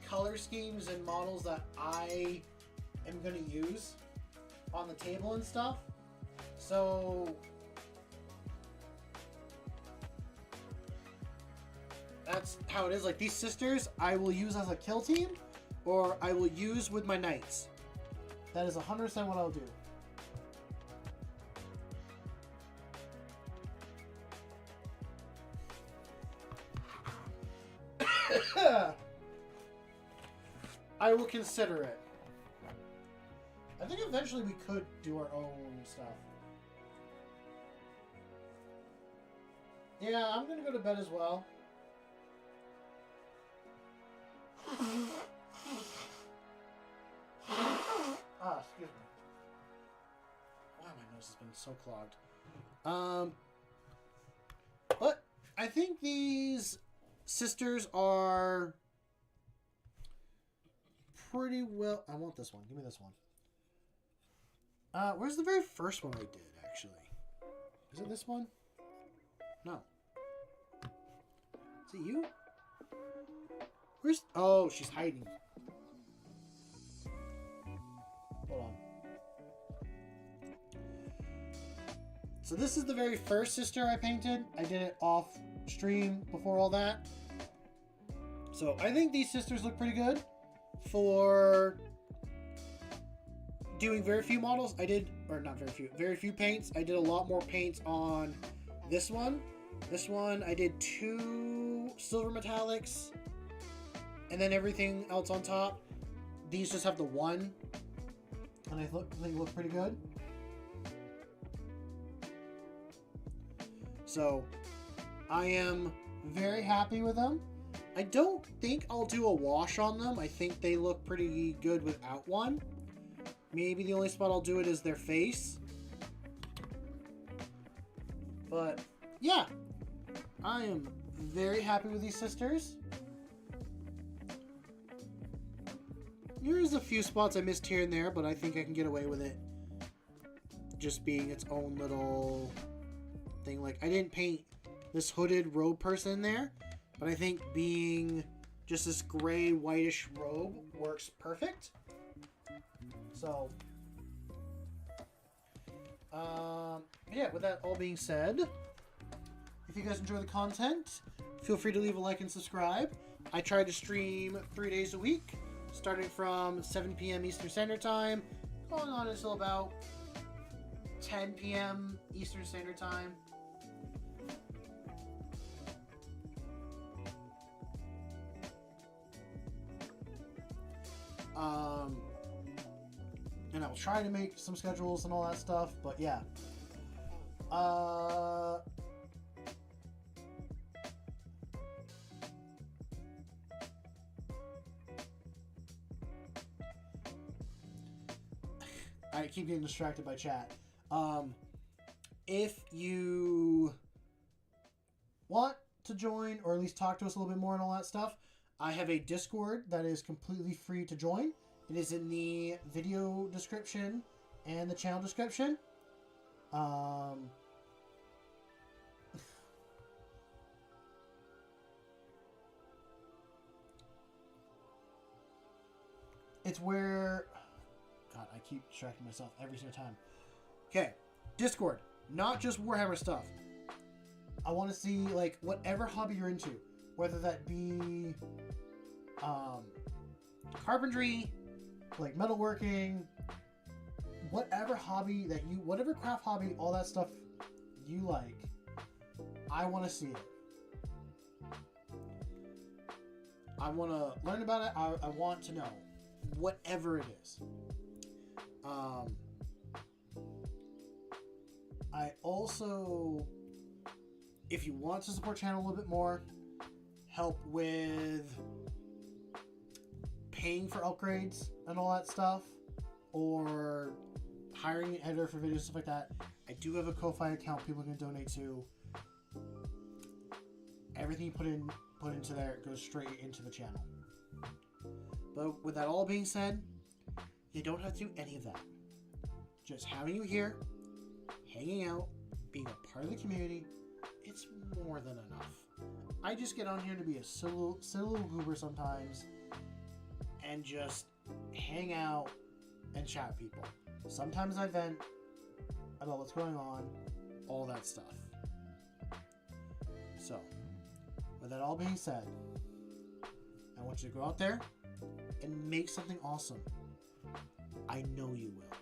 color schemes and models that I am going to use on the table and stuff. So that's how it is. Like these sisters, I will use as a kill team, or I will use with my knights. That is 100% what I'll do. I will consider it. I think eventually we could do our own stuff. Yeah, I'm gonna go to bed as well. Excuse me. Wow, my nose has been so clogged. But I think these sisters are pretty well... I want this one. Give me this one. Where's the very first one I did, actually? Is it this one? No. Is it you? Where's... Oh, she's hiding. Hold on. So this is the very first sister I painted. I did it off stream before all that. So I think these sisters look pretty good for doing very few models. I did, or not very few paints. I did a lot more paints on this one. This one I did 2 silver metallics and then everything else on top. These just have the 1 and I think they look pretty good. So I am very happy with them. I don't think I'll do a wash on them. I think they look pretty good without one. Maybe the only spot I'll do it is their face. But yeah, I am very happy with these sisters. There's a few spots I missed here and there, but I think I can get away with it just being its own little thing. Like, I didn't paint this hooded robe person in there, but I think being just this gray whitish robe works perfect. So yeah, with that all being said, if you guys enjoy the content, feel free to leave a like and subscribe. I try to stream 3 days a week, starting from 7 p.m. Eastern Standard Time, going on until about 10 p.m. Eastern Standard Time. And I'll try to make some schedules and all that stuff, but yeah. I keep getting distracted by chat. If you want to join, or at least talk to us a little bit more and all that stuff, I have a Discord that is completely free to join. It is in the video description and the channel description. It's where... God, I keep distracting myself every single time. Okay, Discord. Not just Warhammer stuff. I want to see, like, whatever hobby you're into. Whether that be carpentry, like metalworking, whatever hobby that you, whatever craft hobby, all that stuff you like, I want to see it. I want to learn about it. I want to know whatever it is. I also, if you want to support the channel a little bit more, help with paying for upgrades and all that stuff, or hiring an editor for videos, stuff like that, I do have a Ko-Fi account people can donate to. Everything you put into there goes straight into the channel. But with that all being said, you don't have to do any of that. Just having you here, hanging out, being a part of the community, it's more than enough. I just get on here to be a silly little goober sometimes and just hang out and chat with people. Sometimes I vent about what's going on, all that stuff. So, with that all being said, I want you to go out there and make something awesome. I know you will.